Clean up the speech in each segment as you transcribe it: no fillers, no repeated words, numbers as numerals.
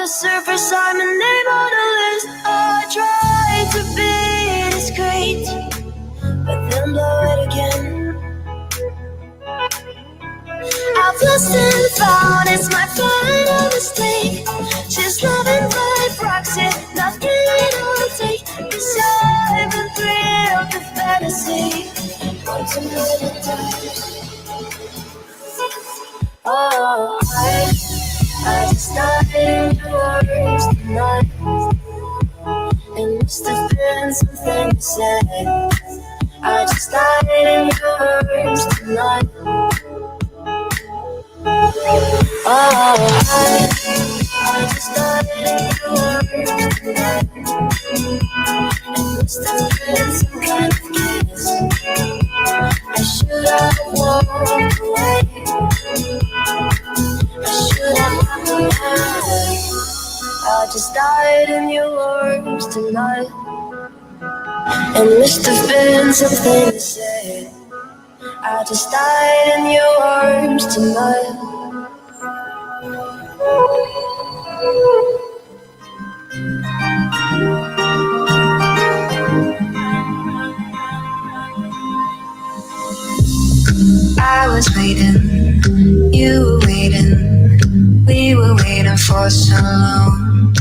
the surface, I'm a name on the list. I try to be discreet, but then blow it again. I've lost and found, it's my final mistake. She's loving by proxy, nothing I'll take. 'Cause I've been thrilled to fantasy. Once a million times. Oh, I just died in your arms tonight. It must have been something you said. I just died in your arms tonight. Oh, I just died in your arms tonight. It must have been some kind of kiss. I should have walked away. I should have walked away. I just died in your arms tonight. It must have been something to say. I just died in your arms tonight. I was waiting, you were waiting, we were waiting for so long.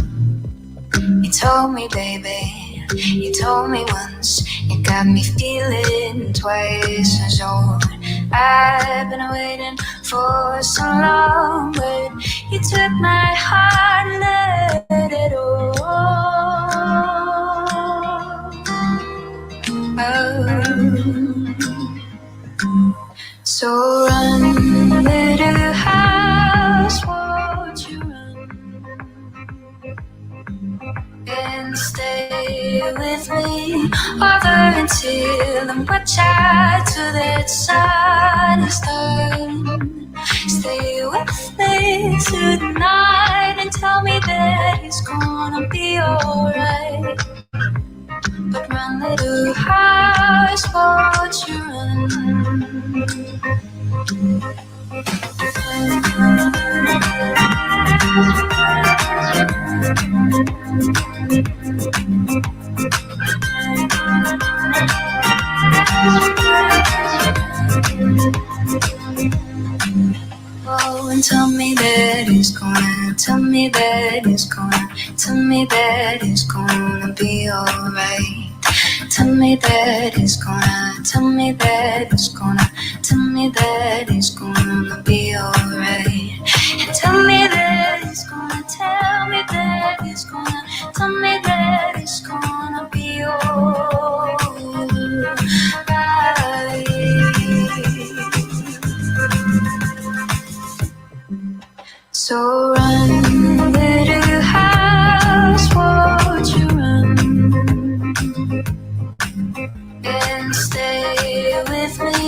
You told me, baby, you told me once, you got me feeling twice as old. I've been waiting for so long, but you took my heart and let it all. So run, little house, won't you run and stay with me over until I'm watch out to that sun is done. Stay with me tonight and tell me that it's gonna be alright. But run, little house, won't you run? Oh, and tell me that it's gonna, tell me that it's gonna, tell me that it's gonna be alright. Tell me that it's gonna, tell me that it's gonna, tell me that it's gonna be alright. And tell me that it's gonna, tell me that it's gonna, tell me that it's gonna be alright. So run, little house, won't you run and stay with me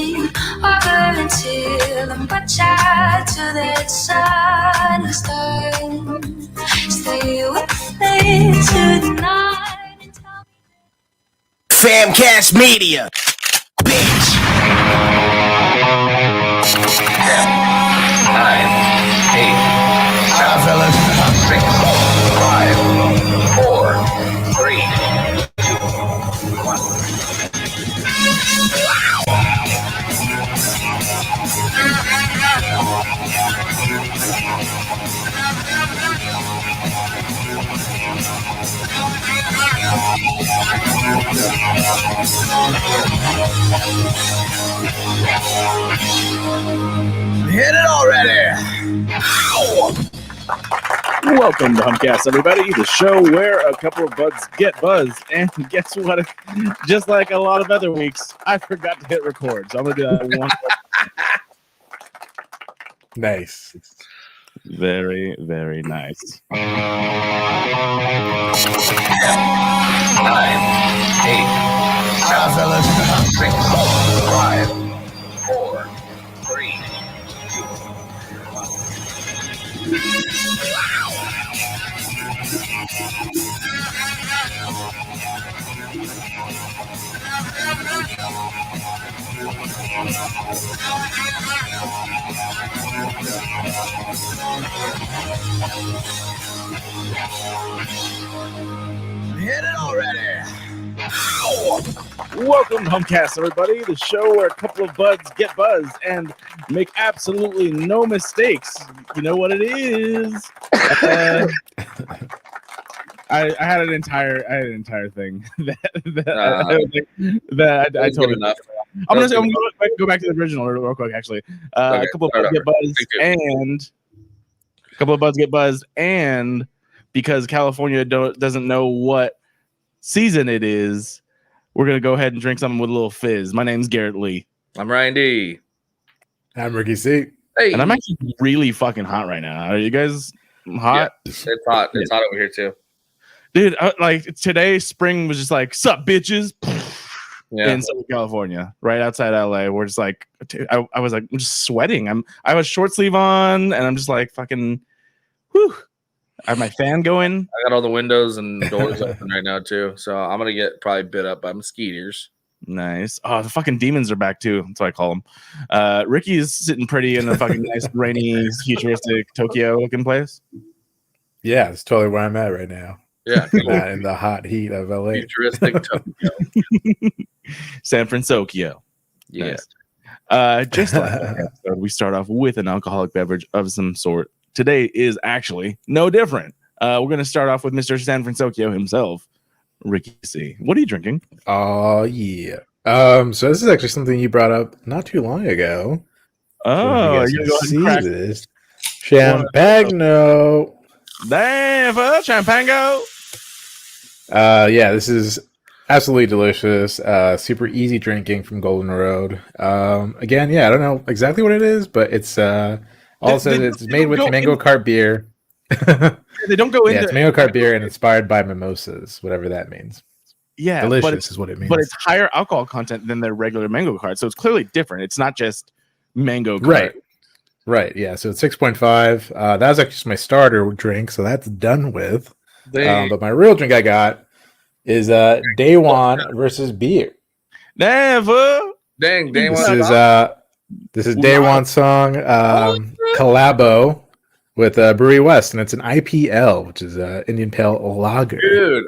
over until I'm watch out to that sun is done. Stay with me tonight and tell me. FamCast Media, bitch. 9, 8. Fellas, 6, 5, 4, 3, 2, 1. Hit it already! Ow! Welcome to Humpcast, everybody, the show where a couple of buds get buzzed. And guess what? Just like a lot of other weeks, I forgot to hit record. So I'm going to do that one. Nice. Very, very nice. 9, 8, fellas, 6, 5, 4, 3, 2, 1. Hit it already. Ow! Welcome to Humpcast, everybody, the show where a couple of buds get buzzed and make absolutely no mistakes. You know what it is? I had an entire thing that I told you. I'm gonna go back to the original real quick. Actually, a couple of buds get buzzed, and because California doesn't know what season it is, we're gonna go ahead and drink something with a little fizz. My name's Garrett Lee. I'm Ryan D. I'm Ricky C. Hey, and I'm actually really fucking hot right now. Are you guys hot? Yeah, it's hot. It's hot over here too, dude. Like today, spring was just like, "Sup, bitches." Yeah. In Southern California, right outside LA. We're just like, I was like, I'm just sweating. I was short sleeve on, and I'm just like, fucking, whew. I have my fan going. I got all the windows and doors open right now too, so I'm gonna get probably bit up by mosquitoes. Nice. Oh, the fucking demons are back too. That's what I call them. Ricky is sitting pretty in a fucking nice, rainy, futuristic Tokyo looking place. Yeah, it's totally where I'm at right now. Yeah, Not in the hot heat of LA. futuristic Tokyo. San Francisco. Yes. Just like that episode, we start off with an alcoholic beverage of some sort. Today is actually no different. We're going to start off with Mr. San Francisco himself, Ricky C. What are you drinking? Oh, yeah. So this is actually something you brought up not too long ago. Oh, you going to see crack this. Champagno. Damn, Champango. Yeah, this is absolutely delicious. Super easy drinking from Golden Road. Again, yeah, I don't know exactly what it is, but it's also it's made with mango cart beer. They don't go into it's mango cart beer and inspired by mimosas, whatever that means. Yeah, delicious is what it means. But it's higher alcohol content than their regular mango cart, so it's clearly different. It's not just mango cart. Right. Right, yeah. So it's 6.5. That was actually just my starter drink, so that's done with. But my real drink I got is Day One versus beer. Never. Dang, Day One. This is Day One song collabo with Brewery West, and it's an IPL, which is Indian Pale Lager. Dude,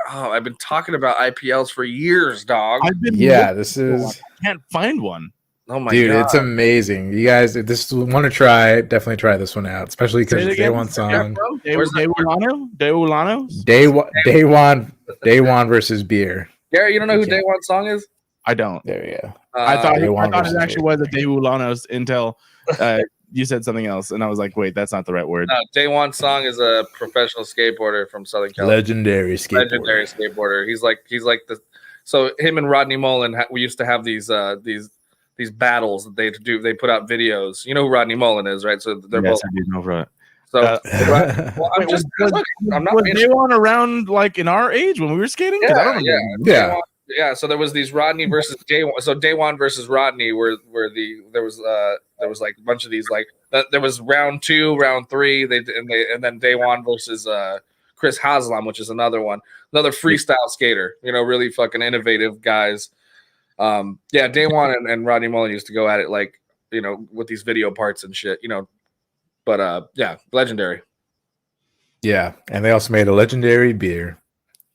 I've been talking about IPLs for years, dog. This is. I can't find one. Oh my Dude, God. it's amazing. You guys, if this want to try, definitely try this one out, especially because it's Day One song. Day One versus beer. Gary, you don't know who Day One song is? I don't. There you go. I thought it actually was a Day Ulanos until you said something else, and I was like, wait, that's not the right word. No, Day One song is a professional skateboarder from Southern California. Legendary skateboarder. He's like the. So him and Rodney Mullen, we used to have these battles that they do. They put out videos. You know who Rodney Mullen is, right? So they're both. I do know, right. So I'm not. Was Day One around like in our age when we were skating? Yeah. So there was these Rodney versus Day One. So Day One versus Rodney, there was like a bunch of these like there was round 2, round 3. And then Day One versus Chris Haslam, which is another freestyle skater. You know, really fucking innovative guys. Day One and Rodney Mullen used to go at it like, you know, with these video parts and shit, you know. But legendary. Yeah, and they also made a legendary beer.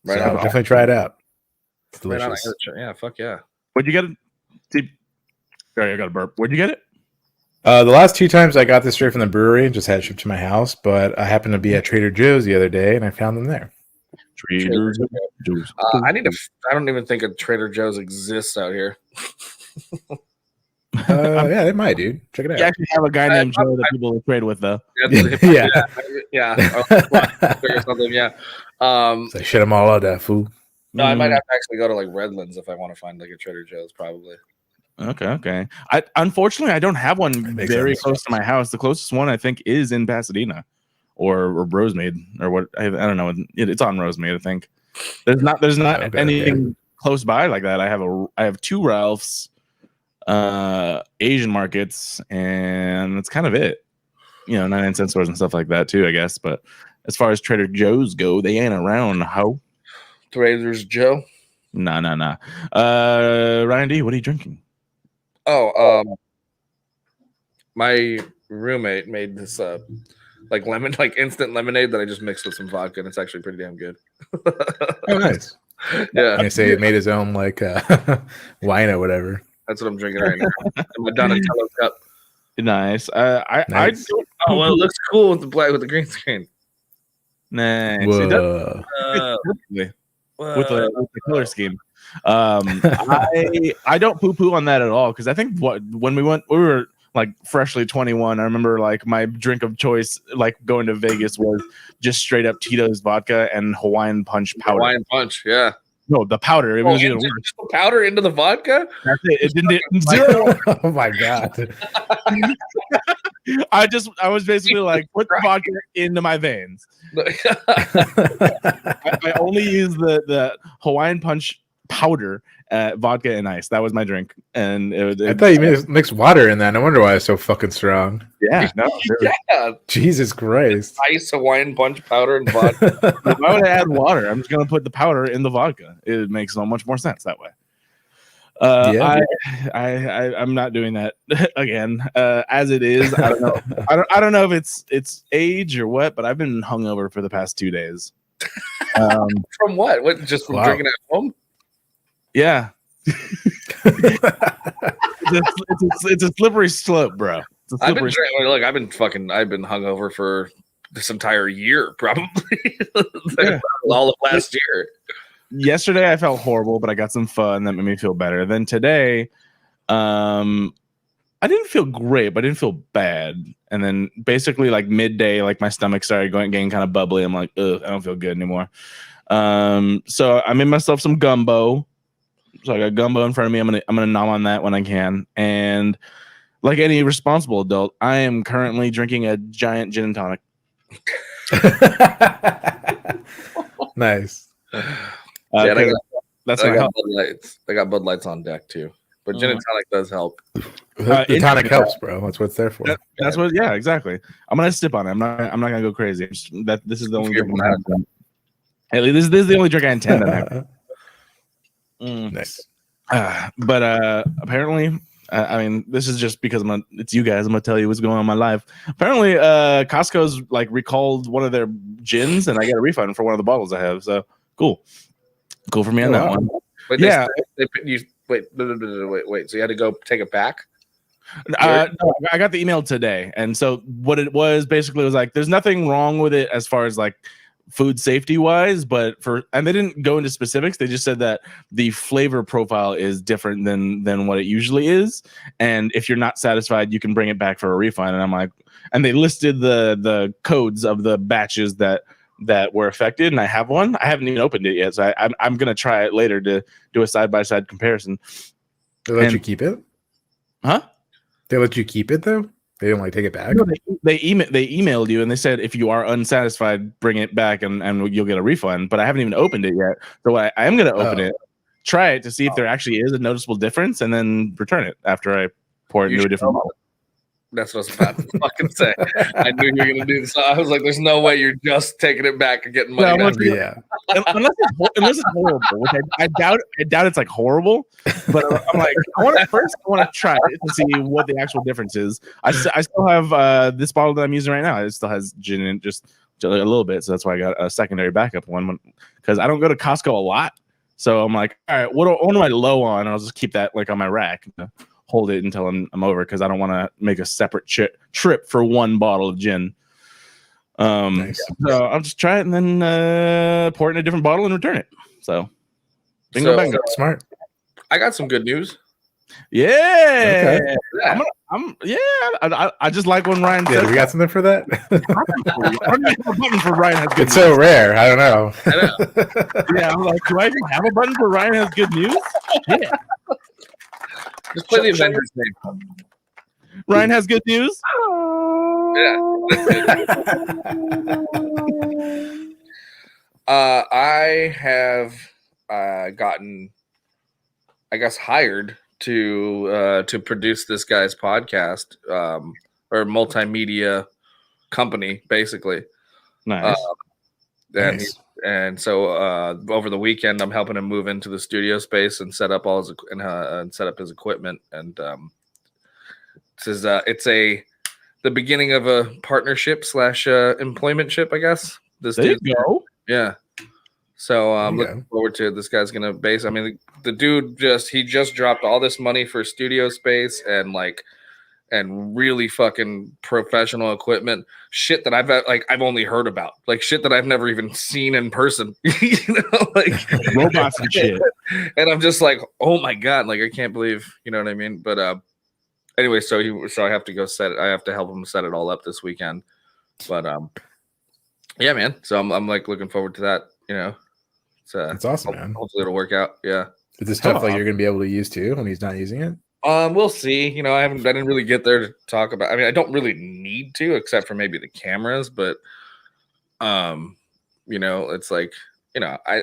Right, so definitely try it out. It's delicious. Yeah, fuck yeah. Where'd you get it? Sorry, I got a burp. Where'd you get it? The last 2 times I got this straight from the brewery and just had it shipped to my house, but I happened to be at Trader Joe's the other day and I found them there. Trader Joe's. I don't even think a Trader Joe's exists out here. Yeah, they might, dude. Check it out. You actually have a guy named Joe that people trade with, though. Yeah. Or something, yeah. So shit them all out, that fool. No, I might have to actually go to like Redlands if I want to find like a Trader Joe's, probably. Okay. Unfortunately, I don't have one very close to my house. The closest one I think is in Pasadena, or Rosemead, or what I don't know. It's on Rosemead, I think. There's not anything close by like that. I have 2 Ralphs, Asian markets, and that's kind of it. You know, 99-cent stores and stuff like that too, I guess. But as far as Trader Joe's go, they ain't around. How? Trader's Joe? Nah. Ryan D, what are you drinking? Oh, my roommate made this like lemon, like instant lemonade that I just mixed with some vodka, and it's actually pretty damn good. Oh, nice. Yeah, I say it made his own like wine or whatever. that's what I'm drinking right now. I'm a Donatello cup. Nice. Nice. I don't, Oh well, it looks cool with the green screen. nice. It does Whoa. perfectly with the color scheme. I don't poo poo on that at all because I think when we were like freshly 21. I remember like my drink of choice, like going to Vegas, was just straight up Tito's vodka and Hawaiian Punch powder. Hawaiian Punch, yeah. No, the powder. It was even worse. Powder into the vodka. That's it. It didn't zero. Oh my god. I was basically like, put the vodka into my veins. I only use the Hawaiian Punch powder, vodka and ice. That was my drink, and I thought you mixed water in that. No wonder why it's so fucking strong. Yeah, no, yeah. Jesus Christ. Ice, Hawaiian Punch powder, and vodka. Why would I add water? I'm just gonna put the powder in the vodka. It makes so much more sense that way. I'm not doing that again. As it is, I don't know. I don't know if it's age or what, but I've been hungover for the past 2 days. From what? What? Just from drinking at home? Yeah. It's a slippery slope, bro. I've been hungover for this entire year, probably. All of last year. Yesterday I felt horrible, but I got some fun that made me feel better. Then today, I didn't feel great, but I didn't feel bad. And then basically like midday, like my stomach started getting kind of bubbly. I'm like, ugh, I don't feel good anymore. So I made myself some gumbo. So I got gumbo in front of me. I'm gonna nom on that when I can. And like any responsible adult, I am currently drinking a giant gin and tonic. Nice. I got Bud Lights on deck too, but gin and tonic does help. The tonic helps, bro. That's what it's there for. That's what. Yeah, exactly. I'm gonna sip on it. I'm not gonna go crazy. This is the only drink. This is the only drink I intend to have. Nice. But apparently, I mean, this is just because it's you guys. I'm gonna tell you what's going on in my life. Apparently, Costco's like recalled one of their gins, and I got a refund for one of the bottles I have. So cool for me on that one. But yeah, wait. So you had to go take it back? No, I got the email today, and so what it was basically was like, there's nothing wrong with it as far as like food safety wise, and they didn't go into specifics. They just said that the flavor profile is different than what it usually is, and if you're not satisfied, you can bring it back for a refund. And I'm like, and they listed the codes of the batches that were affected, and I have one. I haven't even opened it yet, so I'm gonna try it later to do a side-by-side comparison. They let you keep it? Huh? They let you keep it though? They didn't like take it back? No, they emailed you and they said if you are unsatisfied, bring it back and you'll get a refund. But I haven't even opened it yet, so I am gonna open it, try it to see if there actually is a noticeable difference, and then return it after I pour it into a different bottle. That's what I was about to fucking say. I knew you were going to do this. I was like, there's no way you're just taking it back and getting money back. Yeah. Unless it's horrible, which I doubt it's like horrible. But I'm like, I want to try it to see what the actual difference is. I still have this bottle that I'm using right now. It still has gin in it, just a little bit. So that's why I got a secondary backup one, because I don't go to Costco a lot. So I'm like, all right, what am I low on? I'll just keep that like on my rack. Hold it until I'm over, because I don't want to make a separate trip for one bottle of gin. Nice. So I'll just try it and then pour it in a different bottle and return it. So bingo bango. Smart. I got some good news. Yeah. Okay. I just like when Ryan says we got something for that? I don't have a button for Ryan has good It's news. so rare. I don't know. I know. Yeah, I'm like, do I even have a button for Ryan has good news? Yeah. Just play the Avengers name. Ryan has good news. Yeah. I have gotten, I guess, hired to produce this guy's podcast, or multimedia company, basically. Nice. Nice. And so over the weekend, I'm helping him move into the studio space and set up and set up his equipment. And it's a the beginning of a partnership / employmentship, I guess. There you go. Yeah. So I'm looking forward to it. This guy's gonna base. I mean, the dude just dropped all this money for studio space and really fucking professional equipment. Shit that I've only heard about. Like shit that I've never even seen in person. You know, like robots and shit. And I'm just like, oh my god, like I can't believe, you know what I mean? But anyway, so I have to go set it. I have to help him set it all up this weekend. But yeah, man. So I'm like looking forward to that. You know, it's awesome, man. Hopefully it'll work out. Yeah. Is this stuff like you're gonna be able to use too when he's not using it? We'll see. You know, I didn't really get there to talk about. I mean, I don't really need to, except for maybe the cameras. But you know, it's like, you know, I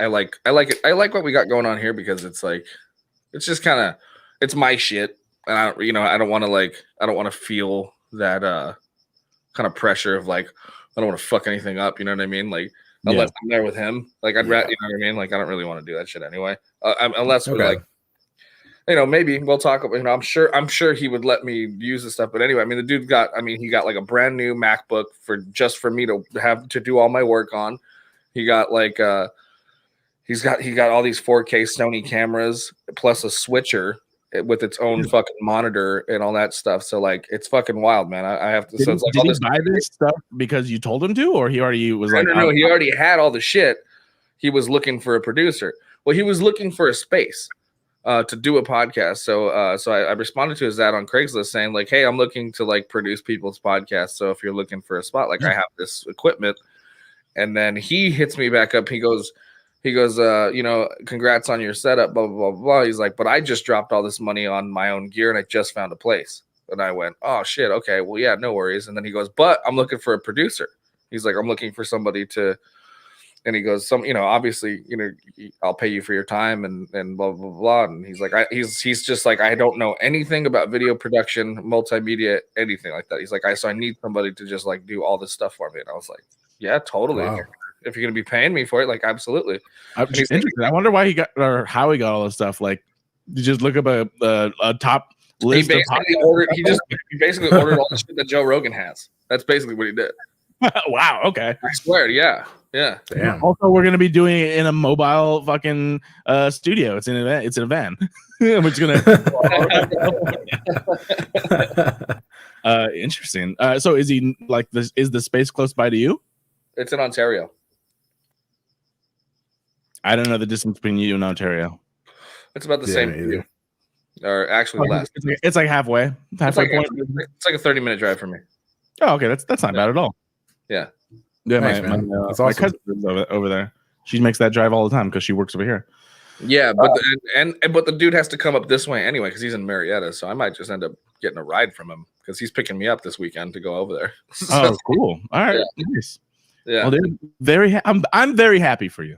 like it. I like what we got going on here because it's like, it's just kind of, it's my shit, and I don't want to feel that kind of pressure of like, I don't want to fuck anything up. You know what I mean? Like, unless I'm there with him, like I'd rather, you know what I mean? Like, I don't really want to do that shit anyway. Unless we're like, you know, maybe we'll talk about, you know, I'm sure he would let me use this stuff. But anyway, I mean, the dude he got like a brand new MacBook for me to have to do all my work on. He got like, he got all these 4K Sony cameras plus a switcher with its own fucking monitor and all that stuff. So like, it's fucking wild, man. I have to. Did he buy this stuff because you told him to, or he already was like, no, he already had all the shit. He was looking for a producer. Well, he was looking for a space to do a podcast. So I responded to his ad on Craigslist saying like, hey, I'm looking to like produce people's podcasts. So if you're looking for a spot, like I have this equipment. And then he hits me back up. He goes, you know, congrats on your setup, blah, blah, blah, blah. He's like, but I just dropped all this money on my own gear and I just found a place. And I went, oh shit. Okay. Well, yeah, no worries. And then he goes, but I'm looking for a producer. He's like, I'm looking for somebody to, and he goes, you know, obviously, you know, I'll pay you for your time and blah, blah, blah. And he's like, he's just like, I don't know anything about video production, multimedia, anything like that. He's like, so I need somebody to just like do all this stuff for me. And I was like, yeah, totally. Wow. If you're going to be paying me for it, like, absolutely. I'm just interested. I wonder why he got, or how he got all this stuff. Like, you just look up a top list. He basically ordered all the shit that Joe Rogan has. That's basically what he did. Wow. Okay. I swear. Yeah. Yeah. Damn. Also, we're gonna be doing it in a mobile fucking studio. It's in a van. It's in a van. We're just gonna. Interesting. So is he like this? Is the space close by to you? It's in Ontario. I don't know the distance between you and Ontario. It's about the same for you. Or actually less. It's like halfway. It's like a 30-minute drive for me. Oh, okay. That's not bad at all. Yeah. Yeah, nice, my cousin lives over there. She makes that drive all the time because she works over here. Yeah, but but the dude has to come up this way anyway because he's in Marietta. So I might just end up getting a ride from him because he's picking me up this weekend to go over there. Oh, cool! All right, nice. Yeah, well, dude, I'm very happy for you.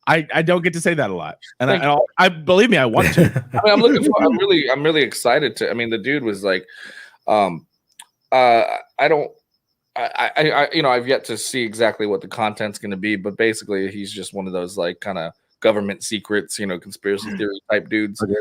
I don't get to say that a lot, and I believe me, I want to. I mean, I'm really excited to. I mean, the dude was like, I you know, I've yet to see exactly what the content's going to be, but basically he's just one of those like kind of government secrets, you know, conspiracy theory type dudes. Okay,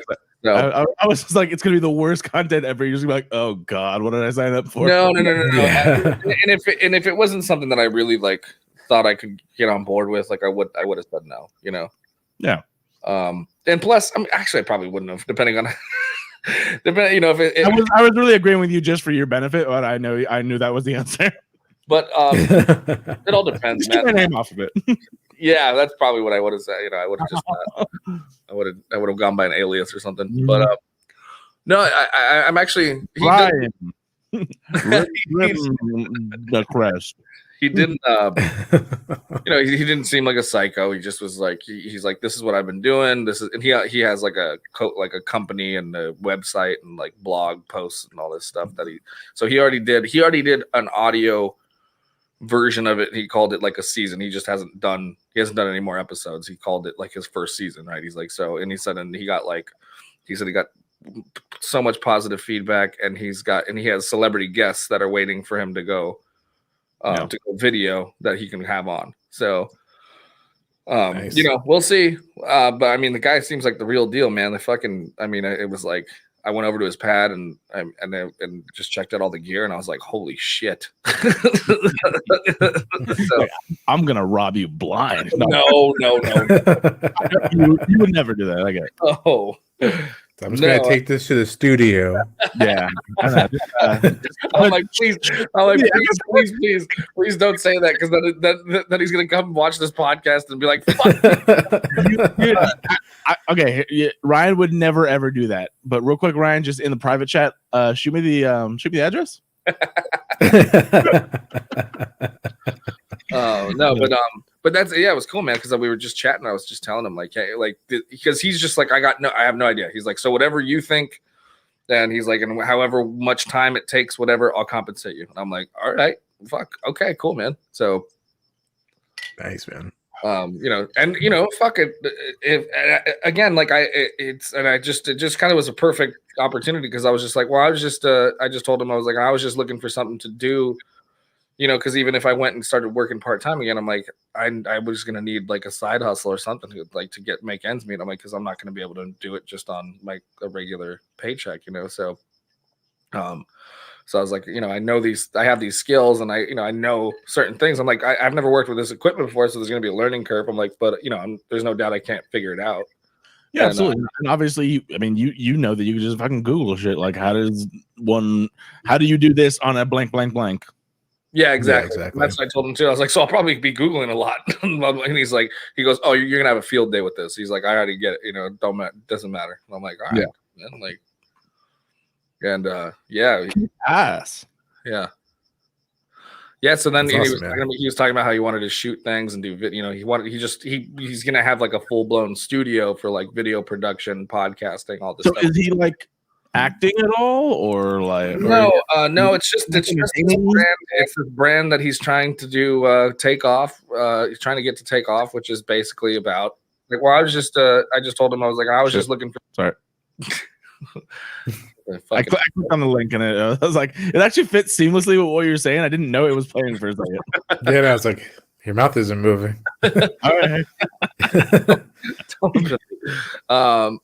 so, I was just like, it's going to be the worst content ever. You're just gonna be like, oh God, what did I sign up for? No. Yeah. And if it wasn't something that I really like thought I could get on board with, like I would have said no, you know? Yeah. And plus, I mean, actually I probably wouldn't have, depending on you know, if I was really agreeing with you just for your benefit, but I knew that was the answer. But it all depends, man. Get my name off of it. Yeah, that's probably what I would have said. You know, I would have just I would have gone by an alias or something. Mm-hmm. But no, I'm actually Ryan. The crest. He didn't you know, he didn't seem like a psycho. He just was like he's like, this is what I've been doing. This is, and he has like a company and a website and like blog posts and all this stuff that he already did an audio version of it. He called it like a season. He hasn't done any more episodes. He called it like his first season, right? He's like, so, and he said he got so much positive feedback, and he has celebrity guests that are waiting for him to go to go video that he can have on. So nice. You know, we'll see. But I mean, the guy seems like the real deal, man. The fucking, I mean, it was like, I went over to his pad and just checked out all the gear, and I was like, holy shit. So, I'm gonna rob you blind. no. You would never do that. I get it. Oh. I'm just gonna take this to the studio. Yeah. I know. I'm like, please, please don't say that, because then he's gonna come watch this podcast and be like, fuck. Dude, okay, Ryan would never ever do that. But real quick, Ryan, just in the private chat, shoot me the address. Oh no, but that's it was cool, man, because we were just chatting. I was just telling him like, hey, like, because he's just like, I have no idea. He's like, so whatever you think, and he's like, and however much time it takes, whatever, I'll compensate you. And I'm like, all right, fuck, okay, cool, man. So nice, man. Fuck it. If again, like it just kind of was a perfect opportunity, because I was just like, well, I just told him, I was like, I was just looking for something to do. Because even if I went and started working part-time again, I'm like, I was going to need like a side hustle or something to make ends meet. I'm like, because I'm not going to be able to do it just on like a regular paycheck, so I was like, I know I have these skills, and I know certain things. I'm like, I've never worked with this equipment before, so there's going to be a learning curve. I'm like, but there's no doubt I can't figure it out. Yeah, absolutely. And obviously, you know that you can just fucking Google shit. Like, how do you do this on a blank, blank, blank? Yeah, exactly. That's what I told him too. I was like, so I'll probably be Googling a lot. And he goes, oh, you're gonna have a field day with this. He's like, I already get it. Doesn't matter. And I'm like, all right, man. Like, and ass. Yeah. So then he was talking about how he wanted to shoot things and do video. He's gonna have like a full blown studio for like video production, podcasting, all this stuff. So is he like acting at all, or like no, it's just this brand. It's this brand that he's trying to do take off. He's trying to get to take off, which is basically about like, well, I just told him, I was like, I was just looking for. Sorry. I clicked on the link and I was like, it actually fits seamlessly with what you're saying. I didn't know it was playing for a second. Yeah, I was like, your mouth isn't moving. All right.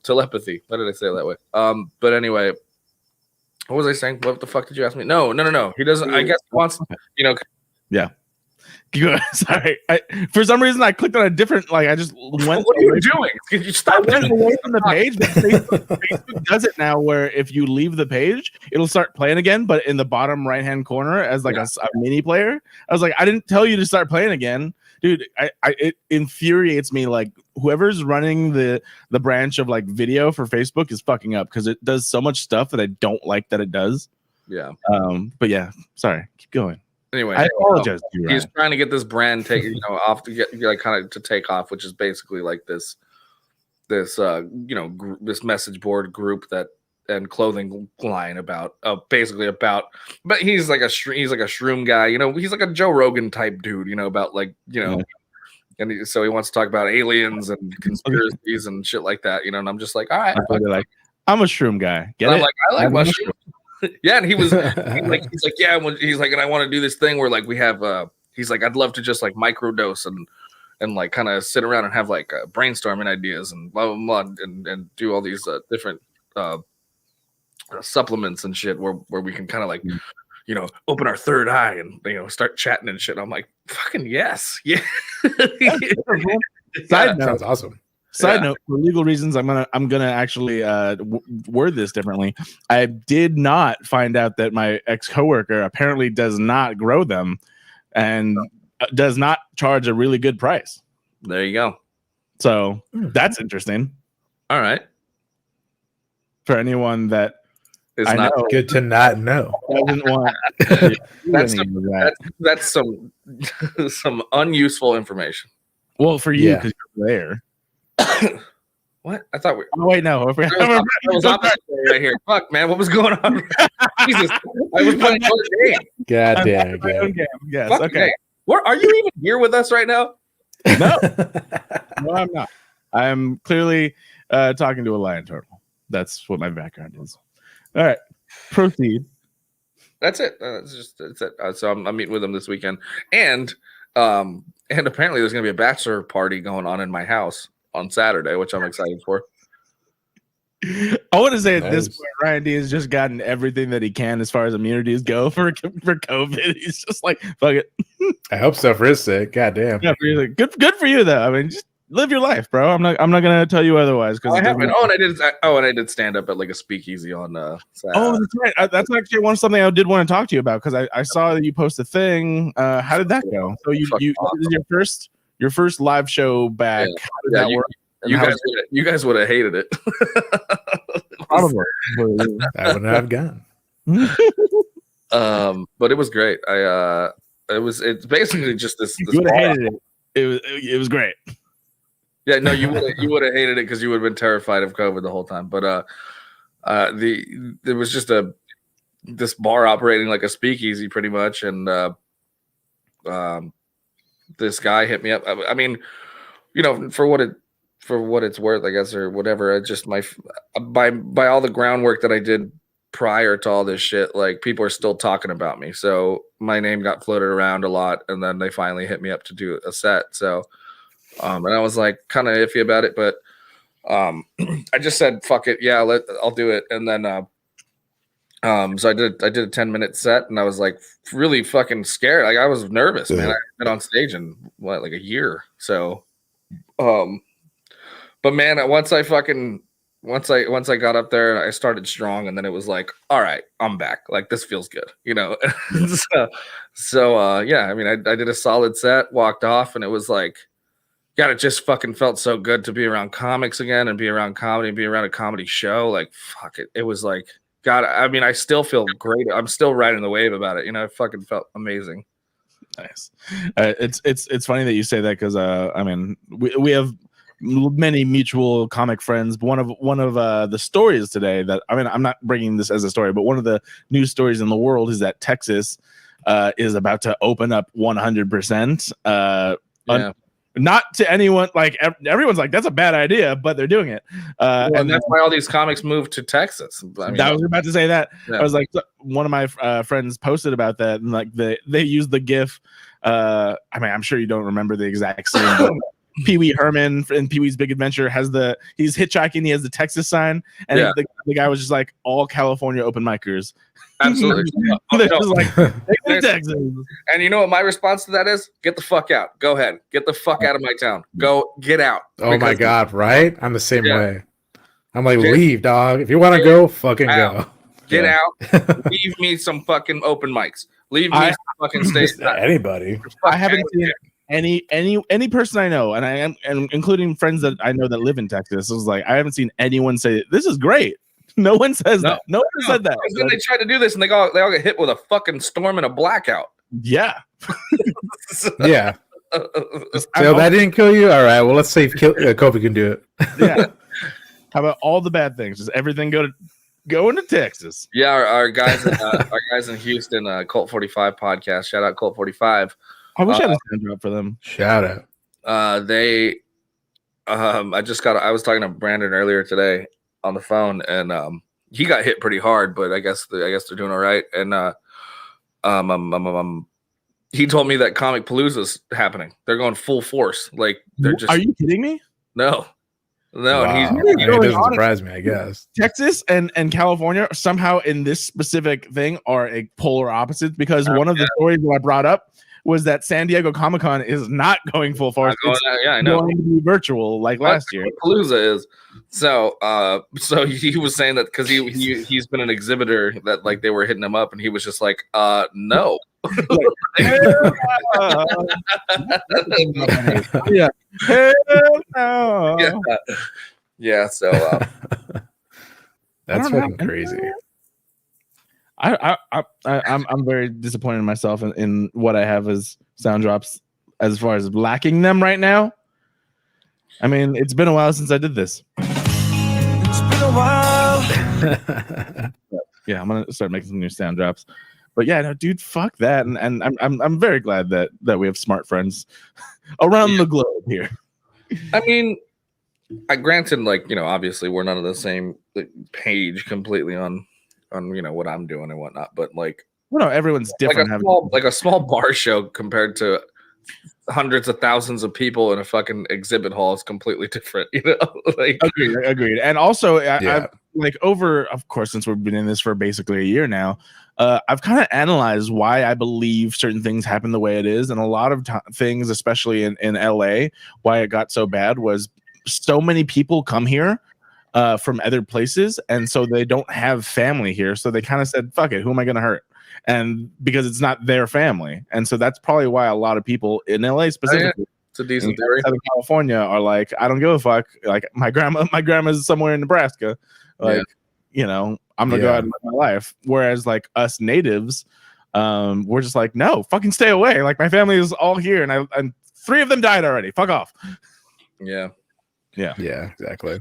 Telepathy. Why did I say it that way? But anyway, what was I saying? What the fuck did you ask me? No. He doesn't. I guess he wants. Yeah. Sorry. For some reason, I clicked on a different. Like, I just went. What are you doing? Can you stop away from the page? Facebook does it now, where if you leave the page, it'll start playing again, but in the bottom right hand corner as like a mini player. I was like, I didn't tell you to start playing again, dude. It infuriates me. Like, whoever's running the branch of like video for Facebook is fucking up, because it does so much stuff that I don't like that it does. Yeah. But yeah, sorry. Keep going. Anyway, I apologize. He's trying to get this brand off to get kind of to take off, which is basically like this this message board group that and clothing line about basically about. But he's like a shroom guy, he's like a Joe Rogan type dude, about like and so he wants to talk about aliens and conspiracies and shit like that, and I'm just like, all right, I'm a shroom guy. Get it? Like, I like mushrooms. Yeah, and he's like, yeah, he's like, and I want to do this thing where like we have, he's like, I'd love to just like microdose and like kind of sit around and have like brainstorming ideas and blah blah blah and do all these different supplements and shit where we can kind of like, open our third eye and start chatting and shit. I'm like, fucking yes, yeah. Side note, sounds awesome. Side note, for legal reasons, I'm gonna actually word this differently. I did not find out that my ex-coworker apparently does not grow them and does not charge a really good price. There you go. So that's interesting. All right. For anyone that is not good to not know. Doesn't want that's some unuseful information. Well, for you, because you're there. What? I thought we. Oh wait, no. I was opposite right here. Fuck, man, what was going on? Jesus, I was playing another game. God damn it! Yes. Fuck, okay. Where are you even here with us right now? No, no, I'm not. I'm clearly talking to a lion turtle. That's what my background is. All right, proceed. That's it. That's it. So I'm meeting with him this weekend, and apparently there's gonna be a bachelor party going on in my house on Saturday, which I'm excited for. I want to say at this Nice. point, Ryan D has just gotten everything that he can as far as immunities go for COVID. He's just like, fuck it. I hope so for his sake. God damn. Yeah, good for you though. I mean, just live your life, bro. I'm not gonna tell you otherwise because I haven't. Oh, and I did stand up at like a speakeasy on. Oh, that's right. That's actually something I did want to talk to you about because I saw that you post a thing. How did that go? So you this is your first live show back. Yeah. How did that work? You guys would have hated it. Probably. I wouldn't have gone. But it was great. It's basically just this. You would have hated it. It was great. Yeah, no, you would have hated it because you would have been terrified of COVID the whole time. But there was just this bar operating like a speakeasy pretty much, and this guy hit me up. I mean, for what it's worth, I guess, or whatever. I just by all the groundwork that I did prior to all this shit, like people are still talking about me. So my name got floated around a lot, and then they finally hit me up to do a set. So, and I was like kind of iffy about it, but I just said fuck it, yeah, I'll do it. And then so I did a 10-minute set, and I was like really fucking scared. Like I was nervous, man. I haven't been on stage in like a year. So, but man, once I got up there, I started strong, and then it was like, all right, I'm back. Like this feels good, so yeah. I mean, I did a solid set, walked off, and it was like, God, it just fucking felt so good to be around comics again and be around comedy and be around a comedy show. Like fuck it, it was like, God. I mean, I still feel great. I'm still riding the wave about it. It fucking felt amazing. Nice. It's funny that you say that because I mean we have many mutual comic friends. One of the stories today that I'm not bringing this as a story, but one of the news stories in the world is that Texas is about to open up 100%. Not to anyone, like everyone's like that's a bad idea, but they're doing it. And that's why all these comics moved to Texas. I was about to say that. Yeah. I was like, one of my friends posted about that, and like they used the GIF. I mean, I'm sure you don't remember the exact scene. But Pee Wee Herman in Pee Wee's Big Adventure he's hitchhiking. He has the Texas sign, and the guy was just like all California open micers. Absolutely. They're just like, Texas. And you know what my response to that is? Get the fuck out. Go ahead. Get the fuck out of my town. Get out. Oh my God, right? I'm the same way. I'm like, leave, dog. If you want to go, fucking go. Get out. Leave me some fucking open mics. Leave me some fucking stage. Anybody. I haven't seen any person I know, and including friends that I know that live in Texas. It was like I haven't seen anyone say this is great. No one says that. No one said that. Then they tried to do this, and they all get hit with a fucking storm and a blackout. Yeah. Yeah. So that didn't kill you? All right. Well, let's see if Kobe can do it. Yeah. How about all the bad things? Does everything go into Texas? Yeah, our guys in Houston, Colt 45 podcast. Shout out Colt 45. I wish I had a stand drop for them. Shout out. I was talking to Brandon earlier today on the phone, and he got hit pretty hard, but I guess they're doing all right. And he told me that Comic Palooza's happening. They're going full force. Like they're just. Are you kidding me? No. Wow. And it doesn't surprise me, I guess. Texas and California somehow in this specific thing are a polar opposites because one of the stories that I brought up was that San Diego Comic-Con is not going full force. I know. Going to be virtual like last year. Palooza is. So he was saying that because he's been an exhibitor that like they were hitting him up, and he was just like, no. Yeah. Hell no. Yeah. So that's fucking crazy. I'm very disappointed in myself in what I have as sound drops as far as lacking them right now. I mean, it's been a while since I did this. It's been a while. Yeah, I'm gonna start making some new sound drops. But yeah, no, dude, fuck that. And I'm very glad that we have smart friends around the globe here. I mean, granted, like, obviously we're not on the same page completely on what I'm doing and whatnot, but like, well, no, everyone's different. Like a small bar show compared to hundreds of thousands of people in a fucking exhibit hall is completely different, you know. Like, agreed. And also, I've like over, of course, since we've been in this for basically a year now, I've kind of analyzed why I believe certain things happen the way it is, and a lot of things, especially in LA, why it got so bad was so many people come here from other places, and so they don't have family here, so they kind of said, "Fuck it, who am I going to hurt?" And because it's not their family, and so that's probably why a lot of people in LA specifically, it's a decent theory. Southern California, are like, I don't give a fuck. Like my grandma's somewhere in Nebraska. Like, you know, I'm gonna go out and live my life. Whereas like us natives, we're just like, no, fucking stay away. Like my family is all here, and 3 of them died already. Fuck off. Yeah, exactly.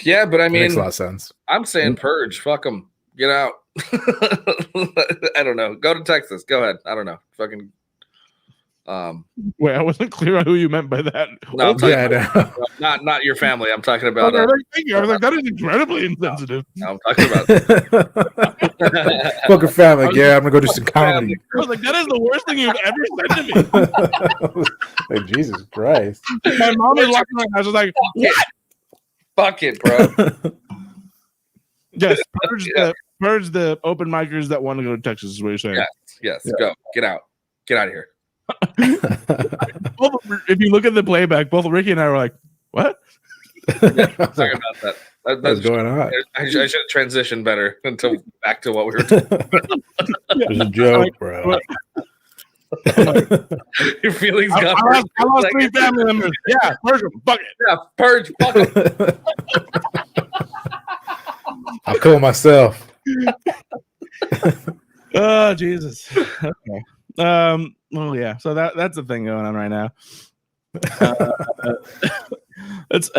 Yeah, but I mean, makes a lot of sense. I'm saying purge. Fuck them. Get out. I don't know. Go to Texas. Go ahead. I don't know. Fucking. Wait, I wasn't clear on who you meant by that. No, not your family. I'm talking about. I was like, that is incredibly insensitive. No, I'm talking about. Fuck a family. Yeah, I'm gonna go do some comedy. I was like, that is the worst thing you've ever said to me. Like, Jesus Christ. My mom is walking around. I was like, what? Fuck it, bro. Yes, purge the open micers that want to go to Texas is what you're saying. Yes. Go. Get out of here. If you look at the playback, both Ricky and I were like, what? Sorry about that. What's going on? I should have transitioned better until back to what we were talking about. It was a joke, bro. Your feelings got I lost 3 family members. Yeah, purge them. Fuck it. Yeah, purge. Fuck it. I'll kill myself. Oh, Jesus. Okay. Well, yeah. So that's the thing going on right now. Let's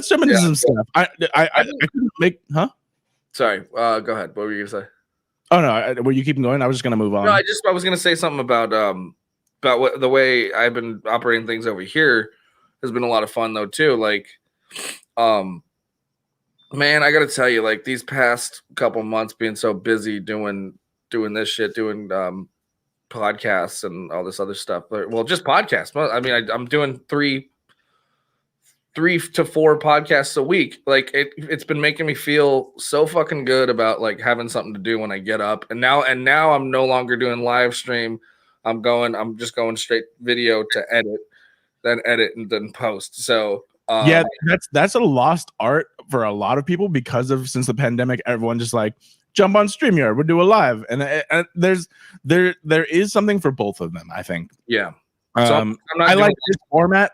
jump into some stuff. I couldn't make. Sorry. Go ahead. What were you gonna say? Oh no. Were you keeping going? I was just gonna move on. No, I was gonna say something about what the way I've been operating things over here has been a lot of fun though too. Like, man, I gotta tell you, like these past couple months being so busy doing this shit, doing podcasts and all this other stuff. Well, just podcasts. I mean, I'm doing 3 to 4 podcasts a week. Like it's been making me feel so fucking good about like having something to do when I get up. And now I'm no longer doing live stream. I'm just going straight video to edit and then post. So yeah, that's a lost art for a lot of people because of since the pandemic, everyone just like jump on StreamYard, we'll do a live, and there is something for both of them, I think. Yeah, so I like this format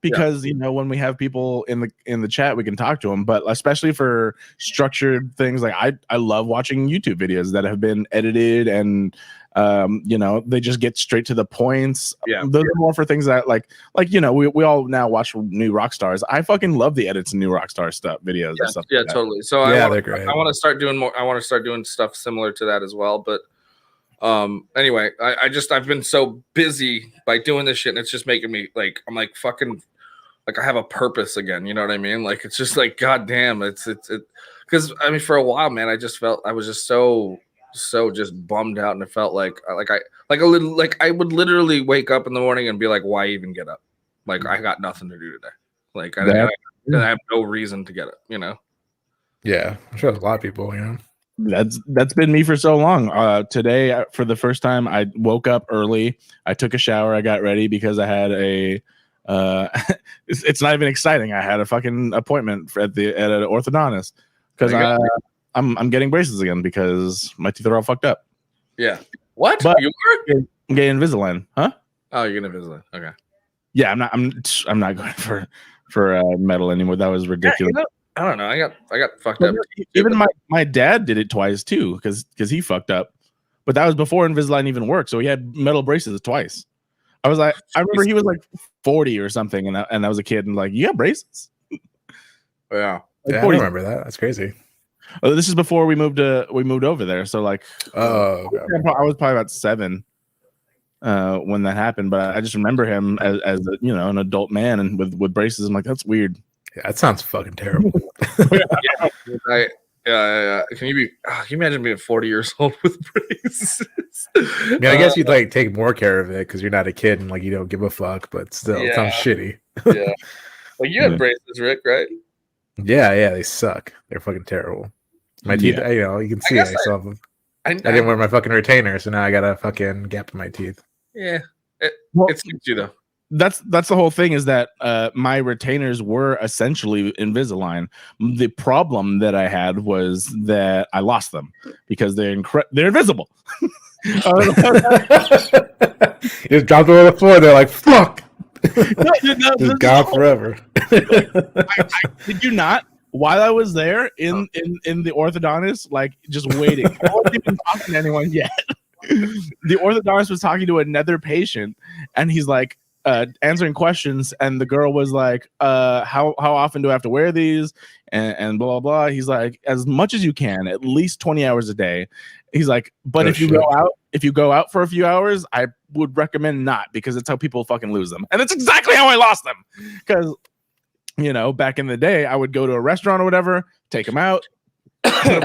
because you know when we have people in the chat, we can talk to them. But especially for structured things, like I love watching YouTube videos that have been edited and you know they just get straight to the points. Yeah, those are more for things that like you know we all now watch new rock stars. I fucking love the edits and new rock star stuff videos and stuff. Yeah, like totally. So they're great. I want to start doing more. I want to start doing stuff similar to that as well. But anyway, I've been so busy by doing this shit, and it's just making me like I'm like fucking like I have a purpose again. You know what I mean? Like it's just like goddamn, it's because I mean for a while, man, I just felt I was just so just bummed out, and it felt like I would literally wake up in the morning and be like, why even get up? Like I got nothing to do today. Like I have no reason to get up, you know? Yeah, I'm sure there's a lot of people, you know. That's been me for so long. Today, for the first time, I woke up early. I took a shower. I got ready because I had a. It's not even exciting. I had a fucking appointment at an orthodontist because I'm getting braces again because my teeth are all fucked up. Yeah. What? But you are? I'm getting Invisalign, huh? Oh, you're gonna Invisalign. Okay. Yeah, I'm not going for metal anymore. That was ridiculous. Yeah, I don't know. I got fucked up. Even my dad did it twice too because he fucked up. But that was before Invisalign even worked. So he had metal braces twice. I remember he was like 40 or something, and I was a kid, and like, you got braces? Yeah. Like I remember that. That's crazy. Oh, this is before we moved over there. So like, okay. I was probably about 7 when that happened. But I just remember him as a, you know, an adult man and with braces. I'm like, that's weird. Yeah, that sounds fucking terrible. Yeah. Can you imagine being 40 years old with braces? I mean, I guess you'd like take more care of it because you're not a kid and like you don't give a fuck, but still, it sounds shitty. Yeah. Like you had braces, Rick, right? Yeah, they suck. They're fucking terrible. My teeth, you can see I saw them. I didn't wear my fucking retainer, so now I got a fucking gap in my teeth. Yeah, it suits you though. That's the whole thing is that my retainers were essentially Invisalign. The problem that I had was that I lost them because they're invisible. You just dropped them on the floor. They're like, fuck. Just gone forever. Did you not? While I was there in the orthodontist, like just waiting, I wasn't even talking to anyone yet. The orthodontist was talking to another patient, and he's like answering questions, and the girl was like, "How often do I have to wear these?" And blah blah blah. He's like, "As much as you can, at least 20 hours a day." He's like, "But if you go out for a few hours, I would recommend not because it's how people fucking lose them." And that's exactly how I lost them because. Back in the day, I would go to a restaurant or whatever, take them out, put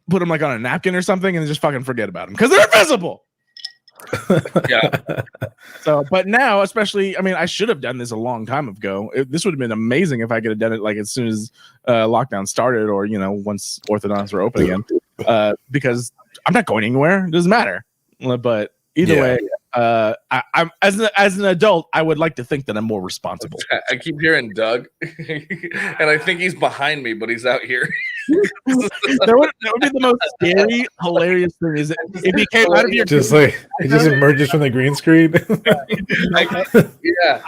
them like on a napkin or something, and just fucking forget about them because they're invisible. Yeah. So, but now, especially, I mean, I should have done this a long time ago. This would have been amazing if I could have done it like as soon as lockdown started, or once orthodonts were open again, because I'm not going anywhere. It doesn't matter. But either way. I'm as an adult, I would like to think that I'm more responsible. I keep hearing Doug, and I think he's behind me, but he's out here. that would be the most scary, hilarious thing. Is if he came out of your just like he just emerges from the green screen. Yeah.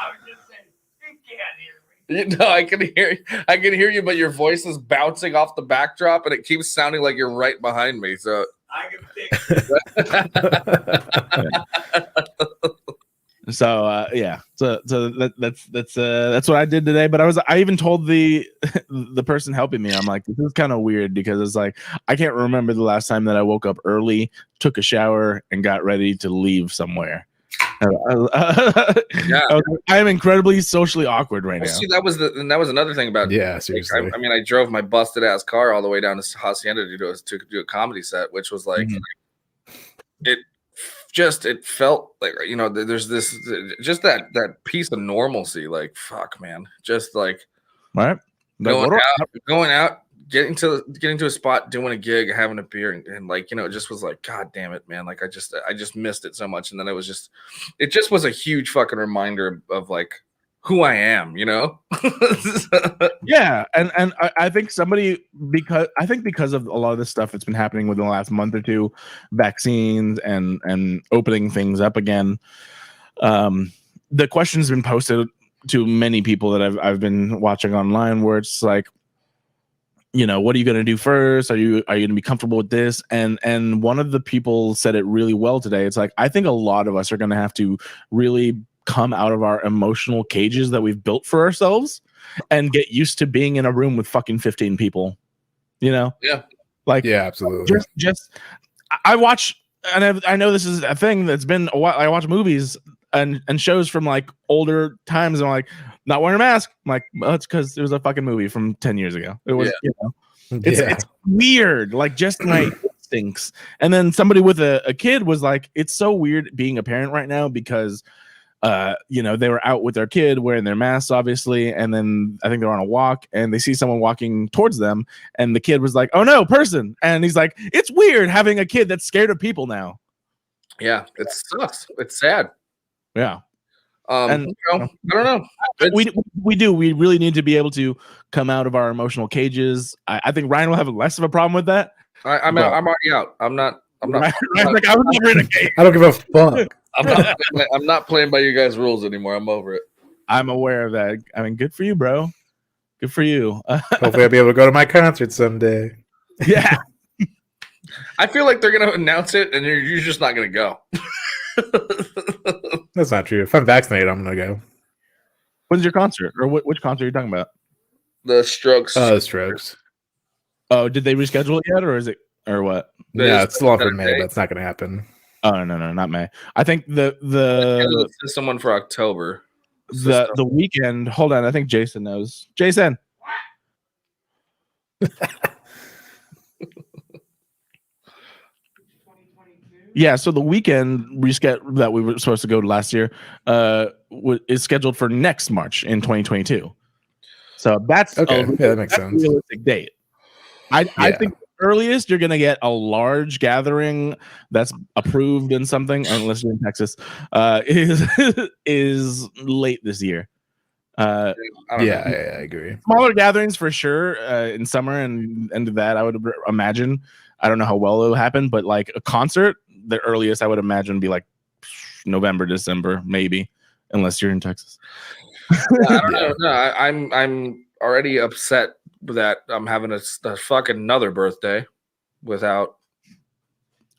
No, I can hear you, but your voice is bouncing off the backdrop, and it keeps sounding like you're right behind me. So. I can fix it. So that's what I did today. But I even told the person helping me, I'm like, this is kind of weird because it's like I can't remember the last time that I woke up early, took a shower, and got ready to leave somewhere. I am incredibly socially awkward right now. See, that was another thing about seriously. I mean, I drove my busted ass car all the way down to Hacienda to do a comedy set, which was like it felt like there's this just that piece of normalcy. Like fuck, man, just like right going out. Getting to a spot, doing a gig, having a beer, and like it just was like, God damn it, man! Like I just missed it so much, and then it just was a huge fucking reminder of like who I am, Yeah, and I think because of a lot of this stuff that's been happening within the last month or two, vaccines and opening things up again, the question's been posted to many people that I've been watching online, where it's like, what are you going to do first? Are you going to be comfortable with this? And one of the people said it really well today. It's like, I think a lot of us are going to have to really come out of our emotional cages that we've built for ourselves and get used to being in a room with fucking 15 people, Yeah. Like, yeah, absolutely. Just I watch, and I know this is a thing that's been a while. I watch movies and shows from like older times, and I'm like, not wearing a mask. I'm like, well, it's because it was a fucking movie from 10 years ago. It was, it's weird. Like just my instincts. And then somebody with a kid was like, it's so weird being a parent right now because, they were out with their kid wearing their masks, obviously. And then I think they're on a walk and they see someone walking towards them. And the kid was like, oh no, person. And he's like, it's weird having a kid that's scared of people now. Yeah, it sucks. It's sad. Yeah. And I don't know. We really need to be able to come out of our emotional cages. I think Ryan will have less of a problem with that. I'm out. I'm already out. I'm not. Ryan's like, I was never in a cage. I don't give a fuck. I'm not playing by you guys' rules anymore. I'm over it. I'm aware of that. I mean, good for you, bro. Good for you. Hopefully, I'll be able to go to my concert someday. Yeah. I feel like they're gonna announce it, and you're just not gonna go. That's not true. If I'm vaccinated, I'm gonna go. When's your concert, or which concert are you talking about? The Strokes. The Strokes. Oh, did they reschedule it yet, or is it, or what? Yeah, it's still on for May, but it's not gonna happen. Oh no, not May. I think the someone for October. The weekend. Hold on, I think Jason knows. Jason. Yeah, so the weekend that we were supposed to go to last year is scheduled for next March in 2022. So that's Okay. That makes sense. A realistic date. I think the earliest you're going to get a large gathering that's approved in something, unless you're in Texas, is late this year. I agree. Smaller gatherings for sure in summer and end of that, I would imagine. I don't know how well it'll happen, but like a concert, the earliest I would imagine would be like November, December, maybe, unless you're in Texas. I don't know. No, I'm already upset that I'm having a fucking another birthday without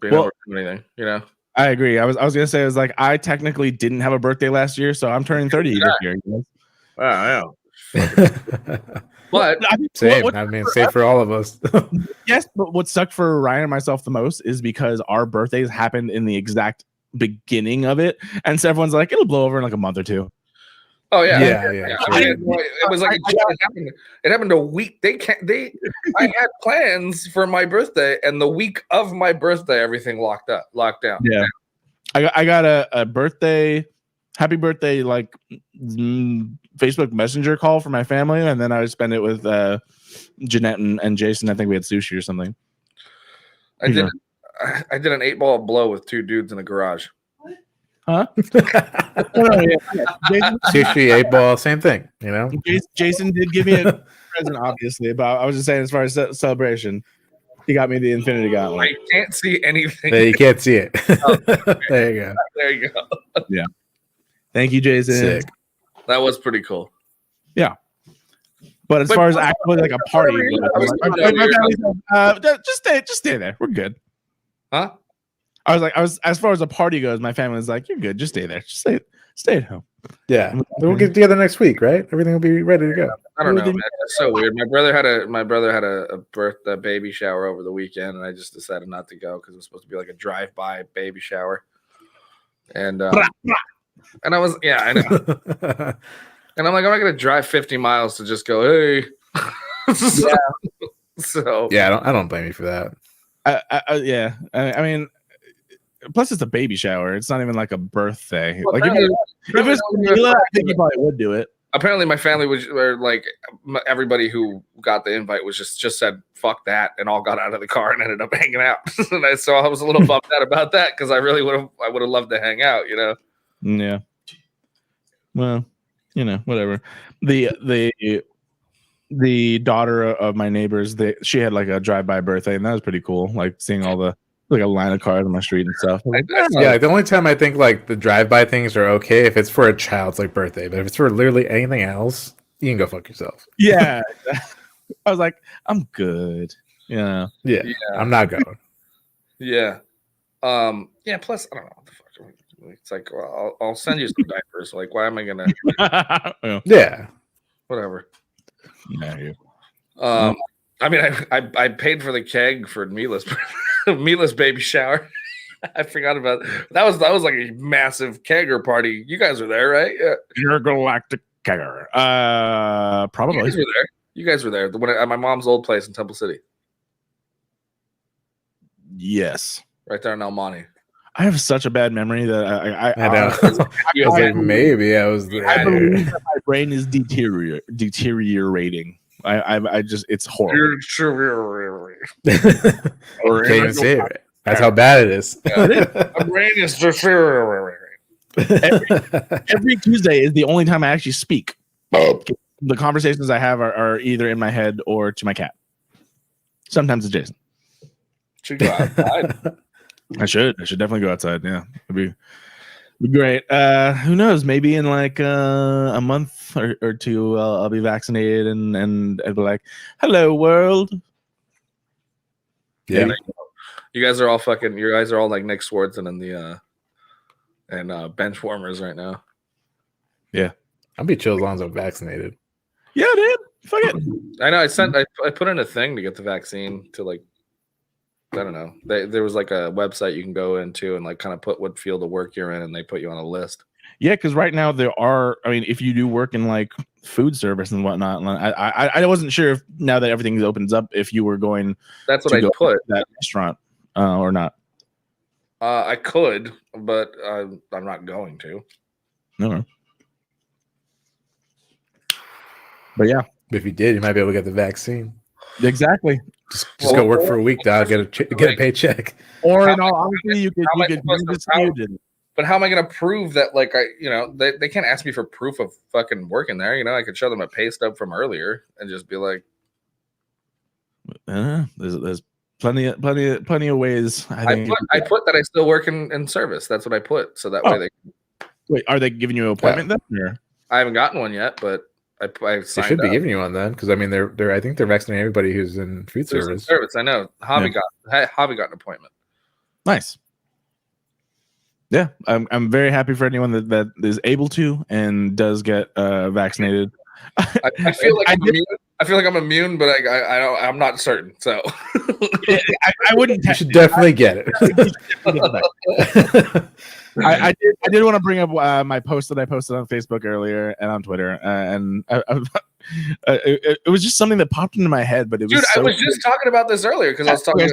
being able to do anything. You know. I agree. I was gonna say, I was like, I technically didn't have a birthday last year, so I'm turning 30 this year. Wow. But same. I mean, same for all of us. Yes, but what sucked for Ryan and myself the most is because our birthdays happened in the exact beginning of it, and so everyone's like, it'll blow over in like a month or two. Oh yeah. Sure. It was like it happened a week. I had plans for my birthday, and the week of my birthday, everything locked down. Yeah, I got a birthday, happy birthday, like Facebook Messenger call for my family, and then I would spend it with Jeanette and Jason. I think we had sushi or something. I did an 8-ball blow with 2 dudes in the garage. Huh? Sushi, 8-ball, same thing, you know. Jason did give me a present, obviously, but I was just saying, as far as celebration, he got me the Infinity Gauntlet. I can't see anything. You can't see it. There you go. There you go. Yeah. Thank you, Jason. Sick. That was pretty cool. Yeah. But as far as actually like a party, just stay there. We're good. Huh? I was as far as a party goes, my family was like, "You're good. Just stay there. Just stay at home." Yeah, we'll get together next week, right? Everything will be ready to go. I don't know, man. That's so weird. My brother had a baby shower over the weekend, and I just decided not to go because it was supposed to be like a drive-by baby shower. And and I was I know. And I'm like, I'm not gonna drive 50 miles to just go, hey. So yeah, I don't blame you for that. I mean, plus it's a baby shower. It's not even like a birthday. Well, like if it's Camila, I think you probably would do it. Apparently, my family everybody who got the invite was just said fuck that and all got out of the car and ended up hanging out. So I was a little bummed out about that because I really would have loved to hang out. You know. Yeah. Well, you know, whatever. The daughter of my neighbors, she had like a drive-by birthday, and that was pretty cool. Like seeing all the like a line of cars on my street and stuff. Yeah, the only time I think like the drive-by things are okay if it's for a child's like birthday, but if it's for literally anything else, you can go fuck yourself. Yeah. I was like, I'm good. Yeah. I'm not going. Yeah. Yeah. Plus, I don't know what the fuck. It's like, well, I'll send you some diapers. Like, why am I gonna? Yeah. Whatever. Yeah. I mean, I paid for the keg for Mila's baby shower. I forgot about that. That was like a massive kegger party. You guys were there, right? Yeah. You're a galactic kegger. Probably. You guys were there. The one at my mom's old place in Temple City. Yes. Right there in El Monte. I have such a bad memory that I know. Maybe I was there. I believe that my brain is deteriorating. I just, it's horrible. Can't even say it right. That's how bad it is. My brain is deteriorating. Every Tuesday is the only time I actually speak. The conversations I have are either in my head or to my cat. Sometimes it's Jason. Should go outside. I should definitely go outside. Yeah, it'd be great. Who knows? Maybe in like a month or two, I'll be vaccinated and I'll be like, "Hello, world." Yeah, you guys are all fucking. You guys are all like Nick Swardson and bench warmers right now. Yeah, I'll be chill as long as I'm vaccinated. Yeah, dude. Fuck it. I know. I put in a thing to get the vaccine to like. I don't know. There was like a website you can go into and like kind of put what field of work you're in, and they put you on a list. Yeah, because right now there are. I mean, if you do work in like food service and whatnot, I wasn't sure if now that everything opens up, if you were going. That's what I put that restaurant or not. I could, but I'm not going to. No. But yeah, If you did, you might be able to get the vaccine. exactly. Just go work for a week, dog. Get a paycheck. Or in all honesty, you could disputed. But how am I going to prove that? Like they can't ask me for proof of fucking working there. I could show them a pay stub from earlier and just be like, there's plenty of ways. I put that I still work in service. That's what I put. So that way they. Wait, are they giving you an appointment then? Or? I haven't gotten one yet, but I they should be giving you one then, because I mean I think they're vaccinating everybody who's in food service. I know. Javi got an appointment. Nice. Yeah, I'm very happy for anyone that is able to and does get vaccinated. I feel like I'm immune, but I'm not certain. So I wouldn't. You should definitely get it. I did want to bring up my post that I posted on Facebook earlier and on Twitter, and it was just something that popped into my head. But it was I was just talking about this earlier because I was talking.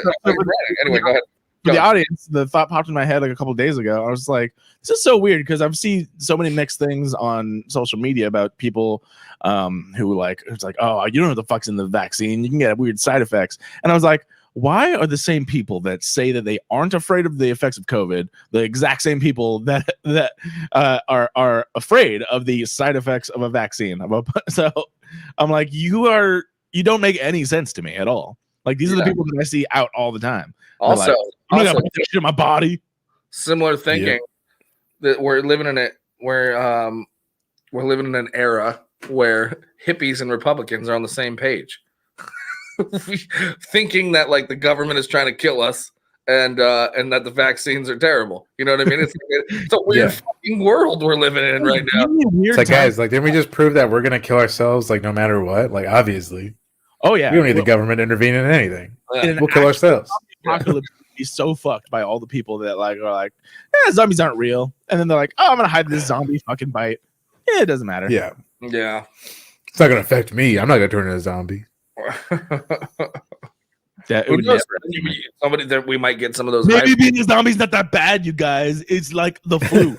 Anyway, go ahead. For the audience, the thought popped in my head like a couple of days ago. I was like, this is so weird because I've seen so many mixed things on social media about people who it's like, oh, you don't know what the fuck's in the vaccine. You can get weird side effects. And I was like, why are the same people that say that they aren't afraid of the effects of COVID the exact same people that are afraid of the side effects of a vaccine? So I'm like, you don't make any sense to me at all. Like these are the people that I see out all the time. Also, I'm gonna put this shit in my body. Similar thinking that we're living in an era where hippies and Republicans are on the same page, thinking that like the government is trying to kill us and that the vaccines are terrible. You know what I mean? It's a weird fucking world we're living in right now. It's like, guys, like didn't we just prove that we're gonna kill ourselves? Like no matter what, like obviously. Oh yeah, we don't need the government intervening in anything. We'll kill ourselves. Apocalypse would be so fucked by all the people that are like, zombies aren't real, and then they're like, oh, I'm gonna hide this zombie fucking bite. Yeah, it doesn't matter. Yeah, it's not gonna affect me. I'm not gonna turn into a zombie. Somebody that we might get some of those. Maybe being a zombie's not that bad, you guys. It's like the flu.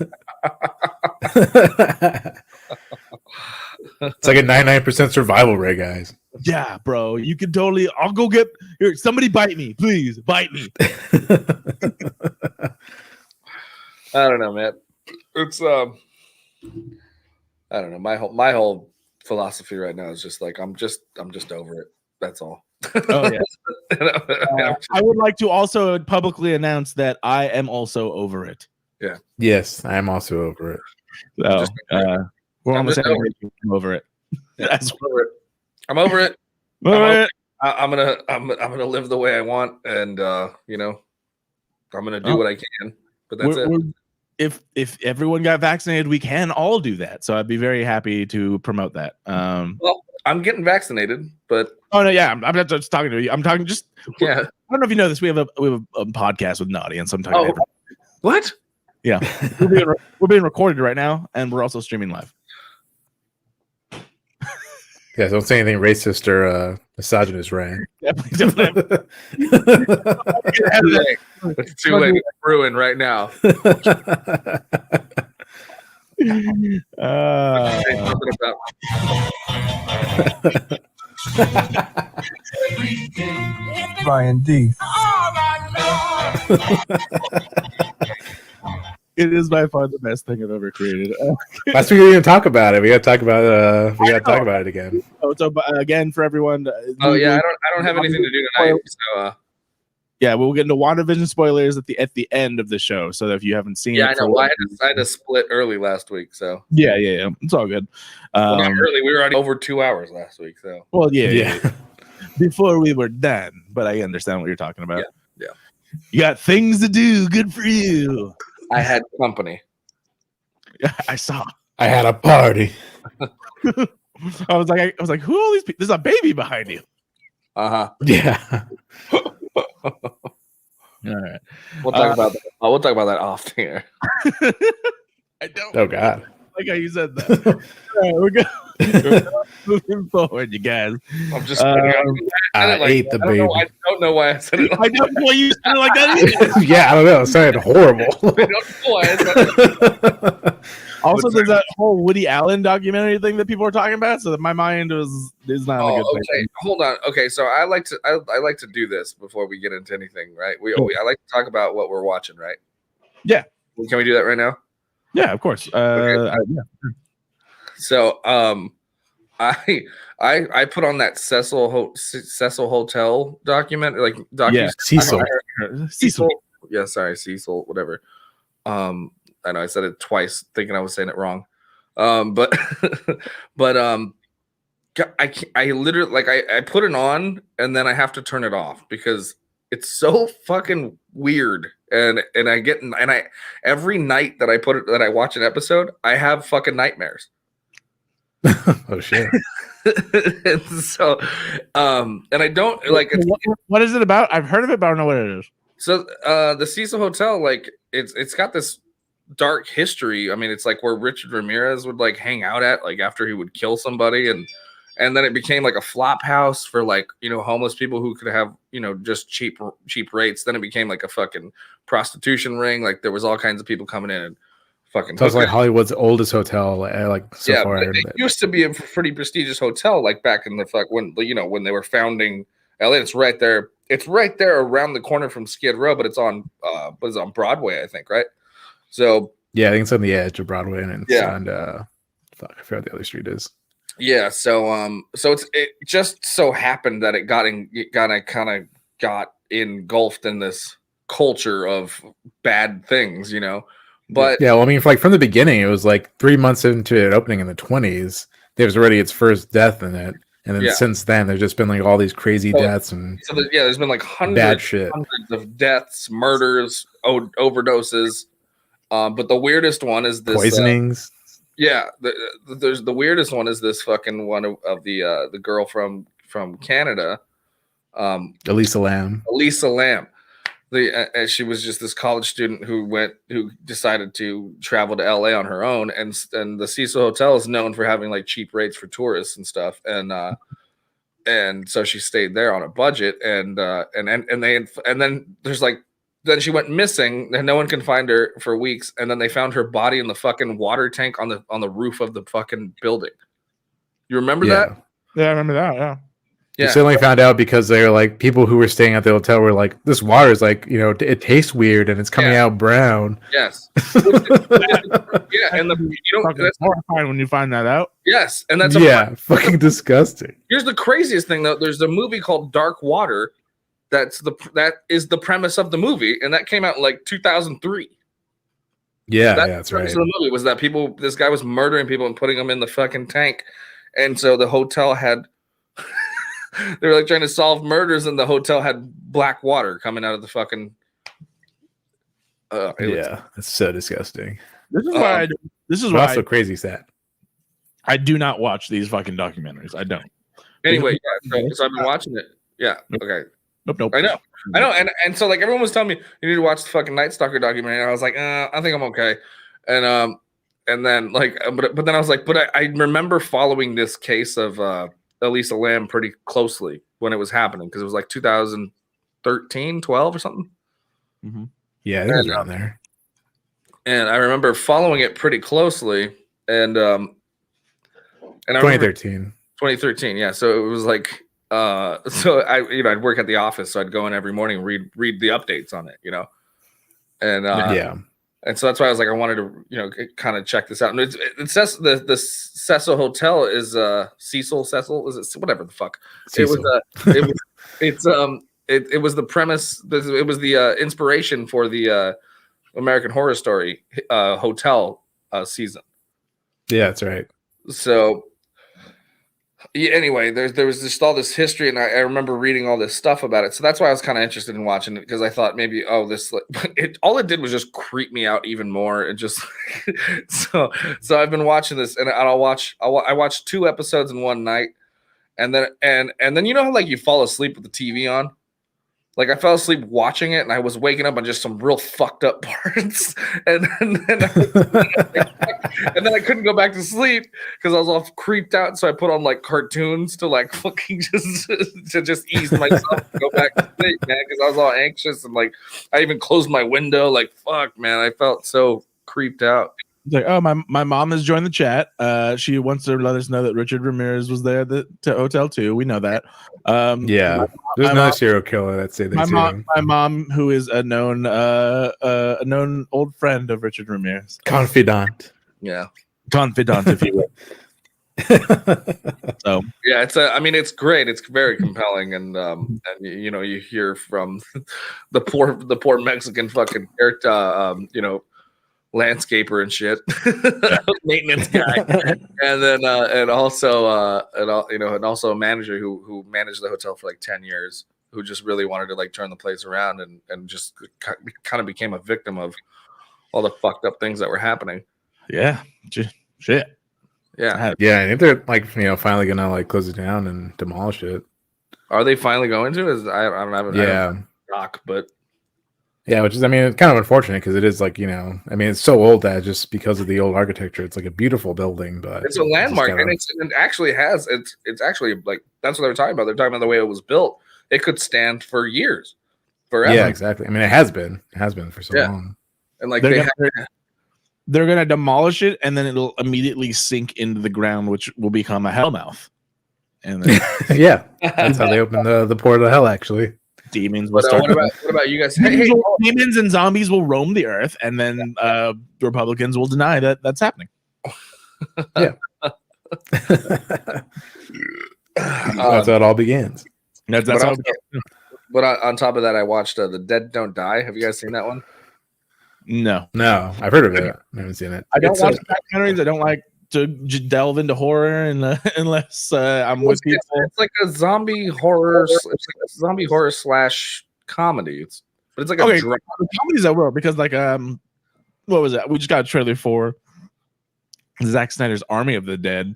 It's like a 99% survival rate, guys. Yeah, bro. You can totally. I'll go get here. Somebody bite me, please. Bite me. I don't know, man. It's I don't know. My whole philosophy right now is just like I'm just over it. That's all. Oh yeah. I would like to also publicly announce that I am also over it. Yeah. Yes, I am also over it. So, we're on the same page. I'm over it. Yeah, I'm over it. I'm over it. I'm gonna live the way I want, and I'm gonna do what I can. But that's it. If everyone got vaccinated, we can all do that. So I'd be very happy to promote that. Well, I'm getting vaccinated, but no, yeah, I'm not just talking to you. I'm talking just. Yeah. I don't know if you know this. We have a podcast with Naughty, and sometimes. What? Yeah, we're being recorded right now, and we're also streaming live. Yeah, don't say anything racist or misogynist, Ryan. Definitely. It's too late. It's ruined right now. Ryan D. It is by far the best thing I've ever created. Last week we didn't talk about it. We got to talk about it again. Oh, so again for everyone. I don't have anything to do tonight. So yeah, we'll get into WandaVision spoilers at the end of the show. So that if you haven't seen, I know. I had to split early last week. So yeah, it's all good. Not early. We were already over 2 hours last week. So yeah. Before we were done, but I understand what you're talking about. Yeah. You got things to do. Good for you. I had company. I saw. I had a party. I was like, who are all these people? There's a baby behind you. Yeah. All right. We'll talk about that. We'll talk about that off here. I don't. Oh God. Like how you said that. All right, we're good. Moving forward, you guys. I'm just. I ate the baby. I don't know why I said it. I don't know why you said it like that. Yeah, I don't know. It sounded horrible. I don't know why I said it. Also, there's that whole Woody Allen documentary thing that people are talking about. So that my mind is not a good okay. thing. Hold on. Okay, so I like to do this before we get into anything, right? I like to talk about what we're watching, right? Yeah. Can we do that right now? Yeah, of course. Okay. Yeah. So, I put on that Cecil Hotel document, like Yeah, Cecil. Cecil. Yeah, sorry, Cecil, whatever. I know I said it twice, thinking I was saying it wrong. But I literally like I put it on and then I have to turn it off because it's so fucking weird. And I every night that I watch an episode, I have fucking nightmares. Oh shit. And so and I don't like what is it about? I've heard of it, but I don't know what it is. So the Cecil Hotel, like it's got this dark history. I mean, it's like where Richard Ramirez would like hang out at, like after he would kill somebody, and then it became like a flop house for like, you know, homeless people who could have, you know, just cheap rates. Then it became like a fucking prostitution ring. Like there was all kinds of people coming in and fucking. So it's like Hollywood's oldest hotel, like so far. It used to be a pretty prestigious hotel, like back in the when they were founding LA. It's right there. It's right there around the corner from Skid Row, but it's on Broadway, I think, right? So yeah, I think it's on the edge of Broadway, and it's on I forgot what the other street is. Yeah, so it just so happened that it kind of got engulfed in this culture of bad things, you know. But yeah, well, I mean, like from the beginning, it was like 3 months into it opening in the 20s, there was already its first death in it. And then since then, there's just been like all these crazy deaths and there's been like hundreds of deaths, murders, overdoses. But the weirdest one is this poisonings. The weirdest one is this fucking one of the girl from Canada, Elisa Lam. She was just this college student who decided to travel to LA on her own, and the Cecil Hotel is known for having like cheap rates for tourists and stuff, and so she stayed there on a budget, and then there's like. Then she went missing, and no one can find her for weeks. And then they found her body in the fucking water tank on the roof of the fucking building. You remember that? Yeah, I remember that. Yeah. You suddenly found out because they were like people who were staying at the hotel were like, this water is like, you know, it tastes weird and it's coming out brown. Yes. And that's horrifying when you find that out. Yes, and that's fucking disgusting. Here's the craziest thing though. There's a movie called Dark Water. That is the premise of the movie, and that came out in like 2003. That's right. The premise of the movie was that this guy was murdering people and putting them in the fucking tank, and so the hotel had they were like trying to solve murders, and the hotel had black water coming out of the fucking. It's so disgusting. This is why also crazy sad. I do not watch these fucking documentaries. I don't. Anyway, so I've been watching it. Yeah. Okay. Nope. I know, and so like everyone was telling me you need to watch the fucking Night Stalker documentary, and I was like, I think I'm okay, and then like, but then I was like, but I remember following this case of Elisa Lam pretty closely when it was happening because it was like 2013, 12 or something. Mm-hmm. Yeah, I think it was around there. And I remember following it pretty closely, and 2013, yeah. So it was like. So I'd work at the office, so I'd go in every morning and read the updates on it, you know, and and so that's why I was like, I wanted to, you know, kind of check this out. And it says the Cecil Hotel is Cecil, is it whatever the fuck Cecil. It was the premise. It was the inspiration for the American Horror Story hotel season. Yeah, that's right. So. Yeah, anyway, there was just all this history, and I remember reading all this stuff about it. So that's why I was kind of interested in watching it because I thought maybe, all it did was just creep me out even more. It just so I've been watching this, and I watched 2 episodes in one night, and then you know how like you fall asleep with the TV on, Like I fell asleep watching it, and I was waking up on just some real fucked up parts, and then I couldn't go back to sleep because I was all creeped out. So I put on like cartoons to like fucking just ease myself and go back to sleep, man, because I was all anxious and like I even closed my window. Like fuck, man, I felt so creeped out. It's like, oh, my mom has joined the chat. She wants to let us know that Richard Ramirez was there to Hotel 2. We know that. Yeah, there's another serial killer that say they my mom, who is a known old friend of Richard Ramirez, confidant. Yeah, confidant, if you will. So yeah, it's great. It's very compelling, and you know, you hear from the poor Mexican fucking landscaper and shit, maintenance guy, and then and also a manager who managed the hotel for like 10 years, who just really wanted to like turn the place around and just kind of became a victim of all the fucked up things that were happening. Yeah, shit. Yeah. I think they're like finally gonna like close it down and demolish it. Are they finally going to? I don't have doc, but. Yeah, which is, I mean, it's kind of unfortunate because it is like, I mean, it's so old that just because of the old architecture, it's like a beautiful building, but it's a landmark, and it actually has, it's actually like, that's what they were talking about. They're talking about the way it was built. It could stand for years, forever. Yeah, exactly. I mean, it has been for so long. And like they're going to demolish it, and then it'll immediately sink into the ground, which will become a hellmouth. And then yeah, that's how they open the portal to hell, actually. Demons will start. What about you guys? Demons and zombies will roam the earth, and then Republicans will deny that that's happening. Yeah, that's how it all begins. That's how. But on top of that, I watched The Dead Don't Die. Have you guys seen that one? No, I've heard of it. I haven't seen it. I don't watch documentaries. I don't like to delve into horror unless I'm with people. It's like a zombie horror. It's like a zombie horror / comedy. It's like a drama. Comedies I will, because like what was that? We just got a trailer for Zack Snyder's Army of the Dead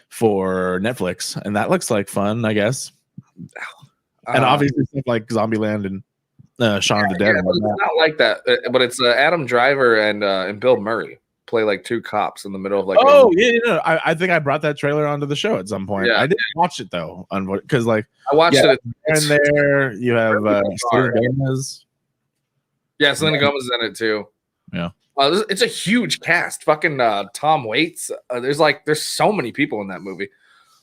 for Netflix, and that looks like fun, I guess. And obviously stuff like Zombieland and Shaun of the Dead. Yeah, it's not like that, but it's Adam Driver and Bill Murray play like two cops in the middle of like. Oh yeah. I think I brought that trailer onto the show at some point. Yeah. I didn't watch it though, because like I watched it. And there you have Selena Gomez. Yeah, Selena Gomez is in it too. Yeah. It's a huge cast. Fucking Tom Waits. There's so many people in that movie.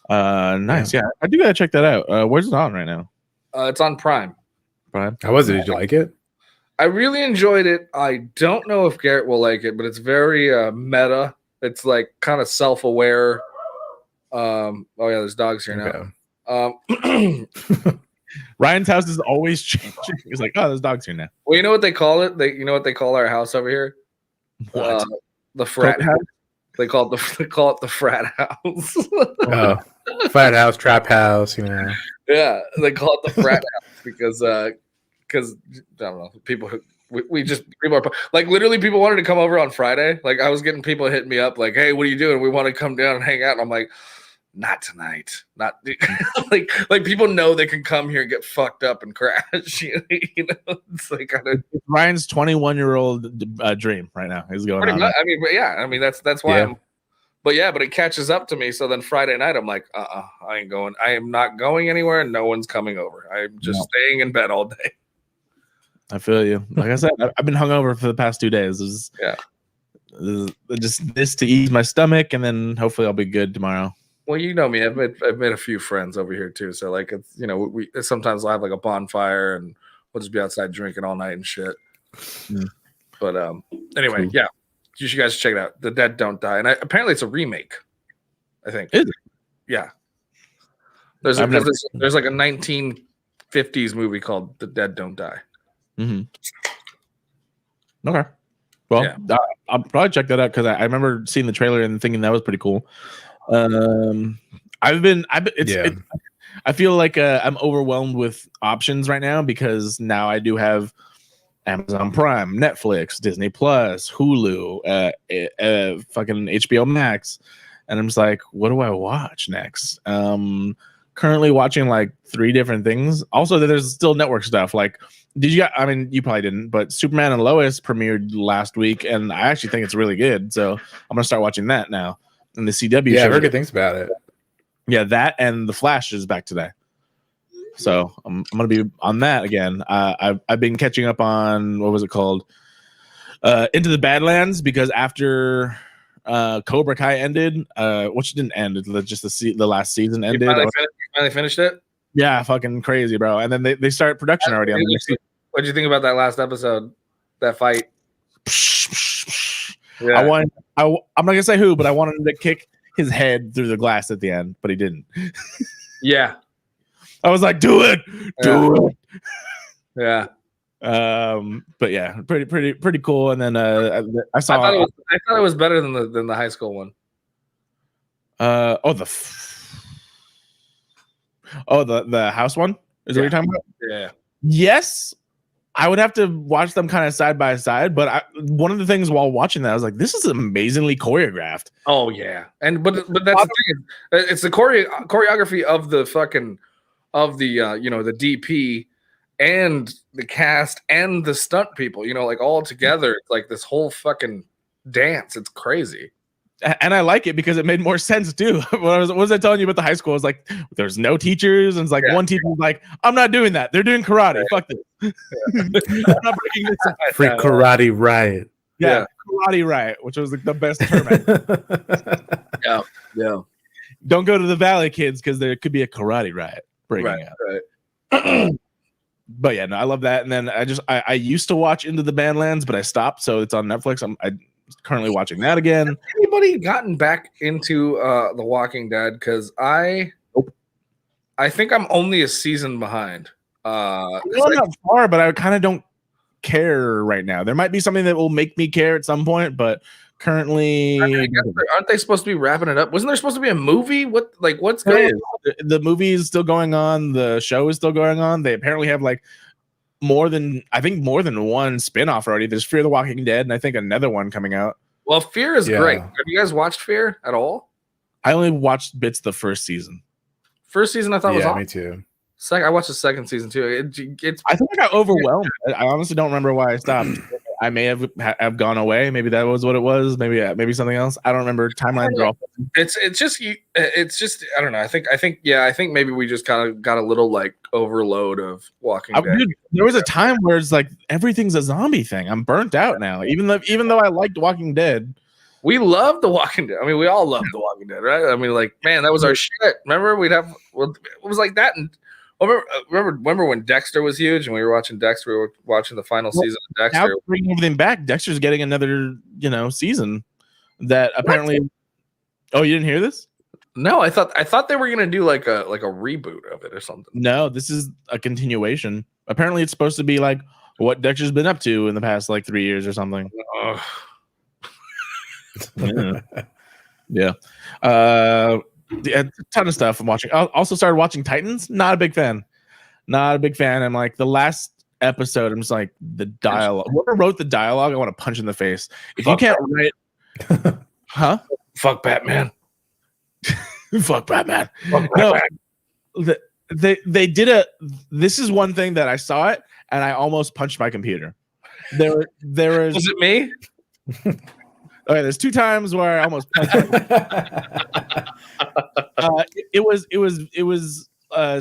Nice. Yeah, I do gotta check that out. Where's it on right now? It's on Prime. How was it? Did you like it? I really enjoyed it. I don't know if Garrett will like it, but it's very meta. It's like kind of self-aware. Oh yeah, there's dogs here now. Ryan's house is always changing. He's like, oh, there's dogs here now. Well, you know what they call it? You know what they call our house over here? What? The frat house. They call it the frat house. Frat house, trap house. Yeah, they call it the frat house because I don't know, people are like, literally people wanted to come over on Friday. Like I was getting people hitting me up like, hey, what are you doing? We want to come down and hang out. And I'm like, not tonight. Not like people know they can come here and get fucked up and crash. It's like Ryan's 21-year-old dream right now is going on. I mean, that's why but it catches up to me. So then Friday night, I'm like, I ain't going. I am not going anywhere. And no one's coming over. I'm just staying in bed all day. I feel you. Like I said, I've been hungover for the past 2 days. Just this to ease my stomach, and then hopefully I'll be good tomorrow. Well, you know me. I've made a few friends over here too. So like, it's we sometimes we'll have like a bonfire and we'll just be outside drinking all night and shit. But anyway, cool. Yeah, you should guys check it out. The Dead Don't Die, and apparently it's a remake. I think. Is it? Yeah. There's like a 1950s movie called The Dead Don't Die. Mm-hmm. Okay. Well, yeah. I'll probably check that out because I remember seeing the trailer and thinking that was pretty cool. I feel like I'm overwhelmed with options right now because now I do have Amazon Prime, Netflix, Disney Plus, Hulu, fucking HBO Max, and I'm just like, what do I watch next? currently watching like 3 different things. Also, there's still network stuff. Like, did you? I mean, you probably didn't, but Superman and Lois premiered last week, and I actually think it's really good. So I'm gonna start watching that now. And the CW Yeah, show. I heard good things about it. Yeah, that and The Flash is back today. So I'm gonna be on that again. I've been catching up on what was it called? Into the Badlands, because after Cobra Kai ended, which didn't end, just the last season ended. You finally finished it? Yeah, fucking crazy, bro. And then they start production already on the next season. What did you think about that last episode? That fight? Yeah. I'm not gonna say who, but I wanted him to kick his head through the glass at the end, but he didn't. Yeah. I was like, do it. Yeah. But yeah, pretty cool. And then I saw. I thought it was better than the high school one. The house one is what you're talking about? Yeah. Yes, I would have to watch them kind of side by side, but one of the things while watching that, I was like, this is amazingly choreographed. Oh yeah, but that's the thing. It's the choreography of the fucking the DP and the cast and the stunt people, like all together. It's like this whole fucking dance. It's crazy. And I like it because it made more sense too. What was I telling you about the high school? It's like there's no teachers, and it's like one teacher was like, "I'm not doing that. They're doing karate. Fuck this. I'm not breaking this up." Free karate riot. Yeah, karate riot, which was like the best term. Yeah. Don't go to the Valley, kids, because there could be a karate riot breaking out. Right. But yeah, no, I love that. And then I used to watch Into the Badlands, but I stopped, so it's on Netflix. I'm currently watching that again. Has anybody gotten back into The Walking Dead? Because I think I'm only a season behind. I'm not far, but I kind of don't care right now. There might be something that will make me care at some point, but currently, aren't they supposed to be wrapping it up? Wasn't there supposed to be a movie? What's going on? The movie is still going on. The show is still going on. They apparently have like more than one spin-off already. There's Fear the Walking Dead, and I think another one coming out. Well, Fear is great. Have you guys watched Fear at all? I only watched bits of the first season. First season I thought was awesome. Me too. I watched the second season too. I think I got overwhelmed. I honestly don't remember why I stopped. I may have gone away. Maybe that was what it was. Maybe something else. I don't remember. Timelines are all. It's just I don't know. I think maybe we just kind of got a little like overload of Walking Dead. Dude, there was a time where it's like everything's a zombie thing. I'm burnt out now. Even though I liked Walking Dead. We love The Walking Dead. I mean, we all love The Walking Dead, right? I mean, like, man, that was our shit. Remember, it was like that. And remember when Dexter was huge and we were watching Dexter? We were watching the final season of Dexter. Now bringing everything back, Dexter's getting another, season that apparently. What? Oh, you didn't hear this? No, I thought they were gonna do like a reboot of it or something. No, this is a continuation. Apparently, it's supposed to be like what Dexter's been up to in the past like 3 years or something. Yeah. A ton of stuff I'm watching. I also started watching Titans. Not a big fan. I'm like the last episode. I'm just like the dialogue. Whoever wrote the dialogue, I want to punch in the face. If you can't write, huh? Fuck Batman. Fuck Batman. No, they did This is one thing that I saw it and I almost punched my computer. There was it me? Okay, there's 2 times where I almost punched. It was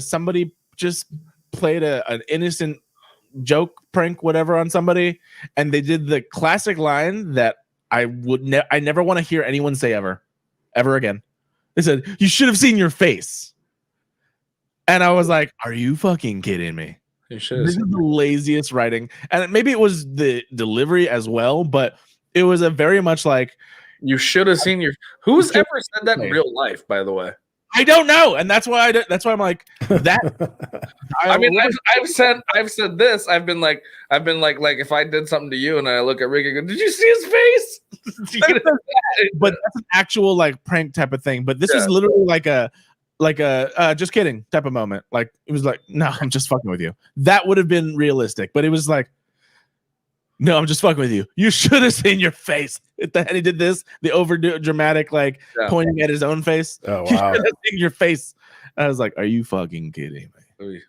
somebody just played an innocent joke prank, whatever, on somebody, and they did the classic line that I never want to hear anyone say ever again. They said, "You should have seen your face," and I was like, "Are you fucking kidding me?" This is the laziest writing, and maybe it was the delivery as well, but. It was a very much like you should have seen your. Who's ever said that in real life? By the way, I don't know, and that's why I'm like that. I mean, I've said this. I've been like if I did something to you and I look at Rick and go, "Did you see his face?" But that's an actual like prank type of thing. But this is literally like a just kidding type of moment. Like it was like, no, I'm just fucking with you. That would have been realistic, but it was like. No, I'm just fucking with you. You should have seen your face. And he did this, the over dramatic, like pointing at his own face. Oh, wow. You should have seen your face. I was like, are you fucking kidding me?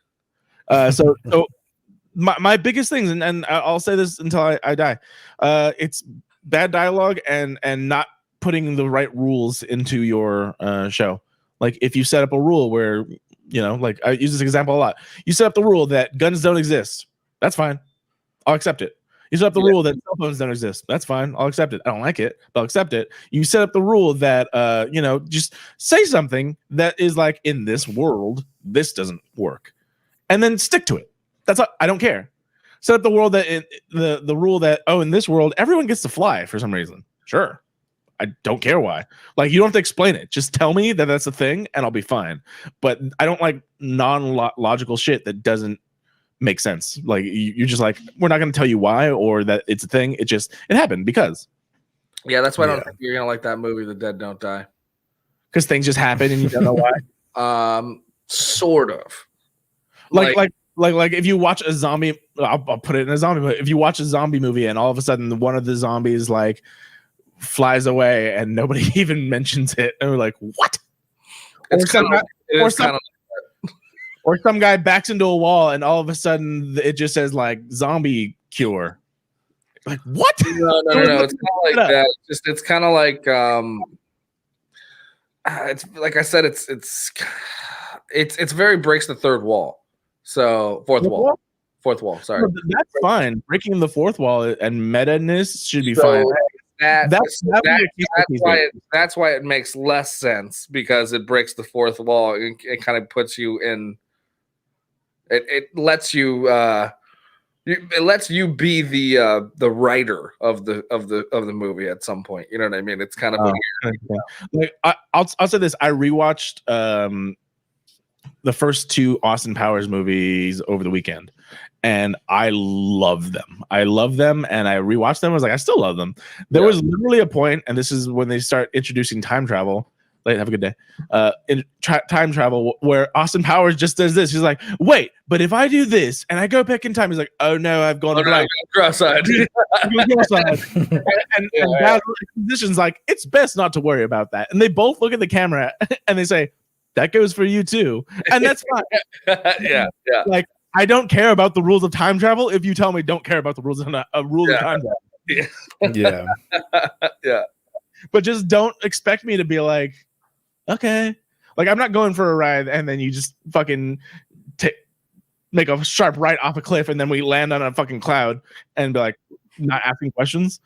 Oy. So my biggest things, and I'll say this until I die, it's bad dialogue and not putting the right rules into your show. Like if you set up a rule where, you know, like I use this example a lot. You set up the rule that guns don't exist. That's fine. I'll accept it. You set up the rule that cell phones don't exist. That's fine. I'll accept it. I don't like it, but I'll accept it. You set up the rule that, you know, just say something that is like, in this world, this doesn't work. And then stick to it. That's all. I don't care. Set up the world that the rule that, oh, in this world, everyone gets to fly for some reason. Sure. I don't care why. Like, you don't have to explain it. Just tell me that that's a thing and I'll be fine. But I don't like non-logical shit that doesn't make sense. Like, you're just like, we're not going to tell you why or that it's a thing. It happened because. Yeah, that's why I don't think you're going to like that movie, The Dead Don't Die. Because things just happen and you don't know why? Sort of. Like if you watch a zombie, I'll put it in a zombie movie. If you watch a zombie movie and all of a sudden one of the zombies like flies away and nobody even mentions it, and we're like, what? Or some guy backs into a wall and all of a sudden it just says like zombie cure. Like, what? No. It's kind of like that. It's kind of like it's like I said, it's very breaks the third wall. So fourth wall. Sorry, that's fine. Breaking the fourth wall and meta-ness should be fine. That's why it makes less sense, because it breaks the fourth wall. It kind of puts you in. It lets you. It lets you be the writer of the movie at some point. You know what I mean? It's kind of like I'll say this. I rewatched the first two Austin Powers movies over the weekend, and I love them. And I rewatched them. I was like, I still love them. There was literally a point, and this is when they start introducing time travel. Like, have a good day. In time travel, where Austin Powers just does this. He's like, wait, but if I do this and I go back in time, he's like, oh no, I've gone blank. Cross-eyed. And that position's like, it's best not to worry about that. And they both look at the camera and they say, that goes for you too. And that's fine. Yeah. Like, I don't care about the rules of time travel if you tell me don't care about the rules of time travel. Yeah. But just don't expect me to be like, okay. Like, I'm not going for a ride and then you just fucking make a sharp right off a cliff and then we land on a fucking cloud and be like, not asking questions.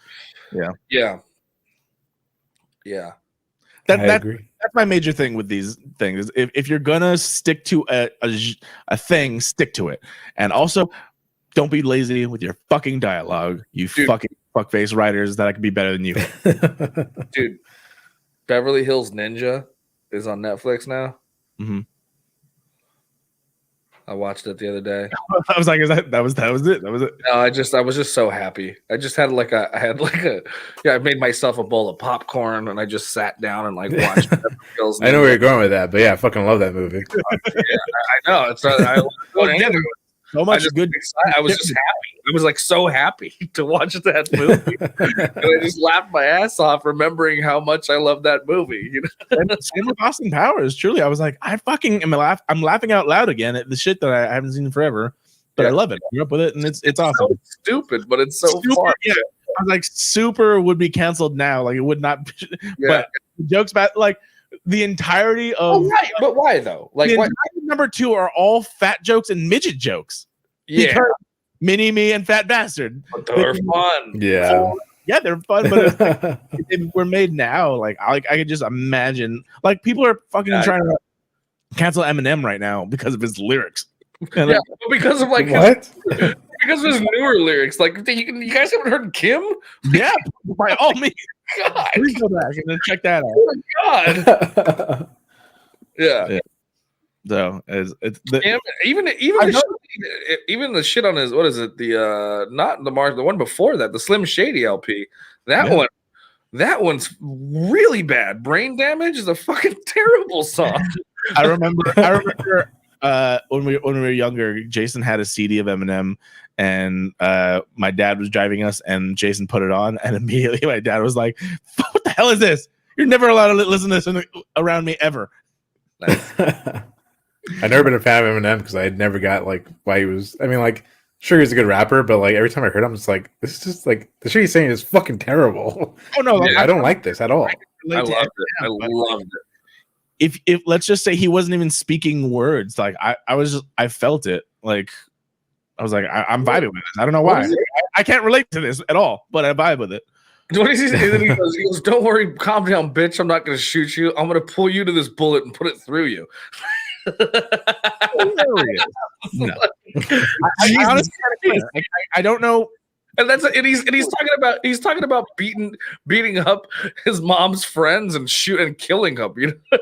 Yeah. That's my major thing with these things. If you're gonna stick to a thing, stick to it. And also, don't be lazy with your fucking dialogue, you fucking fuckface writers that I could be better than you. Dude, Beverly Hills Ninja is on Netflix now. Mm-hmm. I watched it the other day. I was like, that was it? That was it? No, I was just so happy. I just had I made myself a bowl of popcorn and I just sat down and like watched Beverly Hills Ninja. I know where you're going with that, but yeah, I fucking love that movie. I know. It's so much good. I was just happy. I was like so happy to watch that movie. And I just laughed my ass off remembering how much I love that movie. You know? Same with Austin Powers. Truly, I was like, I'm laughing out loud again at the shit that I haven't seen in forever. But I love it. I grew up with it, and it's awesome. So stupid, but it's so fun. Yeah. I was like, Super would be canceled now. Like, it would not. But jokes about like the entirety of. Right. But why though? Like, number 2 are all fat jokes and midget jokes. Yeah. Because Mini Me and Fat Bastard. But they're fun. Yeah. Yeah, they're fun, but if we're made now. Like, I could just imagine. Like, people are fucking trying to cancel Eminem right now because of his lyrics. Yeah, because of like what? Because of his newer lyrics. Like, you guys haven't heard Kim? Yeah, by all means. God, please go back and then check that out. Oh my God. Yeah. So even the shit on his, what is it? The not the Mark, the one before that, the Slim Shady LP. That one's really bad. Brain Damage is a fucking terrible song. I remember when we were younger, Jason had a CD of Eminem, and my dad was driving us, and Jason put it on, and immediately my dad was like, "What the hell is this? You're never allowed to listen to this around me ever." Nice. I've never been a fan of Eminem because I had never got like why he was. I mean, like, sure he's a good rapper, but like every time I heard him, it's like this is just like the shit he's saying is fucking terrible. Oh no, I don't like this at all. I loved it. I loved it. If let's just say he wasn't even speaking words, like I felt it. Like I was like, I'm vibing with this. I don't know why. I can't relate to this at all, but I vibe with it. What does he say? He goes, "Don't worry, calm down, bitch. I'm not going to shoot you. I'm going to pull you to this bullet and put it through you." No. I honestly, I don't know. And he's talking about beating up his mom's friends and killing them. You know?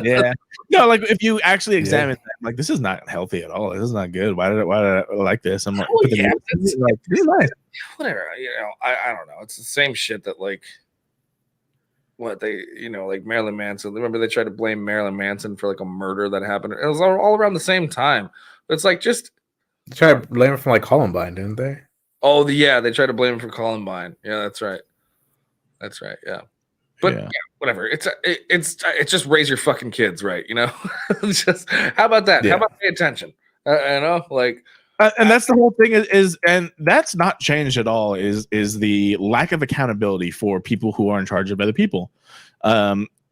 Yeah. No, like if you actually examine that, like this is not healthy at all. This is not good. Why did I like this? I'm like, this is nice. Whatever. You know, I don't know. It's the same shit that like what they, you know, like Marilyn Manson. Remember they tried to blame Marilyn Manson for like a murder that happened. It was all around the same time. It's like just they tried to blame it from like Columbine, didn't they? Oh, they tried to blame him for Columbine. Yeah, that's right. That's right. Yeah, but yeah, whatever. It's just raise your fucking kids, right? You know, just how about that? Yeah. How about pay attention? You know, like, and that's the whole thing is, and that's not changed at all. Is the lack of accountability for people who are in charge of other people.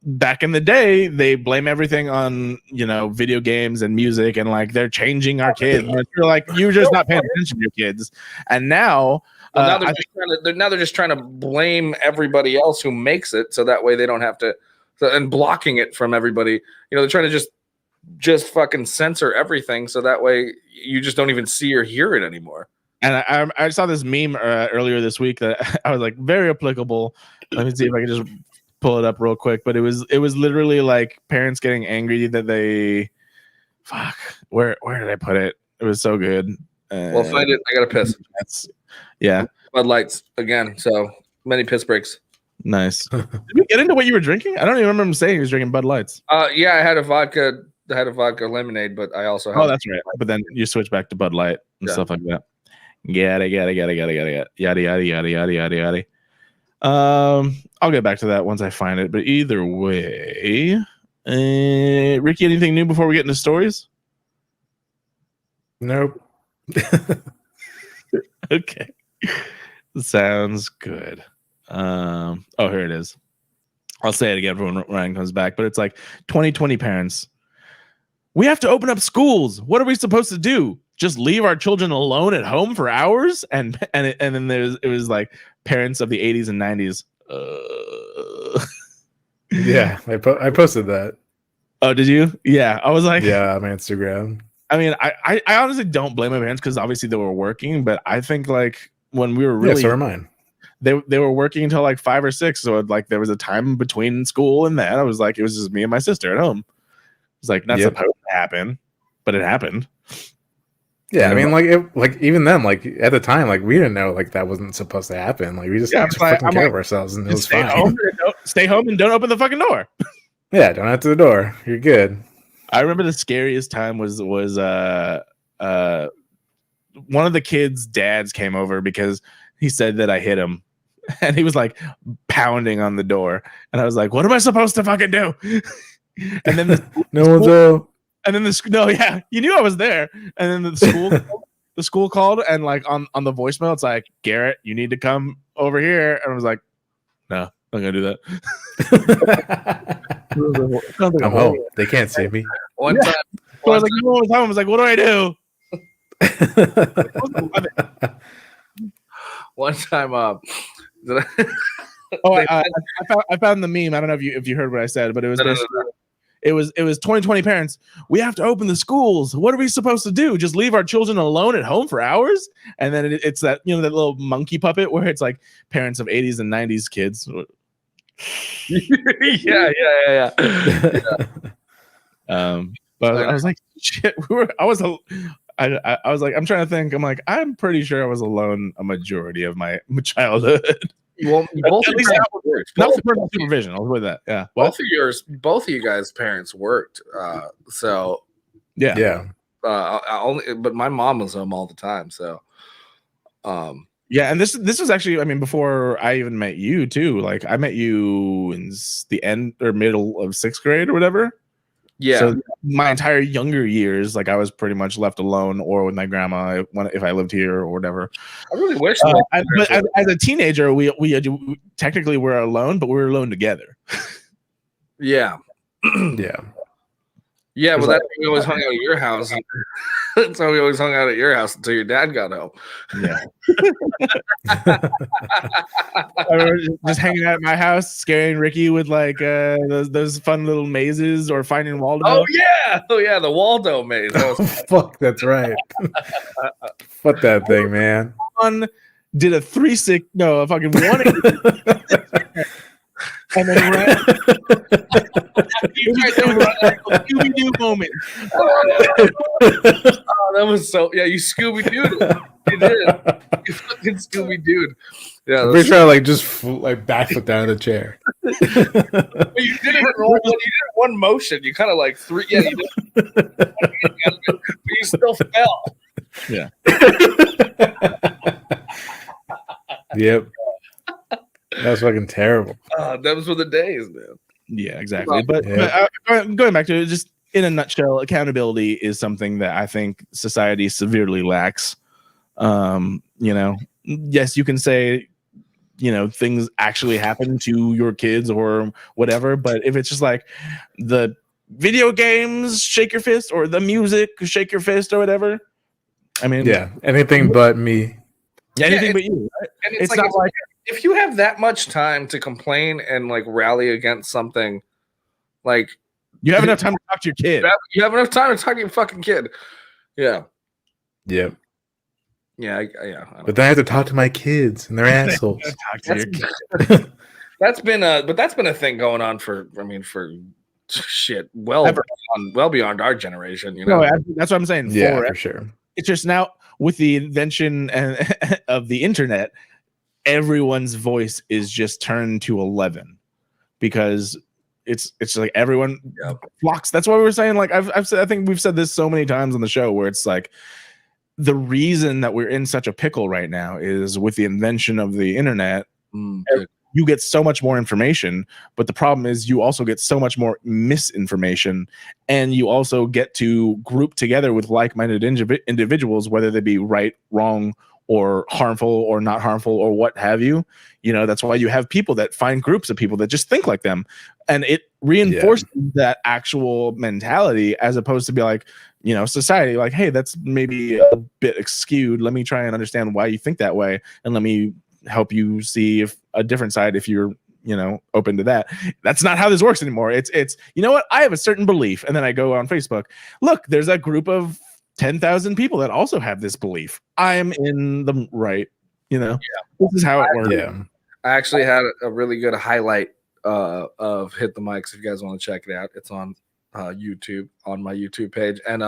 Back in the day, they blame everything on, you know, video games and music, and like they're changing our kids. You're like, you're just not paying attention to your kids. And now, now they're just trying to blame everybody else who makes it, so that way they don't have to, and blocking it from everybody. You know, they're trying to just fucking censor everything, so that way you just don't even see or hear it anymore. And I saw this meme earlier this week that I was like, very applicable. Let me see if I can just pull it up real quick, but it was literally like parents getting angry that they where did I put it? It was so good. Well, find it. I gotta piss. Bud Lights again. So many piss breaks. Nice. Did we get into what you were drinking? I don't even remember him saying he was drinking Bud Lights. Yeah, I had a vodka lemonade, but I also had that's right. But then you switch back to Bud Light and stuff like that. Yada yada. I'll get back to that once I find it. But either way, Ricky, anything new before we get into stories? Nope. Okay. Sounds good. Here it is. I'll say it again for when Ryan comes back, but it's like 2020 parents. We have to open up schools. What are we supposed to do? Just leave our children alone at home for hours? And then it was like parents of the 80s and 90s. Yeah, I posted that. Oh, did you? Yeah, I was like, yeah, on my Instagram. I mean, I honestly don't blame my parents because obviously they were working, but I think like when we were really, so are mine. They were working until like 5 or 6, so like there was a time between school and that. I was like, it was just me and my sister at home. It's like not supposed to happen, but it happened. Yeah, I mean, like even then, like at the time, like we didn't know like that wasn't supposed to happen. Like we just fucking care of ourselves, and it was fine. Stay home and don't open the fucking door. Yeah, don't answer the door. You're good. I remember the scariest time was one of the kids' dads came over because he said that I hit him, and he was like pounding on the door, and I was like, "What am I supposed to fucking do?" And then you knew I was there. And then the school called, and like on the voicemail, it's like, Garrett, you need to come over here. And I was like, no, I'm not gonna do that. I'm home. They can't save me. One time, I was like, what do I do? One time, I found the meme. I don't know if you heard what I said, but it was It was 2020 parents. We have to open the schools. What are we supposed to do? Just leave our children alone at home for hours? And then it's that, you know, that little monkey puppet where it's like parents of 80s and 90s kids. yeah. But I was like, shit. I was like, I'm trying to think. I'm like, I'm pretty sure I was alone a majority of my childhood. Well, both at least not with parental supervision. I'll with that. Yeah. Both of you guys' parents worked. So yeah. But my mom was home all the time. So yeah, and this was actually, I mean, before I even met you too. Like I met you in the end or middle of 6th grade or whatever. Yeah. So my entire younger years, like I was pretty much left alone or with my grandma if I lived here or whatever. I really wish. But as a teenager, we technically were alone, but we were alone together. Yeah. Yeah. Yeah, well, that's why we always hung out at your house. That's why we always hung out at your house until your dad got home. Yeah. I remember just hanging out at my house, scaring Ricky with like those fun little mazes or finding Waldo. Oh yeah, the Waldo maze. That was Fuck, that's right. Fuck that thing, man. One did a 360, no, a fucking 180. And then ran. Scooby-Doo moment. Oh, that was so. Yeah, you Scooby-Dooed it. You did. You fucking Scooby-Dooed. Yeah, I'm pretty sure I like just backflip down in the chair. But you did it in one motion. You kind of like three. Yeah, you did. But you still fell. Yeah. Yep. That was fucking terrible. Those were the days, man. Yeah, exactly. But going back to it, just in a nutshell, accountability is something that I think society severely lacks. Yes, you can say, things actually happen to your kids or whatever, but if it's just like the video games, shake your fist, or the music, shake your fist, or whatever. I mean, yeah, anything but me. Yeah, anything but you. Right? And it's not like if you have that much time to complain and like rally against something, like you have enough time to talk to your kid. You have enough time to talk to your fucking kid. Yeah. Yep. Yeah. But then I have to talk to my kids, and they're assholes. That's been a thing going on for shit well beyond our generation. No, that's what I'm saying. Yeah, for sure. It's just now with the invention of the internet, everyone's voice is just turned to 11 because it's like everyone flocks. That's why we were saying, like I've said, I think we've said this so many times on the show where it's like the reason that we're in such a pickle right now is with the invention of the internet. You get so much more information, but the problem is you also get so much more misinformation, and you also get to group together with like-minded individuals, whether they be right, wrong, or harmful or not harmful or what have you. That's why you have people that find groups of people that just think like them, and it reinforces that actual mentality as opposed to be like, society, like, hey, that's maybe a bit skewed. Let me try and understand why you think that way, and let me help you see if a different side if you're open to that. That's not how this works anymore. It's what, I have a certain belief, and then I go on Facebook, look, there's a group of 10,000 people that also have this belief. I'm in the right. This is how it works. I actually had a really good highlight of Hit the Mics. If you guys want to check it out, it's on YouTube, on my YouTube page, and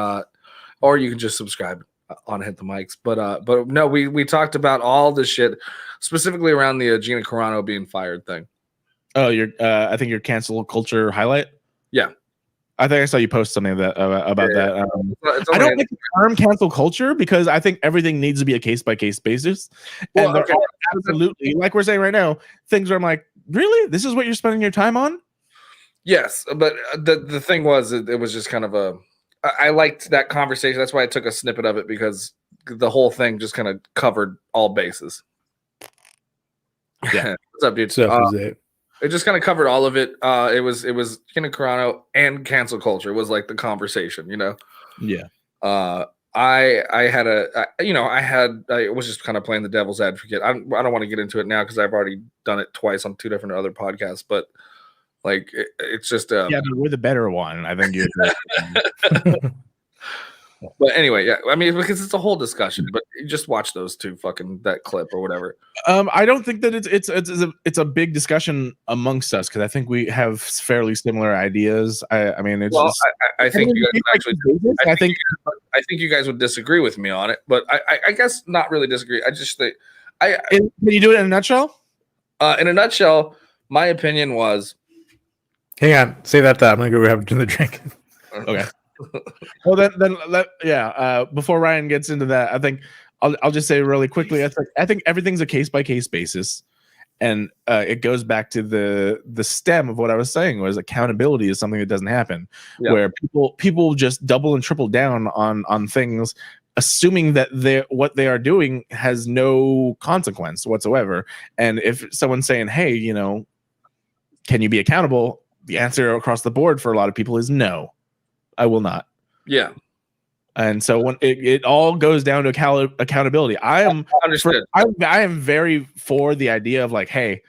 or you can just subscribe on Hit the Mics. But no, we talked about all this shit specifically around the Gina Carano being fired thing. Oh, I think your cancel culture highlight. Yeah, I think I saw you post something about that. I don't like the term cancel culture because I think everything needs to be a case by case basis. And there are absolutely, like we're saying right now, things where I'm like, really, this is what you're spending your time on? Yes, but the thing was, it was just kind of I liked that conversation. That's why I took a snippet of it, because the whole thing just kind of covered all bases. Yeah. What's up, dude? It just kind of covered all of it. It was Gina Carano and cancel culture was like the conversation, Yeah. I was just kind of playing the devil's advocate. I don't want to get into it now because I've already done it twice on 2 different other podcasts, but like it's just but we're the better one. I think you're. But anyway, yeah, I mean, because it's a whole discussion. But just watch those 2 that clip or whatever. I don't think that it's a big discussion amongst us because I think we have fairly similar ideas. I mean, it's. Well, I think you guys actually. I think you guys would disagree with me on it, but I guess not really disagree. I just think Can you do it in a nutshell? In a nutshell, my opinion was. Hang on, say that thought. I'm gonna go have another drink. Okay. Well, before Ryan gets into that, I think I'll just say really quickly. I think everything's a case by case basis, And it goes back to the stem of what I was saying was accountability is something that doesn't happen, where people just double and triple down on things, assuming that what they are doing has no consequence whatsoever. And if someone's saying, hey, you know, can you be accountable? The answer across the board for a lot of people is no, I will not. Yeah. And so when it all goes down to accountability, I am very for the idea of like, hey,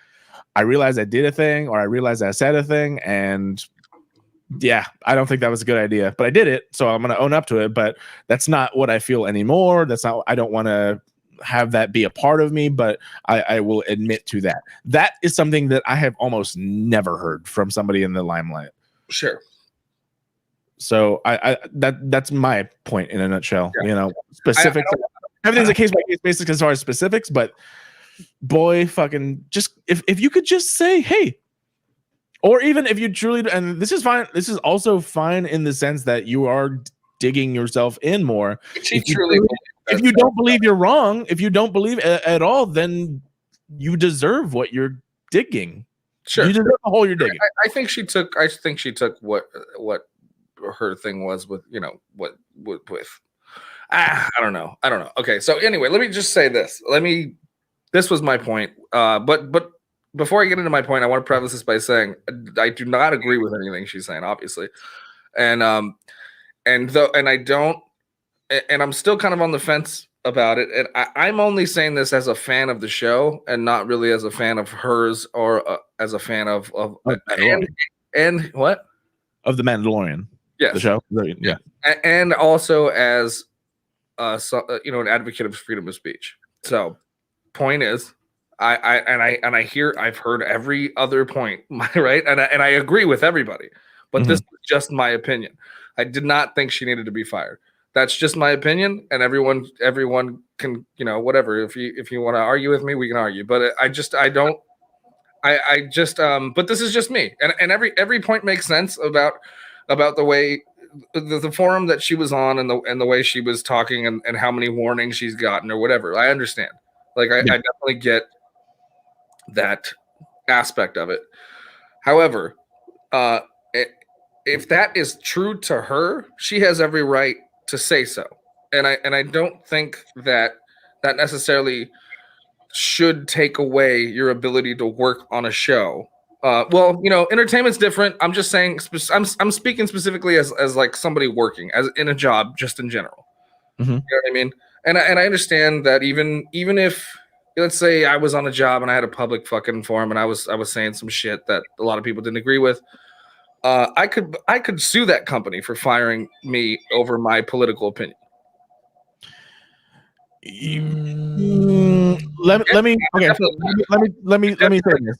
I realized I did a thing, or I realized I said a thing, and yeah, I don't think that was a good idea, but I did it, so I'm going to own up to it. But that's not what I feel anymore. That's not. I don't want to have that be a part of me, but I will admit to that. That is something that I have almost never heard from somebody in the limelight. Sure. So that's my point in a nutshell. Yeah. You know, specifics. Everything's a case by case basis as far as specifics, but boy, fucking just if you could just say, hey, or even if you truly, and this is fine. This is also fine in the sense that you are digging yourself in more. If you don't believe you're wrong, if you don't believe at all, then you deserve what you're digging. Sure, you deserve the hole you're digging. I think she took what her thing was with, you know, with I don't know. Okay, so anyway, let me just say this. This was my point. But before I get into my point, I want to preface this by saying I do not agree with anything she's saying, obviously, and I'm still kind of on the fence about it. And I'm only saying this as a fan of the show and not really as a fan of hers or as a fan of and what of the Mandalorian. Yes. The show. Yeah. And also as an advocate of freedom of speech. So point is, I've heard every other point, right? And I agree with everybody, but this is just my opinion. I did not think she needed to be fired. That's just my opinion, and everyone can, you know, whatever. If you want to argue with me, we can argue. But but this is just me, and every point makes sense about the way the forum that she was on and the way she was talking and how many warnings she's gotten or whatever. I understand. Like I definitely get that aspect of it. However, if that is true to her, she has every right to say so. And I don't think that necessarily should take away your ability to work on a show. Well, you know, entertainment's different. I'm just saying, I'm speaking specifically as like somebody working as in a job, just in general. You know what I mean? And I understand that even if, let's say I was on a job and I had a public fucking forum and I was saying some shit that a lot of people didn't agree with, I could sue that company for firing me over my political opinion. Let me say this.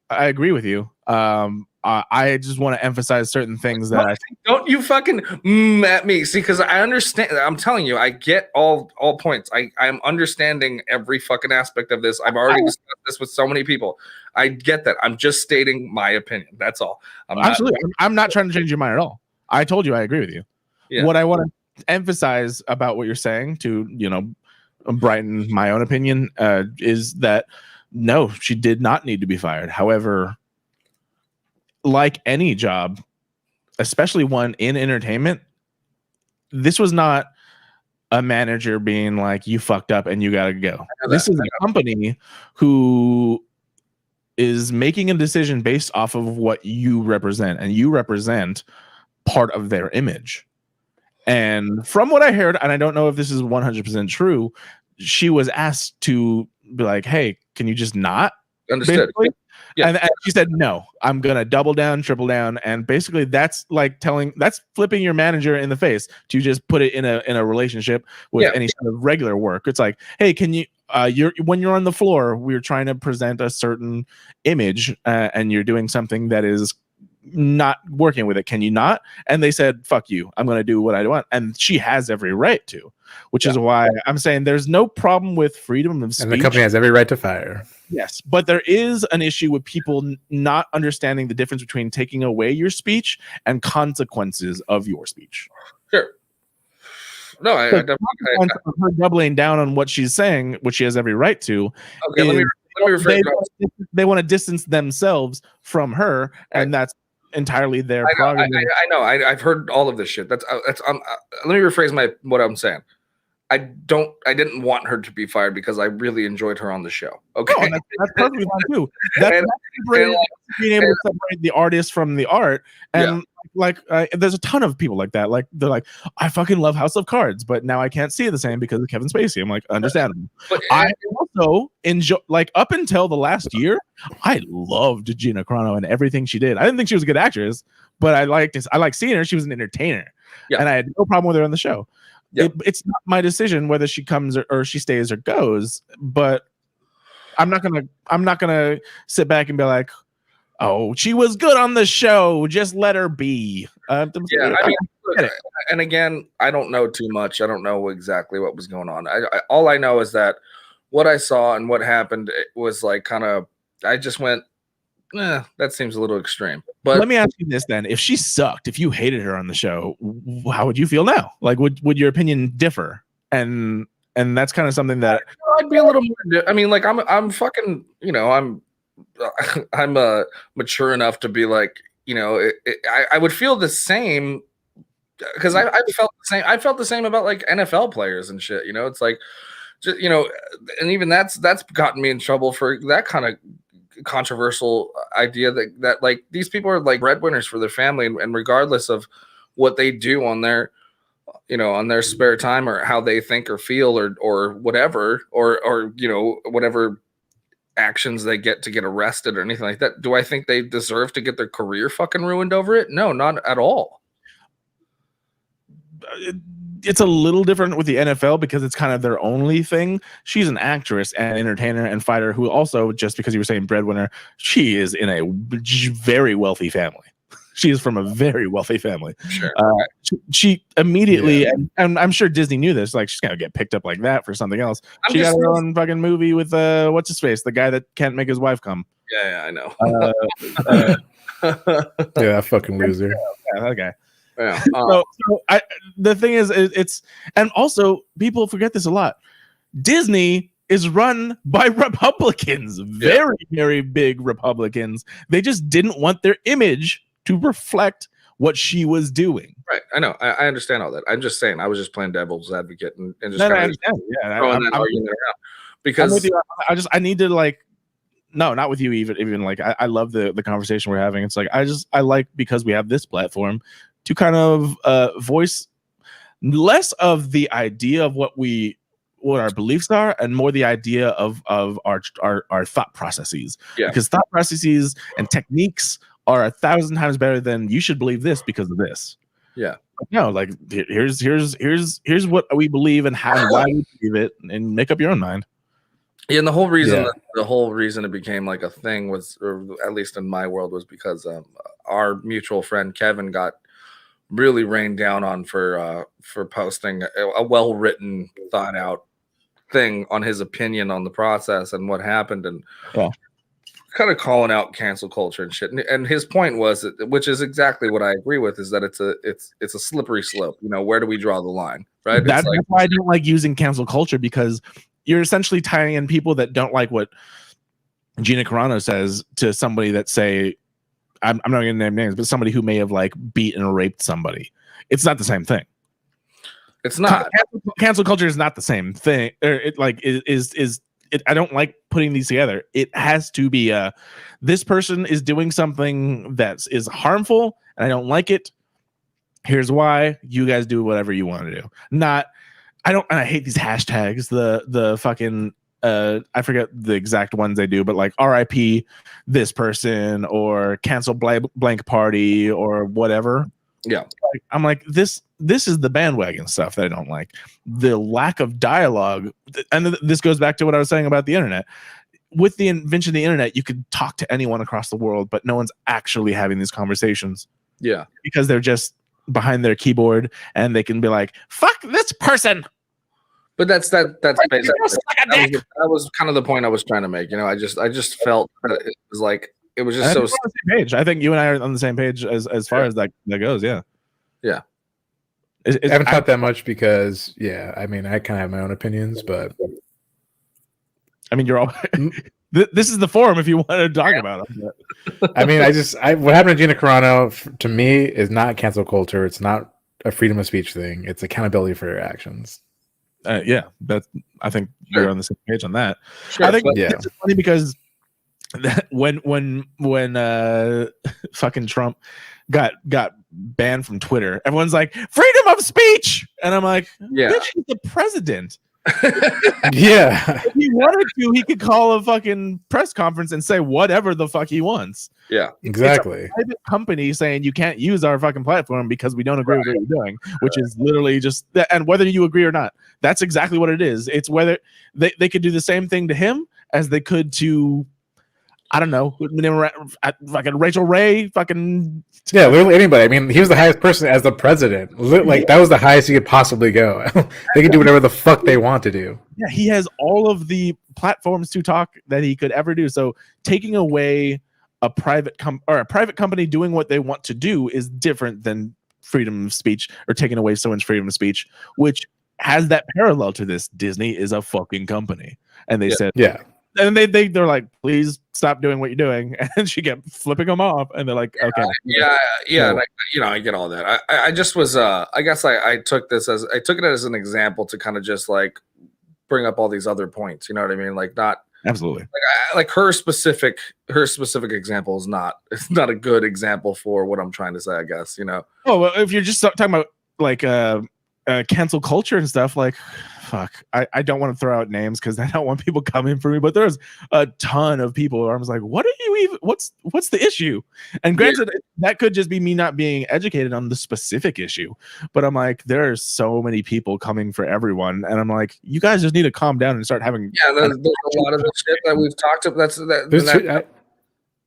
I agree with you. I just want to emphasize certain things that don't you fucking at me. See, because I understand. I'm telling you, I get all points. I'm understanding every fucking aspect of this. I've already discussed this with so many people. I get that. I'm just stating my opinion. That's all. I'm not trying to change your mind at all. I told you I agree with you. Yeah. What I want to emphasize about what you're saying to, you know, brighten my own opinion is that no, she did not need to be fired. However, like any job, especially one in entertainment, this was not a manager being like, you fucked up and you gotta go. This is a company who is making a decision based off of what you represent, and you represent part of their image. And from what I heard, and I don't know if this is 100% true, she was asked to be like, hey, can you just not? Understood. Yeah. And she said, no, I'm going to double down, triple down. And basically that's like that's flipping your manager in the face to just put it in a relationship with any sort of regular work. It's like, hey, can you, when you're on the floor, we're trying to present a certain image and you're doing something that is not working with it. Can you not? And they said, fuck you, I'm going to do what I want. And she has every right to, which is why I'm saying there's no problem with freedom of speech. And the company has every right to fire. Yes, but there is an issue with people not understanding the difference between taking away your speech and consequences of your speech. Sure. No, I her doubling down on what she's saying, which she has every right to, me rephrase. They want to distance themselves from her, and that's entirely their prerogative. I know. I've heard all of this shit. That's let me rephrase what I'm saying. I didn't want her to be fired because I really enjoyed her on the show. Okay, that's perfectly fine too. That's being able to separate the artist from the art, and there's a ton of people like that. Like they're like, I fucking love House of Cards, but now I can't see it the same because of Kevin Spacey. I'm like, understandable. But I also enjoy, like, up until the last year, I loved Gina Carano and everything she did. I didn't think she was a good actress, but I liked seeing her. She was an entertainer, and I had no problem with her on the show. Yep. It's not my decision whether she comes or she stays or goes, but I'm not gonna sit back and be like, oh, she was good on the show, just let her be. And again, I don't know too much. I don't know exactly what was going on. All I know is that what I saw and what happened, it was like kind of, I just went, that seems a little extreme. But let me ask you this then: if she sucked, if you hated her on the show, how would you feel now? Like, would your opinion differ? And that's kind of something that I'd be a little more. I mean, like I'm fucking, I'm mature enough to be like, I would feel the same because I felt the same. I felt the same about like NFL players and shit. It's like, just, and even that's gotten me in trouble for that kind of controversial idea that like these people are like breadwinners for their family, and regardless of what they do on their on their spare time or how they think or feel or whatever or whatever actions they get to get arrested or anything like that, do I think they deserve to get their career fucking ruined over it? No, not at all. It's a little different with the NFL because it's kind of their only thing. She's an actress and entertainer and fighter who also, just because you were saying breadwinner, she is in a very wealthy family. She is from a very wealthy family. Sure. She immediately, and I'm sure Disney knew this, like she's going to get picked up like that for something else. She got her own fucking movie with, what's his face? The guy that can't make his wife come. Yeah, I know. That fucking loser. Yeah, that guy. Yeah. The thing is, it's, and also people forget this a lot. Disney is run by Republicans, very big Republicans. They just didn't want their image to reflect what she was doing. Right. I know. I understand all that. I'm just saying, I was just playing devil's advocate and just I understand. throwing that argument around because I need to like. No, not with you. Even like I love the conversation we're having. It's like I like because we have this platform to kind of voice less of the idea of what our beliefs are and more the idea of our thought processes. Yeah. Because thought processes and techniques are 1,000 times better than you should believe this because of this. Yeah. No, like here's what we believe and how and why we believe it, and make up your own mind. Yeah, and the whole reason it became like a thing was, or at least in my world, was because our mutual friend Kevin got really rained down on for posting a well-written, thought-out thing on his opinion on the process and what happened, and kind of calling out cancel culture and shit. And his point was, which is exactly what I agree with, is that it's a slippery slope. Where do we draw the line? Right. That's why I don't like using cancel culture, because you're essentially tying in people that don't like what Gina Carano says to somebody that say, I'm not going to name names, but somebody who may have like beaten or raped somebody. It's not the same thing. It's not. Cancel culture is not the same thing. It like is. I don't like putting these together. It has to be this person is doing something that is harmful and I don't like it. Here's why. You guys do whatever you want to do. Not, I hate these hashtags. The fucking I forget the exact ones they do, but like RIP this person or cancel blank party or whatever. Yeah. I'm like, this is the bandwagon stuff that I don't like. The lack of dialogue. And this goes back to what I was saying about the internet. With the invention of the internet, you could talk to anyone across the world, but no one's actually having these conversations. Yeah. Because they're just behind their keyboard and they can be like, fuck this person. But that's basically that was kind of the point I was trying to make. I just felt that it was like, it was just so. On the same page. I think you and I are on the same page as far as that goes. Yeah. Yeah. I haven't thought that much because, I mean, I kind of have my own opinions, but I mean, you're all This is the forum if you want to talk about it. I mean, what happened to Gina Carano to me is not cancel culture. It's not a freedom of speech thing. It's accountability for your actions. Yeah, I think we're on the same page on that. Sure, I think yeah. it's funny because when fucking Trump got banned from Twitter, everyone's like freedom of speech, and I'm like, bitch, he's the president. Yeah, if he wanted to, he could call a fucking press conference and say whatever the fuck he wants. Yeah, exactly. It's a private company saying you can't use our fucking platform because we don't agree with what you're doing, which is literally just that. And whether you agree or not, that's exactly what it is. It's whether they could do the same thing to him as they could to, I don't know, fucking Rachel Ray, fucking literally anybody. I mean, he was the highest person as the president. Like that was the highest he could possibly go. They can do whatever the fuck they want to do. Yeah, he has all of the platforms to talk that he could ever do. So taking away a private company doing what they want to do is different than freedom of speech, or taking away someone's freedom of speech, which has that parallel to this. Disney is a fucking company, and they said, yeah. And they're like, please stop doing what you're doing, and she kept flipping them off, and they're like, okay, yeah. Like, I get all that. I just was, I guess I took it as an example to kind of just like bring up all these other points. You know what I mean? Like not absolutely. Like her specific example is not a good example for what I'm trying to say. I guess Oh, well, if you're just talking about like cancel culture and stuff, like. Fuck, I don't want to throw out names because I don't want people coming for me, but there's a ton of people where I was like, what are you even, what's the issue? And granted, that could just be me not being educated on the specific issue, but I'm like, there are so many people coming for everyone, and I'm like, you guys just need to calm down and start having there's a lot of the shit that we've talked about.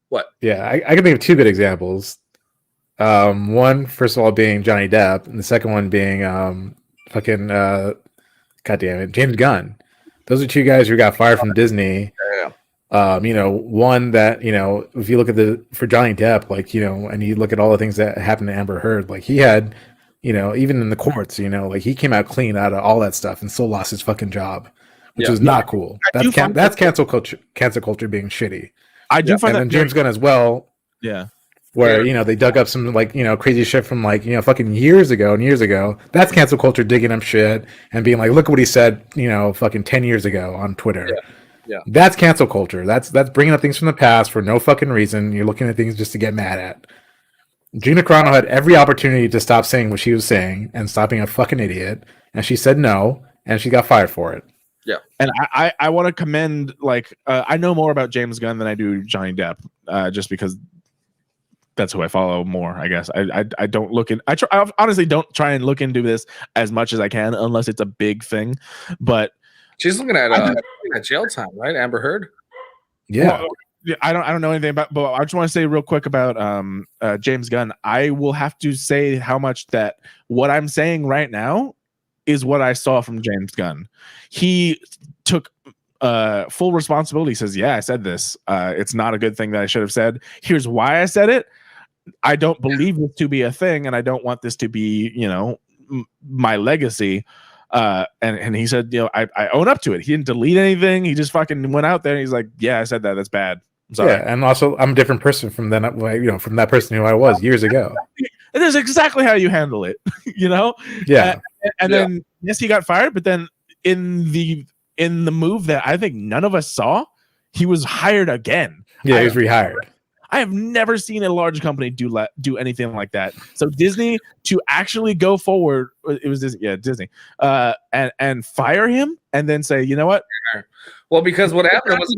What? Yeah, I can think of two good examples. One, first of all, being Johnny Depp, and the second one being God damn it, James Gunn. Those are two guys who got fired from Disney. Yeah. One that, if you look at for Johnny Depp, like, and you look at all the things that happened to Amber Heard, like he had, even in the courts, like he came out clean out of all that stuff and still lost his fucking job, which is not cool. That's cancel culture being shitty. I do find that. And then James Gunn as well. Yeah. Where they dug up some crazy shit from fucking years ago. That's cancel culture, digging up shit and being like, look at what he said fucking 10 years ago on Twitter. Yeah. That's cancel culture. That's bringing up things from the past for no fucking reason. You're looking at things just to get mad at. Gina Carano had every opportunity to stop saying what she was saying and stop being a fucking idiot, and she said no, and she got fired for it. Yeah, and I want to commend I know more about James Gunn than I do Johnny Depp, just because. That's who I follow more, I guess. I don't look in. I honestly don't try and look into this as much as I can unless it's a big thing. But she's looking at jail time, right? Amber Heard. Yeah. Well, I don't know anything about. But I just want to say real quick about James Gunn. I will have to say how much that what I'm saying right now is what I saw from James Gunn. He took full responsibility. He says, "Yeah, I said this. It's not a good thing that I should have said. Here's why I said it. I don't believe this to be a thing, and I don't want this to be, my legacy." And he said, I own up to it. He didn't delete anything. He just fucking went out there and he's like, yeah, I said that. That's bad. I'm sorry. Yeah, and also I'm a different person from then, from that person who I was years ago. It is exactly how you handle it, Yeah. And then yes, he got fired, but then in the move that I think none of us saw, he was hired again. Yeah, he was rehired. I have never seen a large company do anything like that. So Disney to actually go forward, it was Disney, and fire him and then say, you know what? Well, because what happened was,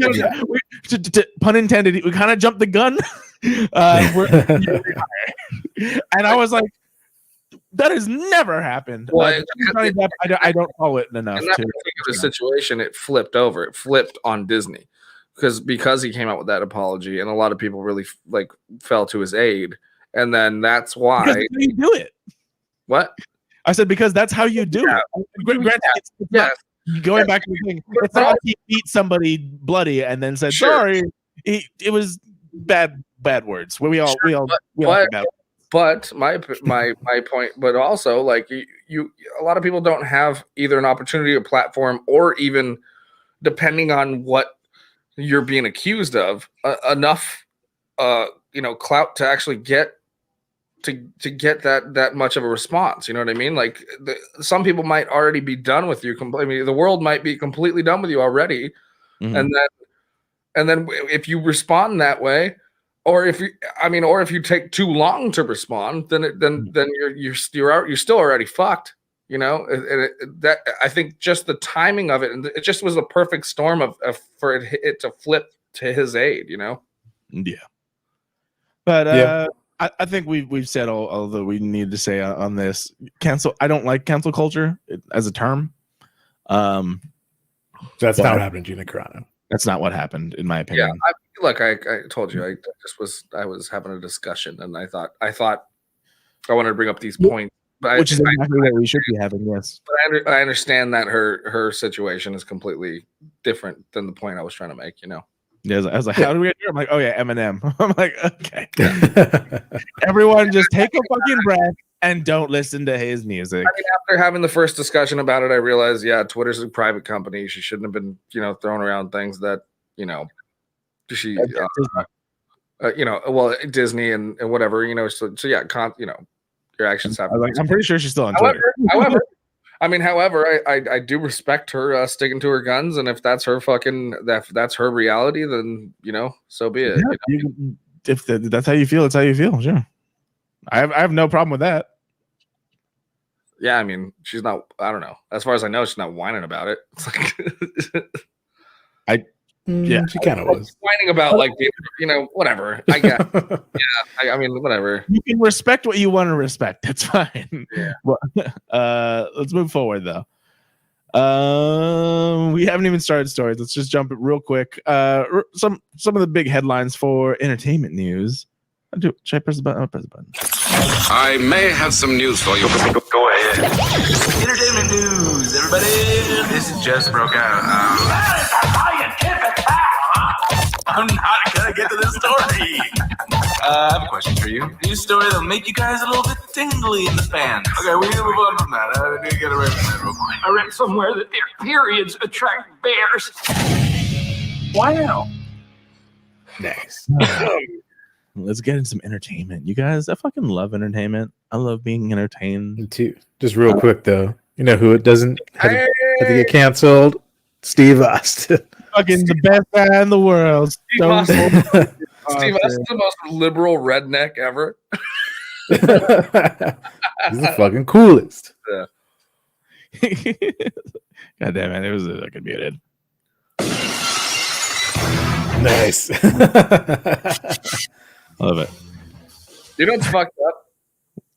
pun intended, we kind of jumped the gun. And I was like, that has never happened. Well, I don't follow it enough. In that particular situation, it flipped over. It flipped on Disney. Because he came out with that apology, and a lot of people really fell to his aid, and then that's why you do it. What I said, because that's how you do it. Granted, it's going back to the thing. It's not like he beat somebody bloody and then said sorry. It was bad words. We all But my point, but also you a lot of people don't have either an opportunity or platform, or even depending on what you're being accused of enough clout to actually get to get that much of a response. You know what I mean? Like some people might already be done with you. I mean, the world might be completely done with you already. Mm-hmm. And then if you respond that way, or if you take too long to respond, then you're still already fucked. You know, that I think just the timing of it, and it just was a perfect storm for it to flip to his aid. You know. Yeah. But I think we've said all that we need to say on this. I don't like cancel culture as a term. That's not what happened to Gina Carano. That's not what happened, in my opinion. Yeah, I told you, I was having a discussion, and I thought I wanted to bring up these points, which is exactly what we should be having. Yes, but I understand that her situation is completely different than the point I was trying to make. You know. Yeah, I was like, how do we get here? I'm like, oh yeah, Eminem. I'm like, okay. Everyone just take a fucking breath and don't listen to his music. I mean, after having the first discussion about it, I realized, Twitter's a private company. She shouldn't have been, throwing around things that, she, Disney and whatever, so yeah, your actions have. I'm pretty sure she's still on Twitter. However, I do respect her sticking to her guns, and if that's her that's her reality, then so be it. Yeah, if that's how you feel, it's how you feel. Sure, I have no problem with that. Yeah, I mean, she's not. I don't know. As far as I know, she's not whining about it. It's like, she kind of was whining about whatever. I guess. I mean, whatever. You can respect what you want to respect. That's fine. Yeah. Well, let's move forward though. We haven't even started stories. Let's just jump it real quick. Some of the big headlines for entertainment news. Should I press the button? I'll press the button. I may have some news for you. Go ahead. Entertainment news, everybody. This just broke out. I'm not gonna get to this story. I have a question for you. News story that'll make you guys a little bit tingly in the fans. Okay, we need to move on from that. I need to get away from that real quick. I read somewhere that their periods attract bears. Wow. Nice. Let's get into some entertainment. You guys, I fucking love entertainment. I love being entertained. Me too. Just real quick though, you know who it doesn't have to get canceled? Steve Austin. Fucking the best guy in the world. Steve Austin's the most liberal redneck ever. He's the fucking coolest. Yeah. God damn it. It was like muted. Nice. Love it. You know what's fucked up?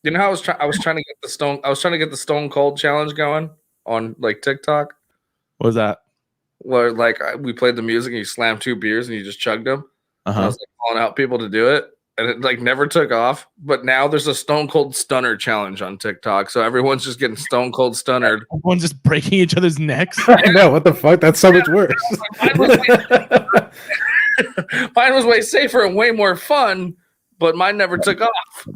You know how I was trying to get the Stone Cold challenge going on like TikTok? What was that? Where like we played the music and you slammed 2 beers and you just chugged them. Uh-huh. I was like calling out people to do it, and it like never took off. But now there's a Stone Cold Stunner challenge on TikTok, so everyone's just getting Stone Cold Stunnered. Everyone's just breaking each other's necks. I know, what the fuck? That's so much worse. Mine was way safer and way more fun, but mine never took off.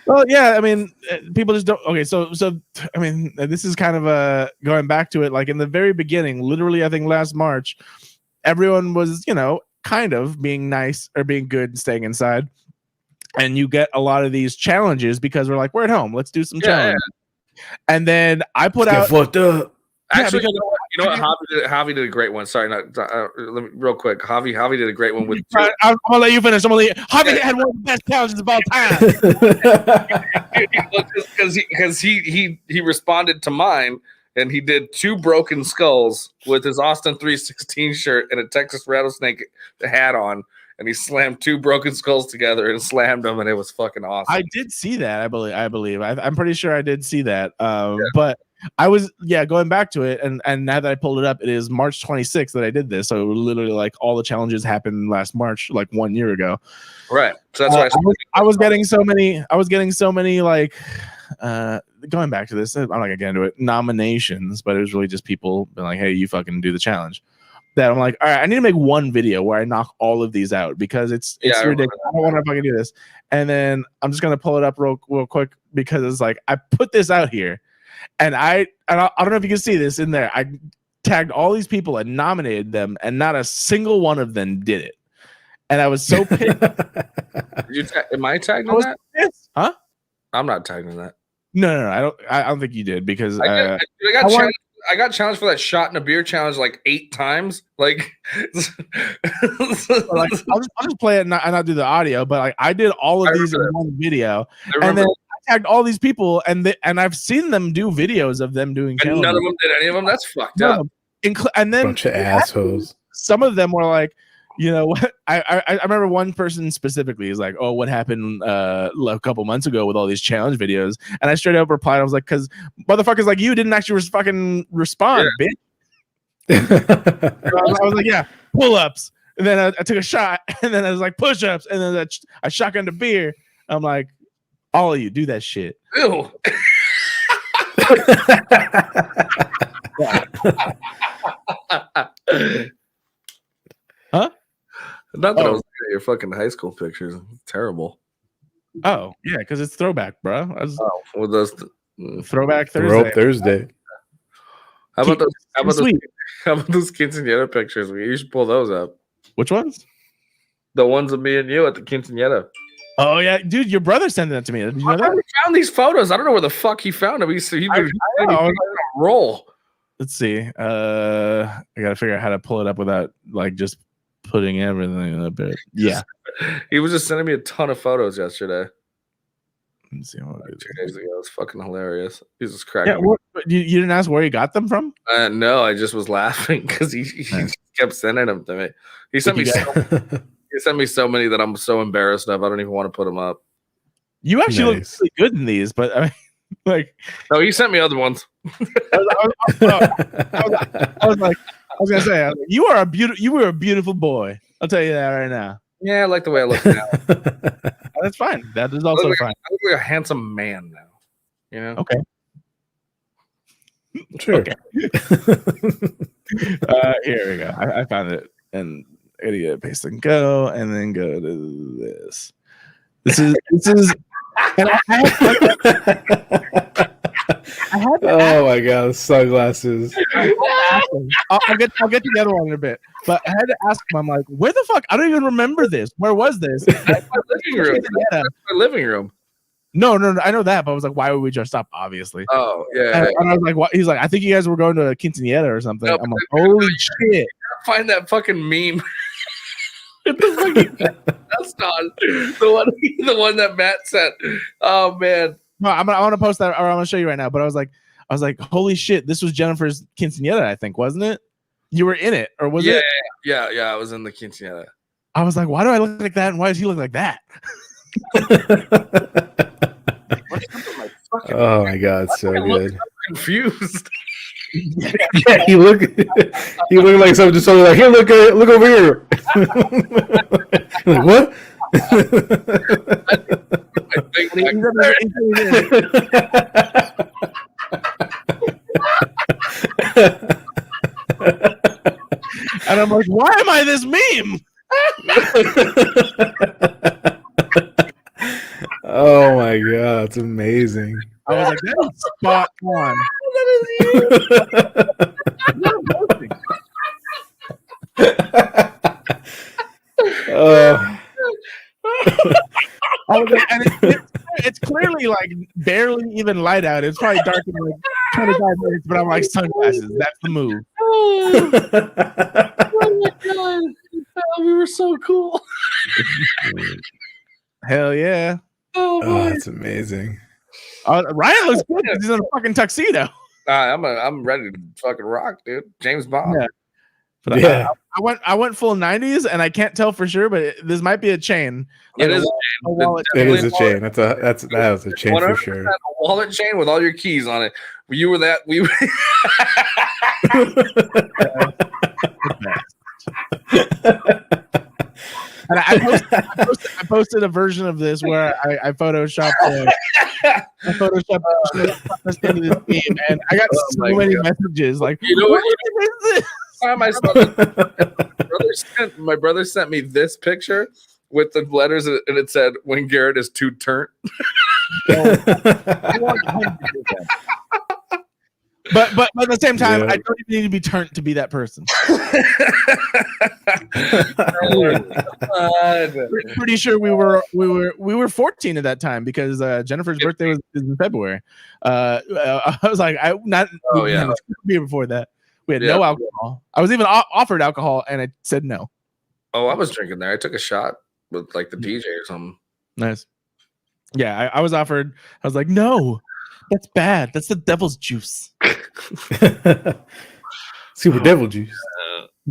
Well, yeah, I mean, people just don't. Okay, so I mean, this is kind of going back to it. Like in the very beginning, literally, I think last March, everyone was, kind of being nice or being good and staying inside, and you get a lot of these challenges because we're like, we're at home, let's do some challenge. Yeah. And then I put out. Fucked up. Actually, you know what? Javi did a great one. Sorry, let me real quick. Javi did a great one with. I'm gonna let you finish. Javi had one of the best challenges of all time. Because he responded to mine, and he did 2 broken skulls with his Austin 316 shirt and a Texas rattlesnake hat on, and he slammed 2 broken skulls together and slammed them, and it was fucking awesome. I did see that. I believe. I'm pretty sure I did see that. But. I was going back to it, and now that I pulled it up, it is March 26th that I did this. So literally, like all the challenges happened last March, like 1 year ago. Right. So that's why I was getting so many like going back to this. I'm not gonna get into it. Nominations, but it was really just people being like, "Hey, you fucking do the challenge." That I'm like, all right, I need to make one video where I knock all of these out because it's ridiculous. I don't want to fucking do this. And then I'm just gonna pull it up real quick because it's like I put this out here. And I don't know if you can see this in there. tagged all these people and nominated them, and not a single one of them did it. And I was so pissed. Am I tagged on that? Pissed. Huh? I'm not tagged on that. No. I don't think you did because I got challenged for that shot in a beer challenge like 8 times. Like, I'll just play it and not do the audio. But like I did all of these in one video, and then I tagged all these people, and I've seen them do videos of them doing. And none of them did any of them. That's fucked up. And then bunch of assholes. Some of them were like, you know what? I remember one person specifically is like, oh, what happened a couple months ago with all these challenge videos? And I straight up replied, I was like, because motherfuckers like you didn't actually fucking respond, bitch. I was like, yeah, pull-ups. And then I took a shot, and then I was like, push-ups, and then I shotgunned a beer. I'm like, all of you do that shit. Ew. Huh? Not that I was looking at your fucking high school pictures. It's terrible. Oh, yeah, because it's throwback, bro. With those Throwback Thursday. Thursday. How about those quinceañera pictures? You should pull those up. Which ones? The ones of me and you at the quinceañera. Oh yeah, dude, your brother sent that to me. Did you know that? I found these photos. I don't know where the fuck he found them. He's on a roll. Let's see. I gotta figure out how to pull it up without like just putting everything up there. Yeah. He was just sending me a ton of photos yesterday. Let's see. 2 days ago. It was fucking hilarious. He was just cracking. Yeah, you didn't ask where he got them from? No, I just was laughing because he just kept sending them to me. He sent me so many that I'm so embarrassed of. I don't even want to put them up. You actually look really good in these, but I mean, like, no, he sent me other ones. I was gonna say, you were a beautiful boy. I'll tell you that right now. Yeah, I like the way I look now. That's fine. That is also fine. I look like a handsome man now. You know? Okay. Sure. Okay. Here we go. I found it, and I gotta get paste and go, and then go to this. This is. And oh my god, sunglasses. I'll get to the other one in a bit, but I had to ask him. I'm like, where the fuck? I don't even remember this. Where was this? That's my living room. That's my living room. No, I know that, but I was like, why would we dress up? Obviously. Oh yeah. And I was like, what? He's like, I think you guys were going to a quinceañera or something. No, I'm like, holy shit! Find that fucking meme. That's not the one that Matt sent. Oh man. No, I want to post that, or I'm gonna show you right now. But I was like, holy shit! This was Jennifer's quinceañera, I think, wasn't it? You were in it, or was it? Yeah. I was in the quinceañera. I was like, why do I look like that, and why does he look like that? Oh my god, so good. I'm confused. Yeah, he looked like someone just told me, like, here, look over here. Like, what? And I'm like, why am I this meme? Oh my god, it's amazing. I was like, that is spot on. And it's clearly like barely even light out. It's probably dark in like 25 minutes, but I'm like, sunglasses. That's the move. Oh my god. Oh, we were so cool. Hell yeah. Oh, that's amazing. Ryan looks good. He's in a fucking tuxedo. I'm ready to fucking rock, dude. James Bond. Yeah. But yeah. I went full 90s, and I can't tell for sure, but this might be a chain. It is a wallet. It is a chain. That was a chain for sure. A wallet chain with all your keys on it. You were that. We were. And I posted a version of this where I photoshopped this into this meme, and I got so many messages like, you know what is this? My brother sent me this picture with the letters, and it said, "When Garrett is too turnt." But at the same time, Yeah. I don't even need to be turned to be that person. Pretty sure we were 14 at that time because Jennifer's birthday was in February. I was like, we didn't have a beer before that. We had no alcohol. I was even offered alcohol, and I said no. Oh, I was drinking there. I took a shot with like the DJ or something. Nice. Yeah, I was offered. I was like, no, that's bad. That's the devil's juice. Super devil juice.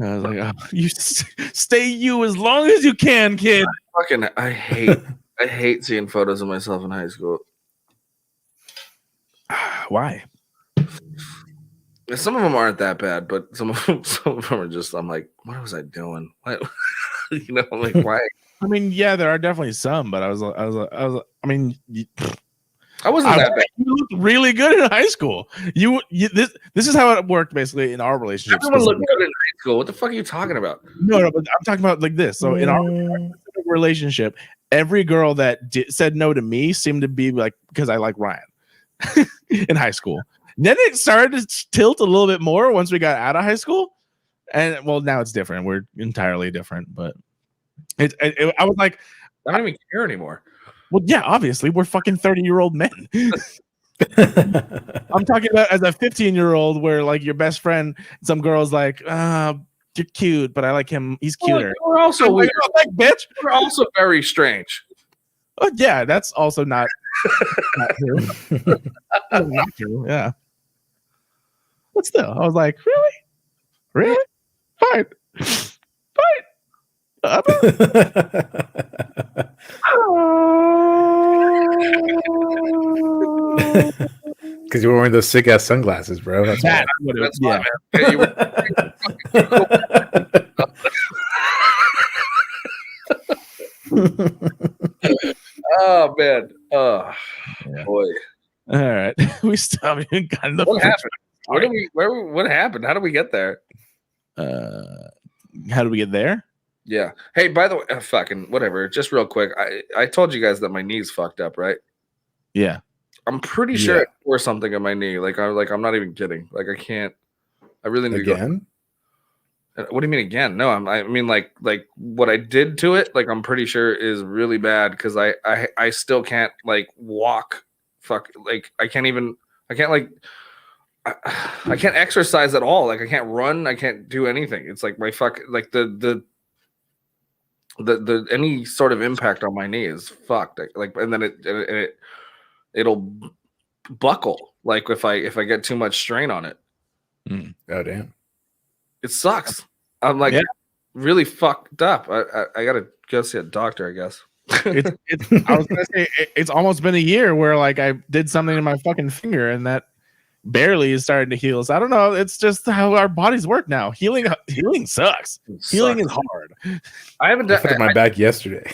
I was like, oh, you stay you as long as you can, kid. I hate seeing photos of myself in high school. Why? Some of them aren't that bad, but some of them are just. I'm like, what was I doing? What? I'm like, why? I mean, yeah, there are definitely some, but I mean, I wasn't that bad. You looked really good in high school. This is how it worked basically in our relationship. Everyone looked good in high school. What the fuck are you talking about? No, but I'm talking about like this. So in our relationship, every girl that said no to me seemed to be like because I like Ryan in high school. Then it started to tilt a little bit more once we got out of high school, and well, now it's different. We're entirely different, but I was like, I don't even care anymore. Well, yeah, obviously, we're fucking 30-year-old men. I'm talking about as a 15-year-old where like your best friend, some girl's like, you're cute, but I like him. He's cuter. We're also weird. Like, bitch. We're also very strange. Oh, yeah, that's also not true. Not true. Yeah. But still, I was like, really? Fine. Because you were wearing those sick ass sunglasses, bro. That's why. That's why, man. Oh man. Oh boy. All right. We still haven't gotten the What happened? What happened? How did we get there? How did we get there? Yeah. Hey, by the way, fucking whatever. Just real quick, I told you guys that my knee's fucked up, right? Yeah. I'm pretty sure I tore something in my knee. I'm not even kidding. Like I can't. I really need to go. What do you mean again? No, I mean like what I did to it. Like I'm pretty sure is really bad because I still can't like walk. Fuck. Like I can't exercise at all. Like I can't run. I can't do anything. It's like my fuck. Like the any sort of impact on my knee is fucked. Like and then it'll buckle. Like if I get too much strain on it. Oh damn. It sucks. I'm like really fucked up. I gotta go see a doctor, I guess. I was gonna say it's almost been a year where like I did something to my fucking finger and that barely is starting to heal. So I don't know. It's just how our bodies work now. Healing sucks. Healing is hard. I fucked my back yesterday.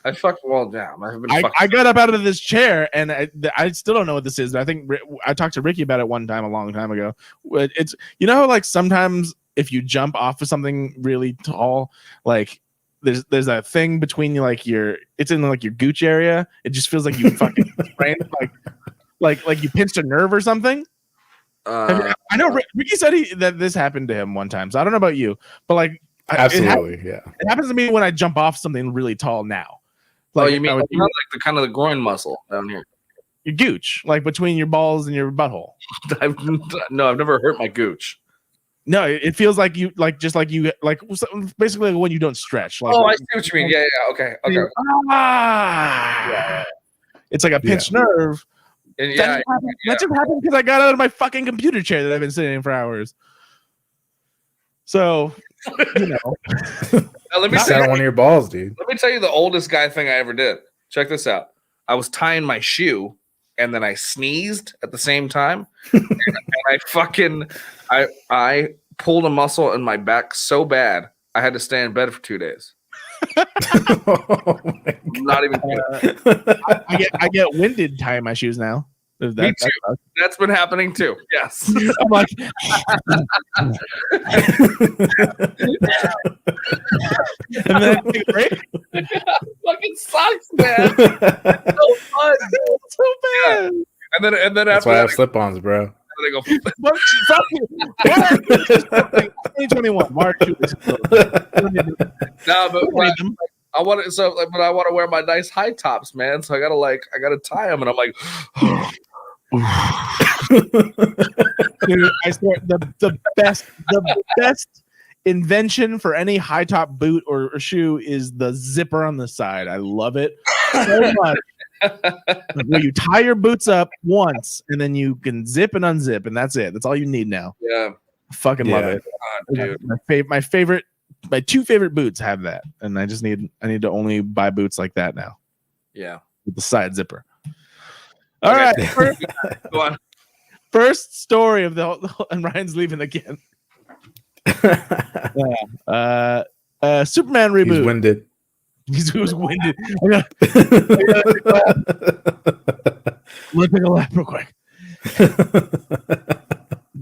I fucked the wall down. I got up out of this chair and I still don't know what this is. But I think I talked to Ricky about it one time a long time ago. It's how like sometimes if you jump off of something really tall, like there's a thing between you, like it's in like your gooch area. It just feels like you fucking sprained, like you pinched a nerve or something. I know Ricky said that this happened to him one time. So I don't know about you, but like absolutely, it happens to me when I jump off something really tall now. Like, you mean like the kind of the groin muscle down here? Your gooch, like between your balls and your butthole. I've never hurt my gooch. No, it feels like you basically when you don't stretch. Like, I see what you mean. Yeah, okay. Yeah. It's like a pinched nerve. And that just happened because I got out of my fucking computer chair that I've been sitting in for hours. So, Now, let me sat on one of your balls, dude. Let me tell you the oldest guy thing I ever did. Check this out. I was tying my shoe and then I sneezed at the same time. and I pulled a muscle in my back so bad I had to stay in bed for 2 days. Not even kidding. I get winded tying my shoes now. Me too. That's been happening too. Yes. I'm like, and then take a break. Fucking sucks, man. It's so fun. So bad. And then that's after why I that, have slip-ons, bro. They go, Fuck you. 2021. Why are you no, but I want to. So, but I want to wear my nice high tops, man. So I gotta tie them, and I'm like, dude, I swear the best invention for any high top boot or shoe is the zipper on the side. I love it so much. Where you tie your boots up once and then you can zip and unzip, and that's it. That's all you need now. yeah, I fucking love it. God, dude. My two favorite boots have that, and I need to only buy boots like that now. Yeah, with the side zipper. All right, go on. First story of the whole, and Ryan's leaving again. Superman reboot. He's winded. He was winded. Let's take a lap real quick.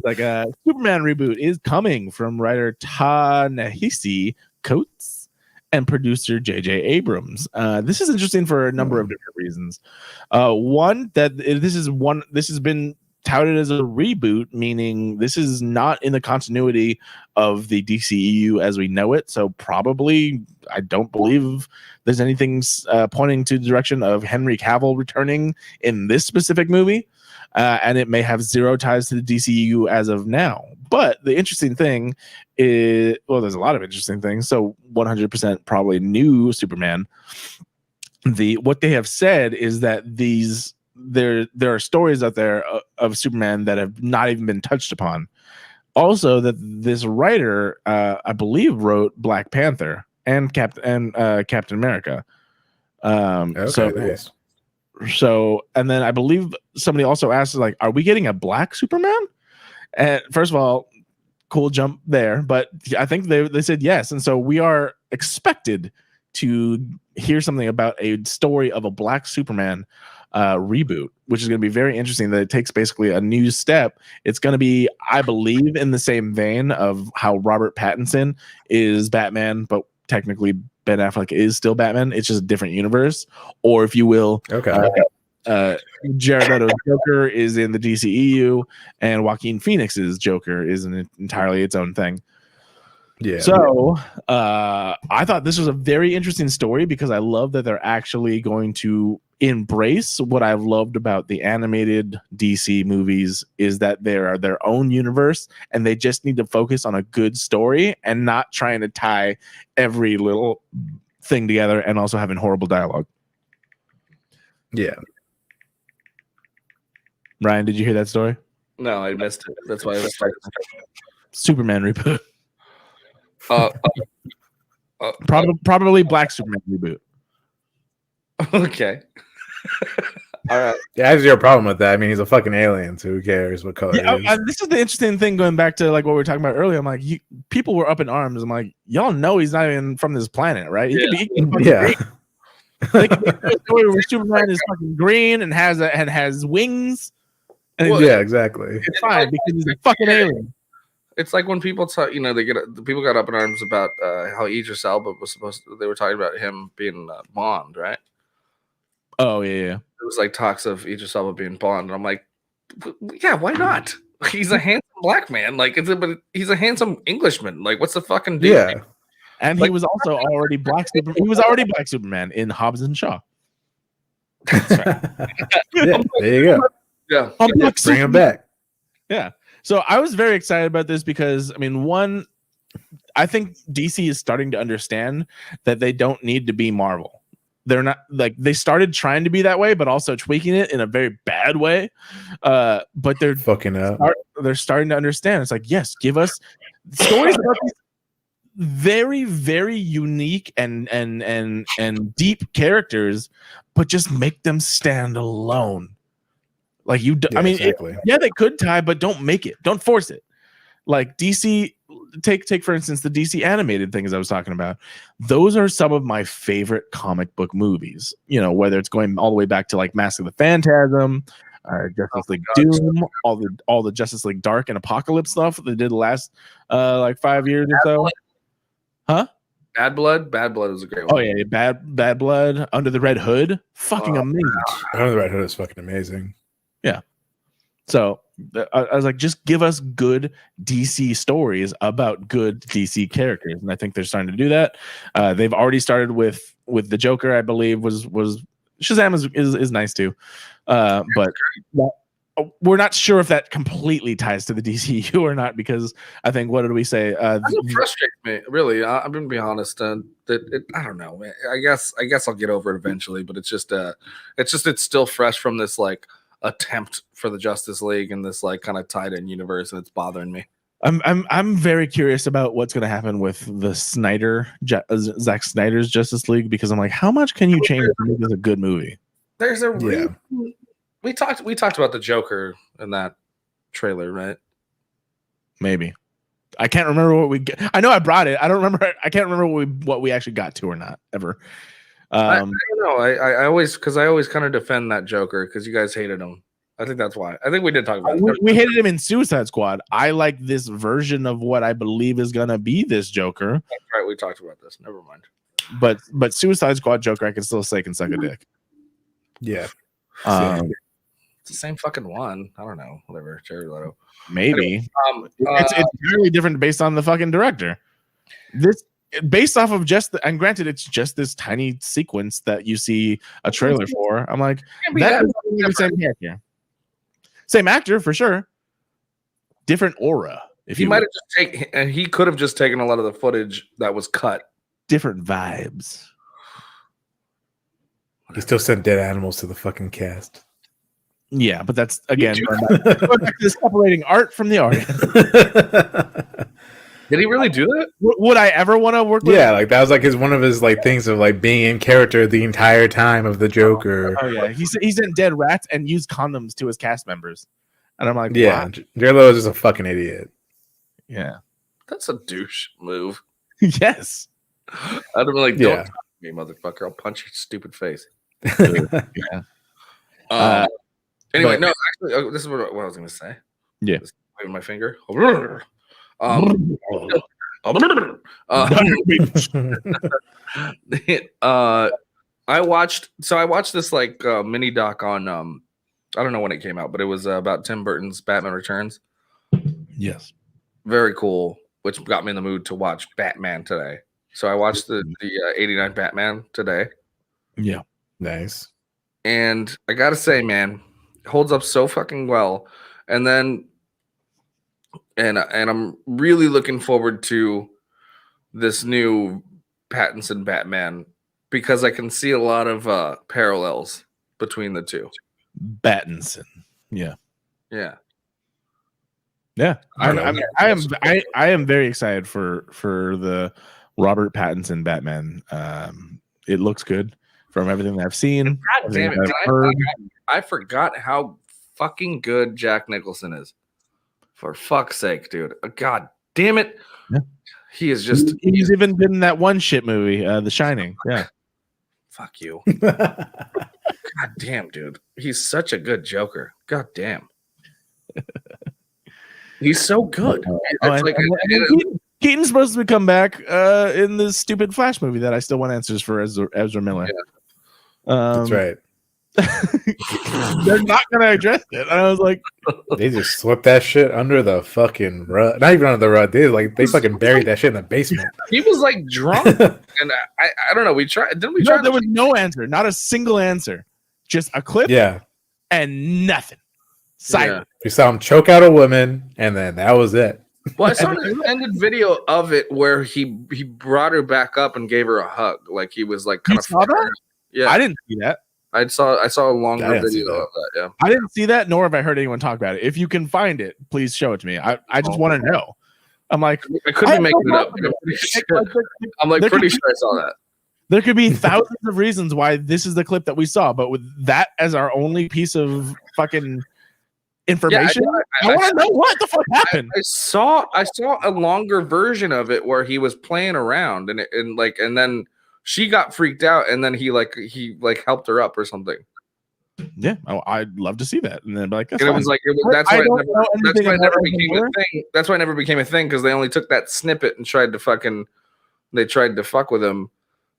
Like Superman reboot is coming from writer Ta-Nehisi Coates and producer J.J. Abrams. This is interesting for a number of different reasons. One, that this has been touted as a reboot, meaning this is not in the continuity of the DCEU as we know it. So probably, I don't believe there's anything pointing to the direction of Henry Cavill returning in this specific movie. And it may have zero ties to the DCEU as of now. But the interesting thing is, well, there's a lot of interesting things. So 100% probably new Superman. What they have said is that there are stories out there of Superman that have not even been touched upon. Also, that this writer, I believe, wrote Black Panther and Captain America. Okay, nice. So, and then I believe somebody also asked, like, are we getting a black Superman? And first of all, cool jump there, but I think they said yes. And so we are expected to hear something about a story of a black Superman reboot, which is going to be very interesting. That it takes basically a new step. It's going to be, I believe, in the same vein of how Robert Pattinson is Batman, but technically Ben Affleck is still Batman. It's just a different universe, or if you will, Jared Leto's Joker is in the DCEU, and Joaquin Phoenix's Joker is entirely its own thing. Yeah. So I thought this was a very interesting story because I love that they're actually going to embrace what I've loved about the animated DC movies is that they are their own universe and they just need to focus on a good story and not trying to tie every little thing together and also having horrible dialogue. Yeah. Ryan, did you hear that story? No, I missed it. That's why I was like, Superman reboot. Probably Black Superman reboot. Okay. All right. Yeah, I have zero problem with that. I mean, he's a fucking alien, so who cares what color he is? This is the interesting thing going back to like what we were talking about earlier. I'm like, people were up in arms. I'm like, y'all know he's not even from this planet, right? He could be like a story where Superman is fucking green and has wings. And yeah, exactly. It's fine because he's a fucking alien. It's like when people talk, people got up in arms about how Idris Elba was they were talking about him being Bond, right? Oh yeah. It was like talks of Idris Elba being Bond, and I'm like, yeah, why not? He's a handsome black man, but he's a handsome Englishman. Like, what's the fucking deal? Yeah, and he was also already Black Superman. He was already Black Superman in Hobbs and Shaw. That's right. Yeah, there you go. Yeah, bring him back. Yeah. So I was very excited about this because, I mean, one, I think DC is starting to understand that they don't need to be Marvel. They're not like they started trying to be that way, but also tweaking it in a very bad way. But they're fucking up. They're starting to understand. It's like, yes, give us stories about these very, very unique and deep characters, but just make them stand alone. Like I mean, exactly. They could tie, but don't make it. Don't force it. Like DC, take for instance the DC animated things I was talking about. Those are some of my favorite comic book movies. You know, whether it's going all the way back to like Mask of the Phantasm, Justice League Doom, all the Justice League Dark and Apocalypse stuff they did the last like 5 years or so. Huh? Bad Blood was a great one. Oh yeah, Bad Blood, Under the Red Hood, fucking amazing. Under the Red Hood is fucking amazing. Yeah. So I was like, just give us good DC stories about good DC characters, and I think they're starting to do that. They've already started with the Joker, I believe. Was Shazam is nice too, but we're not sure if that completely ties to the DCU or not, because I think, what did we say? It frustrates me, really. I'm gonna be honest. I don't know. I guess I'll get over it eventually, but it's still fresh from this like attempt for the Justice League and this like kind of tied in universe, and it's bothering me. I'm very curious about what's going to happen with the Zack Snyder's Justice League, because I'm like, how much can you change to make this a good movie? There's a we talked about the Joker in that trailer, right? Maybe. I can't remember what we get. I know I brought it. I don't remember. I can't remember what we actually got to or not ever. I don't know. I always kind of defend that Joker because you guys hated him. I think that's why. I think we did talk about it. We hated him in Suicide Squad. I like this version of what I believe is gonna be this Joker. That's right. We talked about this. Never mind. But Suicide Squad Joker, I can still say can suck a dick. Yeah. It's the same fucking one. I don't know. Whatever. Jared Leto. Maybe. It's entirely different based on the fucking director. This based off of and granted, it's just this tiny sequence that you see a trailer for. I'm like, that is the same character. Same actor for sure. Different aura. He might have just taken, and he could have just taken a lot of the footage that was cut. Different vibes. He still sent dead animals to the fucking cast. Yeah, but that's again separating art from the artist. Did he really do that? Would I ever want to work with him? Yeah, like that was like one of his like things of like being in character the entire time of the Joker. Oh yeah, he sent dead rats and used condoms to his cast members, and I'm like, yeah, wow. Jared Leto is just a fucking idiot. Yeah, that's a douche move. Yes, I'd have been like, don't talk to me, motherfucker. I'll punch your stupid face. Yeah. Anyway, no, actually, this is what I was going to say. Yeah, waving my finger. I watched this like mini doc on I don't know when it came out, but it was about Tim Burton's Batman Returns. Yes, very cool, which got me in the mood to watch Batman today. So I watched the 89 Batman today. Yeah, nice. And I gotta say, man, it holds up so fucking well. And then And I'm really looking forward to this new Pattinson Batman because I can see a lot of parallels between the two. Pattinson, yeah. I am very excited for the Robert Pattinson Batman. It looks good from everything that I've seen. God damn it! I forgot how fucking good Jack Nicholson is. For fuck's sake, dude. God damn it. Yeah. He is just... He's even been in that one shit movie, The Shining. Yeah. Fuck you. God damn, dude. He's such a good Joker. God damn. He's so good. Keaton's supposed to come back in this stupid Flash movie that I still want answers for Ezra Miller. Yeah. That's right. They're not gonna address it. And I was like, they just swept that shit under the fucking rug. Not even under the rug. They fucking buried that shit in the basement. He was like drunk, and I don't know. We tried. Didn't we try? There was no answer. Not a single answer. Just a clip. Yeah. And nothing. Silent. Yeah. We saw him choke out a woman, and then that was it. Well, I saw an extended video of it where he brought her back up and gave her a hug. Like he was like kind of. Saw that? Yeah, I didn't see that. I saw a longer video of that. Yeah, I didn't see that, nor have I heard anyone talk about it. If you can find it, please show it to me. I just want to know. I'm like, I could be making it up. I'm like pretty sure I saw that. There could be thousands of reasons why this is the clip that we saw, but with that as our only piece of fucking information, I want to know what the fuck happened. I saw a longer version of it where he was playing around and then she got freaked out, and then he helped her up or something. Yeah, I'd love to see that. And then be like, that's why it never became a thing. That's why it never became a thing because they only took that snippet and tried to fuck with him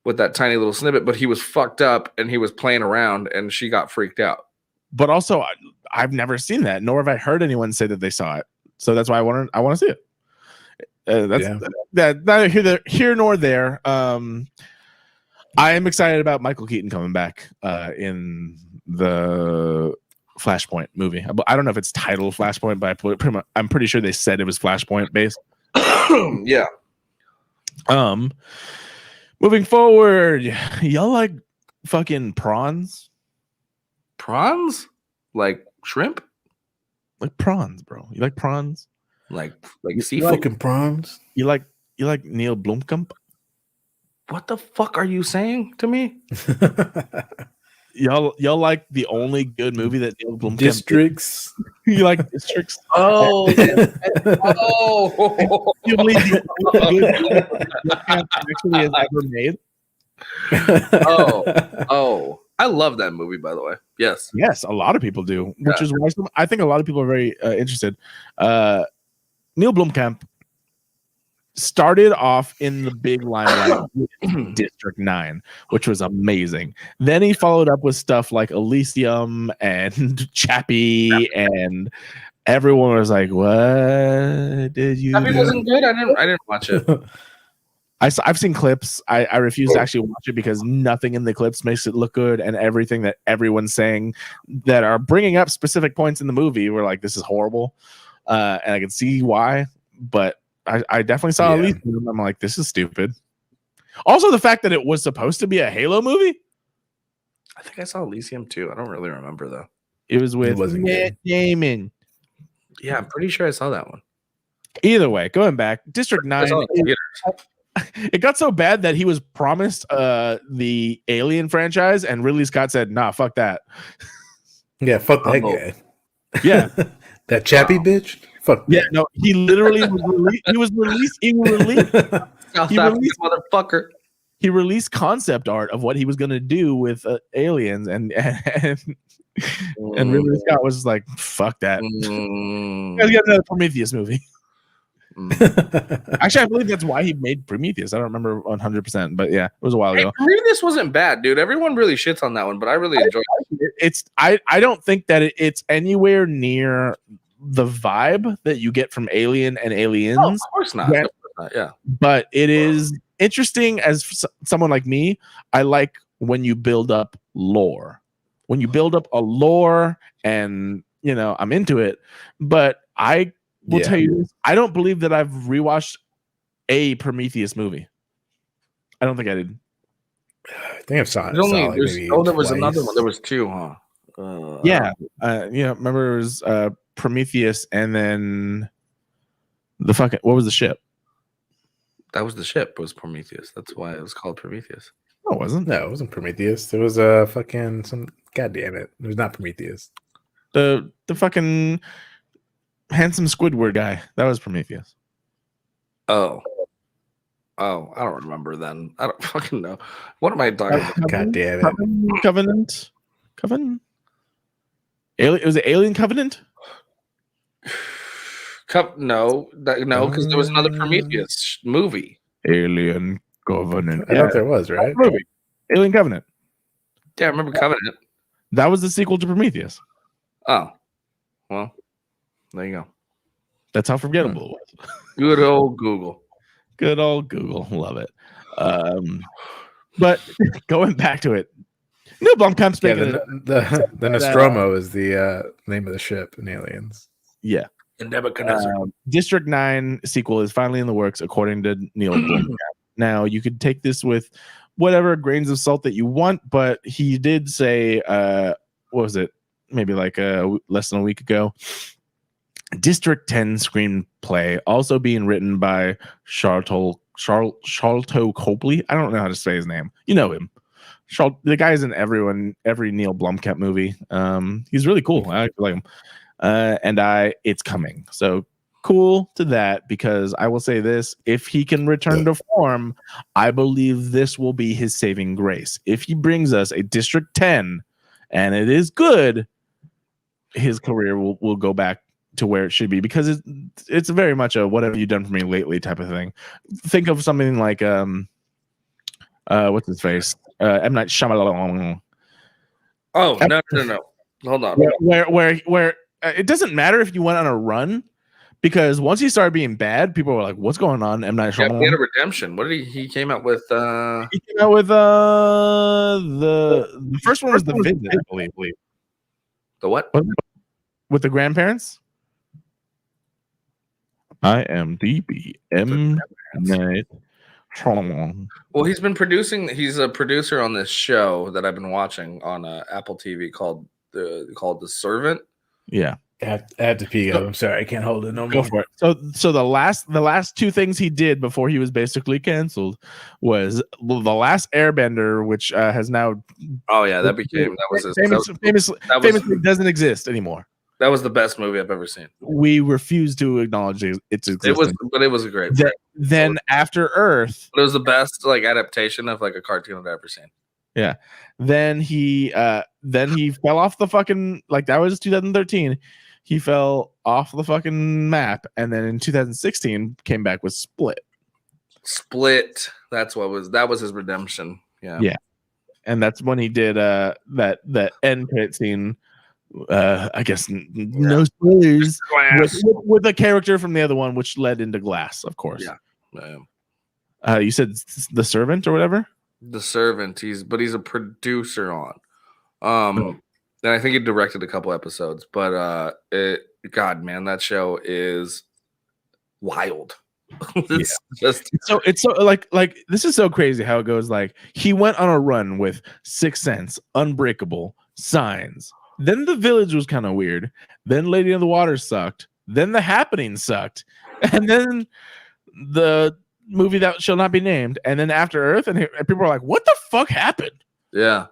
with that tiny little snippet. But he was fucked up and he was playing around, and she got freaked out. but also I've never seen that, nor have I heard anyone say that they saw it. So that's why I want to see it. That neither here nor there. I am excited about Michael Keaton coming back in the Flashpoint movie. I don't know if it's titled Flashpoint, but I'm pretty sure they said it was Flashpoint based. Yeah. Moving forward, y'all like fucking prawns? Prawns? Like shrimp? Like prawns, bro. You like prawns? Like You seafood? fucking prawns. You like Neil Blomkamp? What the fuck are you saying to me? Y'all like the only good movie that Neil Blomkamp Districts. did? You like Districts? Oh, oh. You believe the only good movie that Blomkamp actually has ever made? Oh. I love that movie, by the way. Yes. Yes, a lot of people do, which is why I think a lot of people are very interested. Neil Blomkamp started off in the big limelight with District 9, which was amazing. Then he followed up with stuff like Elysium and Chappie, and everyone was like, "What did you Chappie do?" wasn't good. I didn't watch it. I've seen clips. I refuse to actually watch it because nothing in the clips makes it look good, and everything that everyone's saying that are bringing up specific points in the movie were like, "This is horrible," and I can see why, but I definitely saw Elysium. I'm like, this is stupid. Also, the fact that it was supposed to be a Halo movie. I think I saw Elysium too. I don't really remember though. It was with Matt Damon. Yeah, I'm pretty sure I saw that one. Either way, going back, District 9. It got so bad that he was promised the Alien franchise, and Ridley Scott said, "Nah, fuck that." Yeah, fuck that guy. Yeah, that Chappie bitch. Fuck. Yeah, no, he literally was released. He was released. South African motherfucker. He released concept art of what he was gonna do with aliens, and Ridley Scott was like, "Fuck that." You guys get another Prometheus movie. Actually, I believe that's why he made Prometheus. I don't remember 100%, but yeah, it was a while ago. Prometheus wasn't bad, dude. Everyone really shits on that one, but I really enjoyed it. I don't think that it's anywhere near the vibe that you get from Alien and Aliens. Oh, of course not. Yeah, but it is interesting. As someone like me, I like when you build up lore. When you build up a lore, and I'm into it. But I will tell you this, I don't believe that I've rewatched a Prometheus movie. I don't think I did. I think I've saw it. There was another one. There was two, huh? Remember it was Prometheus, and then what was the ship? That was the ship. It was Prometheus. That's why it was called Prometheus. No, it wasn't. No, it wasn't Prometheus. There was fucking some. God damn it! It was not Prometheus. The fucking handsome Squidward guy. That was Prometheus. Oh, I don't remember then. I don't fucking know. What am I talking about? God damn it! Covenant. Alien. Was it Alien Covenant? No, because there was another Prometheus movie. Alien Covenant. I thought there was, right? Movie. Alien Covenant. Yeah, I remember Covenant. That was the sequel to Prometheus. Oh, well, there you go. That's how forgettable it was. Good old Google. Good old Google. Love it. But going back to it, Neil Blomkamp's making the Nostromo is the name of the ship in Aliens. Yeah. And Nebuchadnezzar. District 9 sequel is finally in the works, according to Neil Blomkamp. Now, you could take this with whatever grains of salt that you want, but he did say, what was it? Maybe like less than a week ago. District 10 screenplay also being written by Sharlto Copley. I don't know how to say his name. You know him. The guy's in every Neil Blomkamp movie. He's really cool. I like him. It's coming. So cool to that, because I will say this: if he can return to form, I believe this will be his saving grace. If he brings us a District 10 and it is good, his career will go back to where it should be, because it's very much a "what have you done for me lately" type of thing. Think of something like what's his face? M. Night Shyamalan. Oh, no. Hold on. Where it doesn't matter if you went on a run, because once he started being bad, people were like, "What's going on?" M. Night Yeah, Shyamalan. he had a redemption. What did he came out with? He came out with the first one was The Visit, I believe. The what? With the grandparents. IMDb M. Night Shyamalan. Well, he's been producing. He's a producer on this show that I've been watching on Apple TV called The Servant. Yeah. I had to pee. I'm sorry, I can't hold it no Go more. for it. So the last two things he did before he was basically canceled was The Last Airbender, which has now famously doesn't exist anymore. That was the best movie I've ever seen. We refuse to acknowledge its existence. It was a great. Then After Earth, it was the best adaptation of a cartoon I've ever seen. Yeah. Then he fell off the fucking that was 2013. He fell off the fucking map, and then in 2016 came back with Split. That was his redemption. Yeah. Yeah. And that's when he did that end credit scene. I guess no spoilers with a character from the other one, which led into Glass, of course. Yeah. You said The Servant or whatever. The Servant. He's a producer on. And I think he directed a couple episodes, but God, man, that show is wild. It's so this is so crazy how it goes. He went on a run with Sixth Sense, Unbreakable, Signs. Then The Village was kind of weird. Then Lady of the Water sucked. Then The Happening sucked. And then the movie that shall not be named. And then After Earth. And people are like, what the fuck happened? Yeah.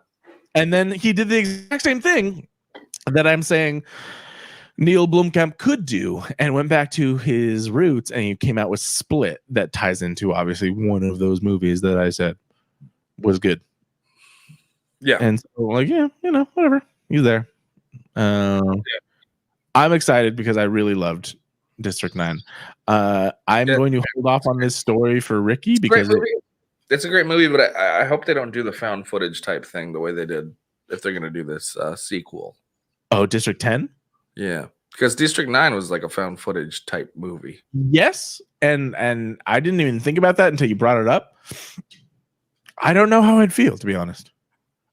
And then he did the exact same thing that I'm saying Neil Blomkamp could do, and went back to his roots, and he came out with Split that ties into obviously one of those movies that I said was good. Yeah. And so whatever. He's there. I'm excited because I really loved District 9. I'm going to hold off on this story for Ricky because it's a great movie, but I hope they don't do the found footage type thing the way they did if they're going to do this sequel. Oh, District 10? Yeah, because District 9 was like a found footage type movie. Yes, and I didn't even think about that until you brought it up. I don't know how I'd feel, to be honest.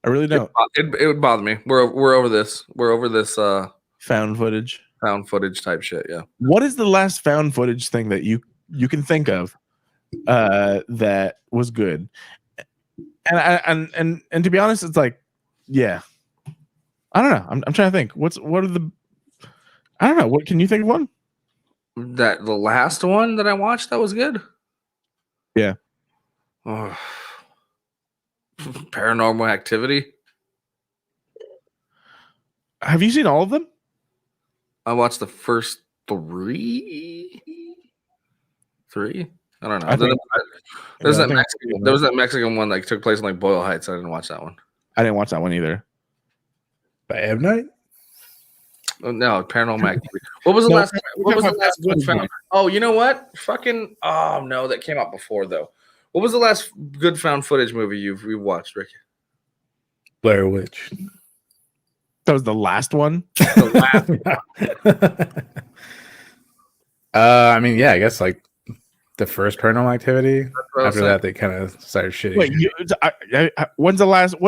I really don't. It would bother me. We're over this. We're over this found footage type shit. Yeah. What is the last found footage thing that you can think of that was good? And to be honest, it's yeah. I don't know. I'm trying to think. I don't know. What can you think of one? The last one that I watched that was good. Yeah. Oh. Paranormal Activity. Have you seen all of them? I watched the first three. I don't know. There was that Mexican one that took place in Boyle Heights. I didn't watch that one. I didn't watch that one either. By M. Night? No, Paranormal Activity. What was the last good found? Oh, you know what? No, that came out before though. What was the last good found footage movie you've watched, Ricky? Blair Witch. That was the last one. I mean, yeah, I guess the first Paranormal Activity. After that, they kind of started shitting. Wait, what's the last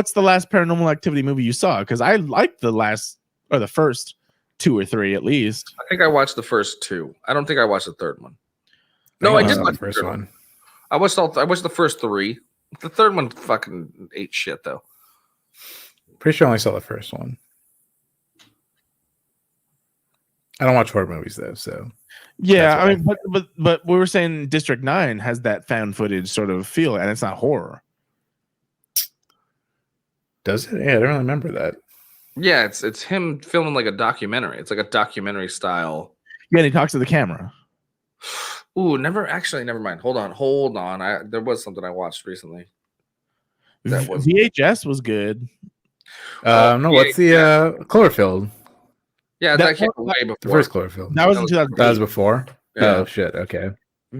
Paranormal Activity movie you saw? Because I liked the first two or three at least. I think I watched the first two. I don't think I watched the third one. No, I did watch the first one. I watched the first three. The third one fucking ate shit though. Pretty sure I only saw the first one. I don't watch horror movies though, so yeah. I mean, but we were saying District 9 has that found footage sort of feel, and it's not horror. Does it? Yeah, I don't really remember that. Yeah, it's him filming like a documentary. It's like a documentary style. Yeah, and he talks to the camera. Ooh, never mind. Hold on. There was something I watched recently. VHS was good. No, what's the Cloverfield? Yeah, that came way before. The first Cloverfield. That was in 2008. That was before? Yeah. Oh, shit. Okay.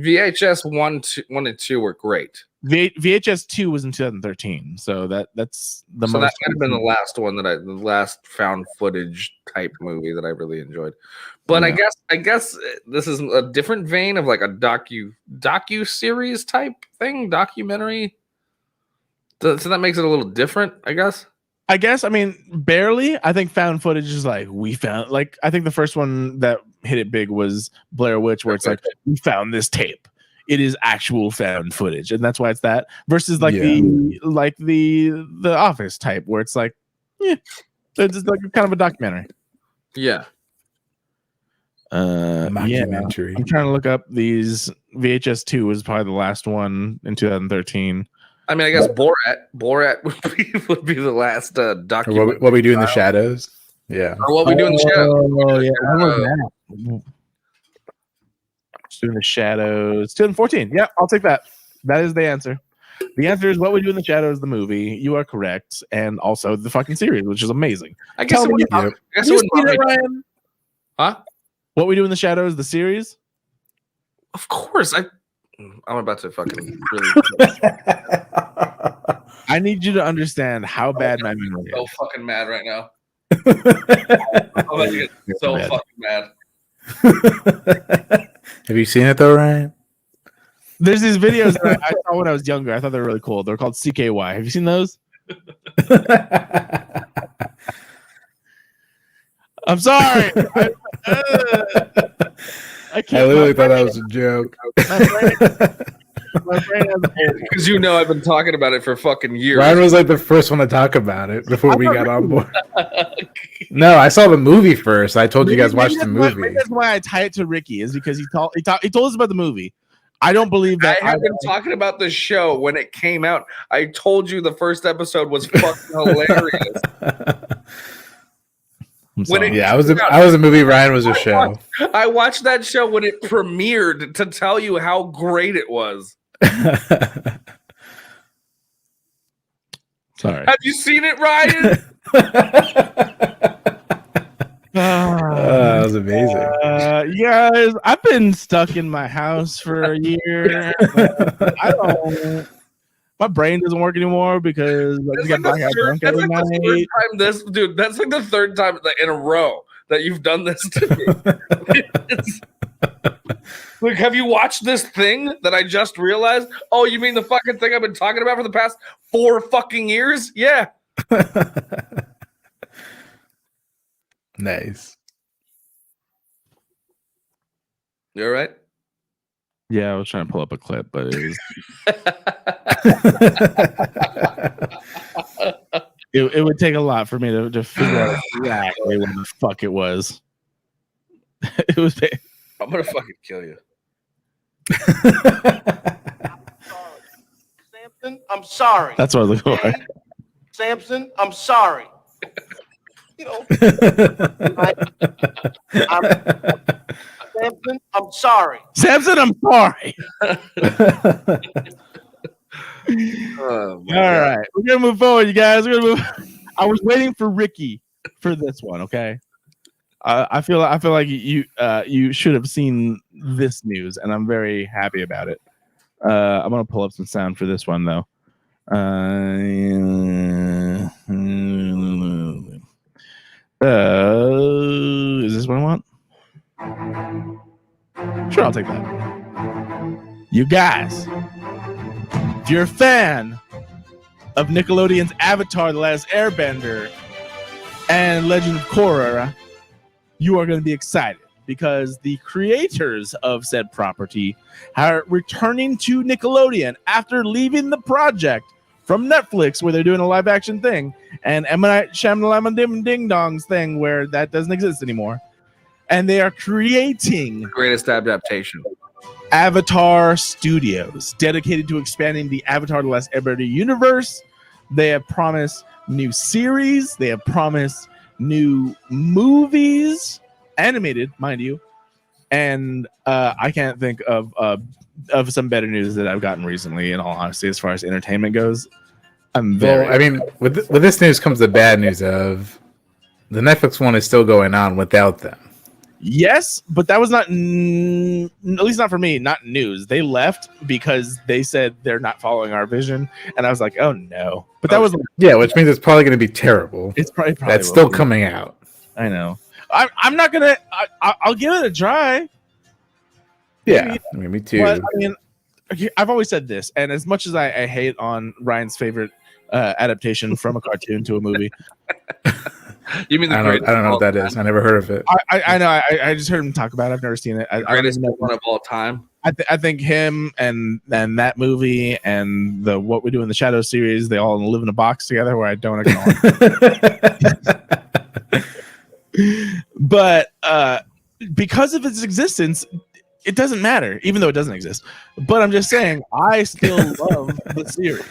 VHS 1 and 2 were great. VHS 2 was in 2013, so that's the So most. that might have been the last one the last found footage type movie that I really enjoyed. But Yeah. I guess this is a different vein of like a docu series type thing, documentary. So that makes it a little different, I guess. I mean, barely. I think found footage is like I think the first one that hit it big was Blair Witch, where it's like we found this tape. It is actual found footage, and that's why it's that. Versus the Office type, where it's like, it's like kind of a documentary. Yeah. Documentary. I'm trying to look up these. VHS 2 was probably the last one in 2013. I mean, I guess Borat would be the last documentary. What we do in the shadows. Yeah. Or what we do in the shadows. Oh yeah, when was that? In the shadows, 2014. Yeah, I'll take that. That is the answer. The answer is What We Do in the Shadows, the movie. You are correct, and also the fucking series, which is amazing. I guess it would. Ryan. Huh? What We Do in the Shadows, the series. Of course, I'm about to fucking really. I need you to understand how bad my memory so is. fucking mad right now. I'm about to get so fucking mad. Have you seen it though, Ryan? There's these videos that I saw when I was younger. I thought they were really cool. They're called CKY. Have you seen those? I'm sorry. I literally thought that was a joke. Because I've been talking about it for fucking years. Ryan was like the first one to talk about it before we got on board. No, I saw the movie first. I told you guys watch the movie. That's why I tie it to Ricky, is because he told us about the movie. I don't believe that. I have been talking about the show when it came out. I told you the first episode was fucking hilarious. I was a movie. Ryan was a show. I watched that show when it premiered to tell you how great it was. Sorry. Have you seen it, Ryan? That was amazing. Guys, I've been stuck in my house for a year. My brain doesn't work anymore because that's like the third time in a row that you've done this to me. Like, have you watched this thing that I just realized? Oh, you mean the fucking thing I've been talking about for the past 4 fucking years? Yeah. Nice. You all right? Yeah, I was trying to pull up a clip, but it was it would take a lot for me to figure out exactly what the fuck it was. It was. I'm gonna fucking kill you. Samson, I'm sorry. That's what I was looking for. Samson, I'm sorry. Samson, I'm sorry. Samson, I'm sorry. All right, we're gonna move forward, you guys. We're gonna move. I was waiting for Ricky for this one. Okay, I feel like you should have seen this news, and I'm very happy about it. I'm gonna pull up some sound for this one though. Is this what I want? Sure, I'll take that. You guys, if you're a fan of Nickelodeon's Avatar: The Last Airbender and Legend of Korra, you are going to be excited because the creators of said property are returning to Nickelodeon after leaving the project from Netflix, where they're doing a live action thing, and M. Night Shyamalan Ding Dong's thing, where that doesn't exist anymore. And they are creating greatest adaptation. Avatar Studios, dedicated to expanding the Avatar: The Last Airbender universe. They have promised new series. They have promised new movies, animated, mind you. And I can't think of some better news that I've gotten recently, in all honesty, as far as entertainment goes. With this news comes the bad news of the Netflix one is still going on without them. Yes, but that was not, at least not for me, not news. They left because they said they're not following our vision, and I was like, oh no. But that was which means it's probably going to be terrible. It's probably that's still coming out. I know. I'm not gonna. I'll give it a try. Yeah, me too. But, I mean, I've always said this, and as much as I hate on Ryan's favorite adaptation from a cartoon to a movie. You mean I don't know what that is. I never heard of it. I know. I just heard him talk about it. I've never seen it. I don't even know one of all time. I think him and that movie and the What We Do in the Shadows series, they all live in a box together where I don't acknowledge. But because of its existence, it doesn't matter, even though it doesn't exist. But I'm just saying, I still love the series.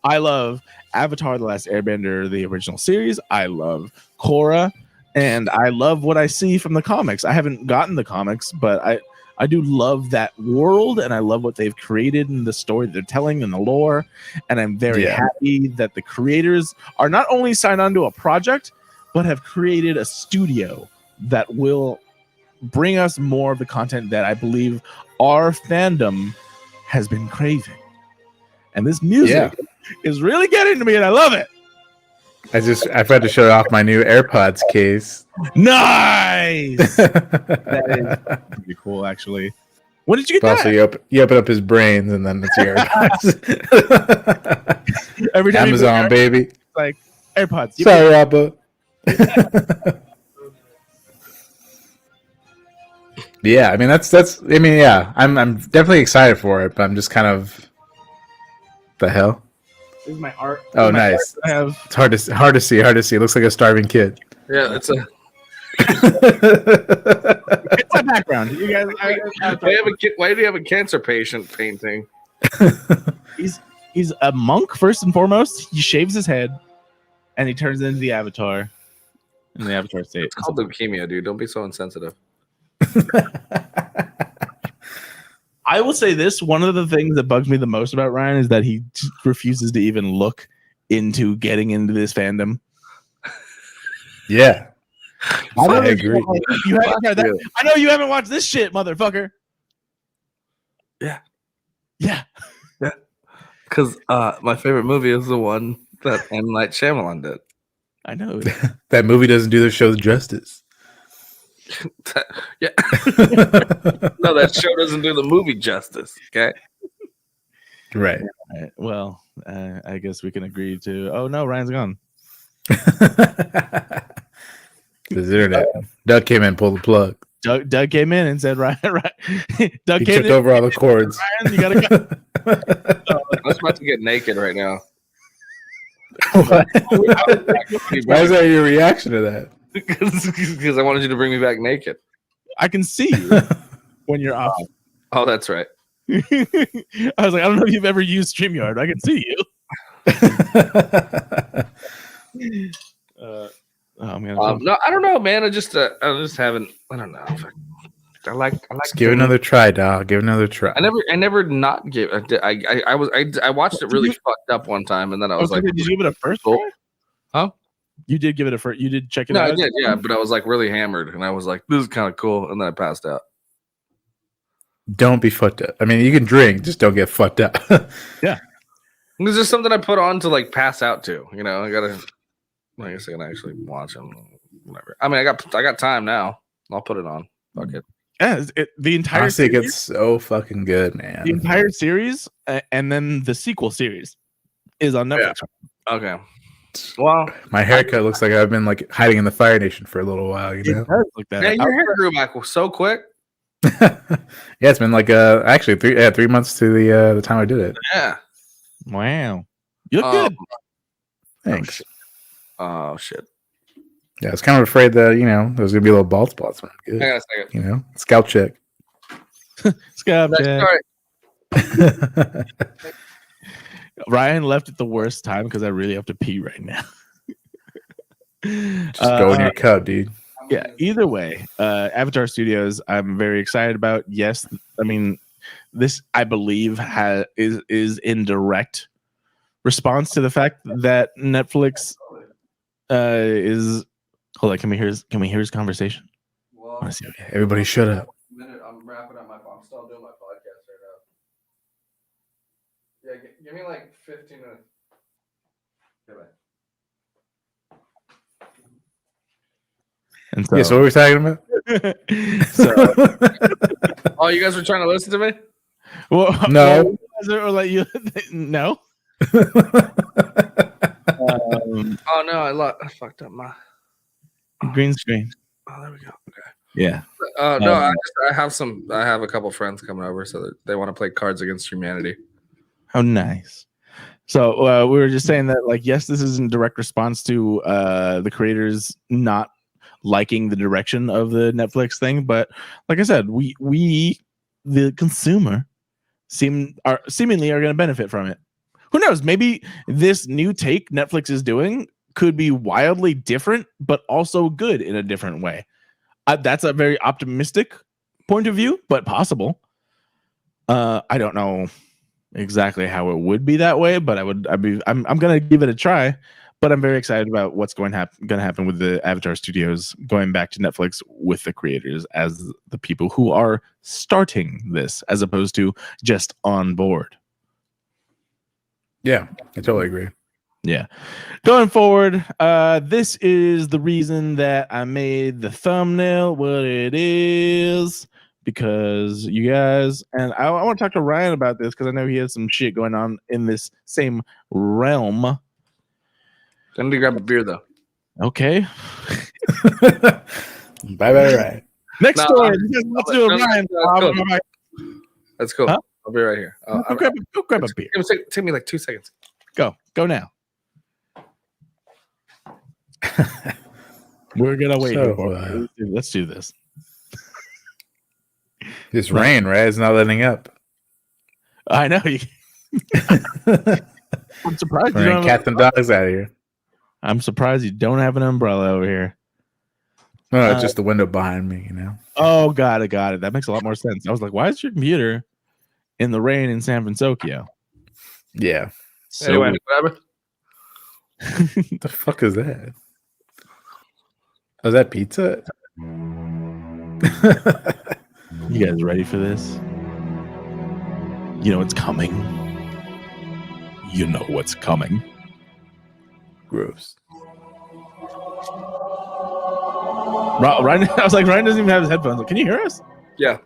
I love Avatar: The Last Airbender, the original series. I love Korra, and I love what I see from the comics. I haven't gotten the comics, but I do love that world, and I love what they've created and the story they're telling and the lore. And I'm very happy that the creators are not only signed on to a project, but have created a studio that will bring us more of the content that I believe our fandom has been craving. And this music is really getting to me, and I love it. I've had to show off my new AirPods case. Nice. That is pretty cool, actually. When did you get also, that? You open up his brains, and then it's your AirPods. Every time Amazon, baby. Like AirPods. Sorry, Abba. Yeah, I mean that's. I mean, yeah, I'm definitely excited for it, but I'm just kind of the hell. This is my art. Oh, nice. It's hard to see. It looks like a starving kid. Yeah, it's a. It's my background. You guys. Why do you have a cancer patient painting? He's a monk first and foremost. He shaves his head, and he turns into the Avatar. In the Avatar state. It's called leukemia, dude. Don't be so insensitive. I will say this: one of the things that bugs me the most about Ryan is that he refuses to even look into getting into this fandom. Yeah, I agree. You haven't tried that. I know you haven't watched this shit, motherfucker. Yeah. Because my favorite movie is the one that M. Night Shyamalan did. I know. That movie doesn't do the show justice. Yeah. No, that show doesn't do the movie justice. Okay. Right. Well, I guess we can agree to. Oh no, Ryan's gone. The internet. Doug came in, pulled the plug. Doug came in and said, "Ryan, Doug he came took in, over all the cords." Ryan, you gotta go. I'm about to get naked right now. Why is that your reaction to that? Because I wanted you to bring me back naked. I can see you when you're off. Oh, that's right. I was like, I don't know if you've ever used StreamYard. I can see you. No, I don't know, man. I just haven't. I don't know. I like. Just give it another try, dog. Give it another try. I never not give. I watched it really fucked up one time, and then I was like, did you give it a first try? Huh? You did give it a first. You did check it out. out. I did, yeah. But I was like really hammered, and I was like, "This is kind of cool," and then I passed out. Don't be fucked up. I mean, you can drink, just don't get fucked up. Yeah. This is something I put on to like pass out to. You know, I guess I can actually watch them. Whatever. I mean, I got time now. I'll put it on. Fuck it. Yeah, the entire Honestly, series, it's so fucking good, man. the entire series, and then the sequel series is on Netflix. Yeah. Okay. Well, my haircut looks like I've been like hiding in the Fire Nation for a little while. You know, It does look that. man, your hair grew back so quick. Yeah, it's been like actually 3 months to the time I did it. Yeah. Wow, you look good. Thanks. Oh shit. Yeah, I was kind of afraid that there's gonna be little bald spots when I'm good. Hang on a second. Scalp check. Scalp check. Sorry. Ryan left at the worst time because I really have to pee right now. Just go in your cup, dude. Yeah, either way, Avatar Studios, I'm very excited about. Yes, I mean, this, I believe, is in direct response to the fact that Netflix is. Hold on, can we hear his conversation? Well, Let's see. Everybody shut up. Minute, I'm wrapping up I'm still doing my podcast right now. Yeah, give me like 15 minutes. Okay, bye. And so, Yeah, so what were we talking about? so Oh, you guys were trying to listen to me? well, No. or let you no. Oh no, I fucked up my Green screen. Oh, there we go. Okay. Yeah. No, I have a couple friends coming over, so that they want to play Cards Against Humanity. How nice. So we were just saying that, like, yes, this is in direct response to the creators not liking the direction of the Netflix thing, but like I said, we the consumer seemingly are going to benefit from it. Who knows? Maybe this new take Netflix is doing could be wildly different, but also good in a different way. That's a very optimistic point of view, but possible. I don't know exactly how it would be that way, but I'm gonna give it a try. But I'm very excited about what's going to happen with the Avatar Studios going back to Netflix with the creators as the people who are starting this, as opposed to just on board. Yeah, I totally agree. Yeah. Going forward, this is the reason that I made the thumbnail what it is, because you guys, and I want to talk to Ryan about this because I know he has some shit going on in this same realm. I need to grab a beer though. Okay. Bye, Ryan. Next story. Let's do it, Ryan. Cool. That's cool. Huh? I'll be right here. Go grab a beer. Take me like 2 seconds. Go now. We're gonna wait. So, Let's do this. This rain, right? It's not letting up. I know. I'm surprised. We're in cats and dogs out of here. I'm surprised you don't have an umbrella over here. No, it's just the window behind me, you know. Oh, got it. That makes a lot more sense. I was like, why is your computer in the rain in San Francisco? Yeah. So Anyway, whatever. What the fuck is that? Oh, is that pizza? You guys ready for this? You know what's coming. You know what's coming. Gross. Ryan, I was like, Ryan doesn't even have his headphones. Like, can you hear us? Yeah.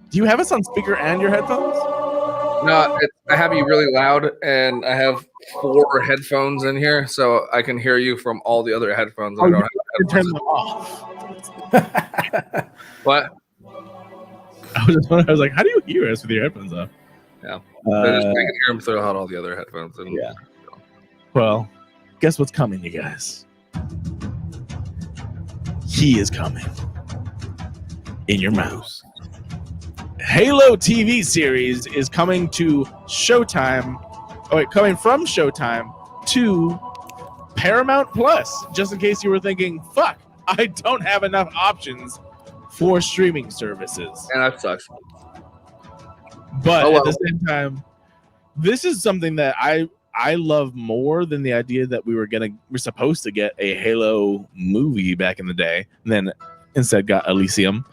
Do you have us on speaker and your headphones? No, I have you really loud, and I have 4 headphones in here, so I can hear you from all the other headphones. I don't have Turn headphones. them off. What? I was like, how do you hear us with your headphones off? Yeah. I can hear them throughout all the other headphones. And, Yeah. Well, guess what's coming, you guys? He is coming in your mouth. Halo TV series is coming to Showtime. Oh, wait, coming from Showtime to Paramount Plus. Just in case you were thinking, fuck, I don't have enough options for streaming services. And that sucks. But at the same time, this is something that I love more than the idea that we're supposed to get a Halo movie back in the day, and then instead got Elysium.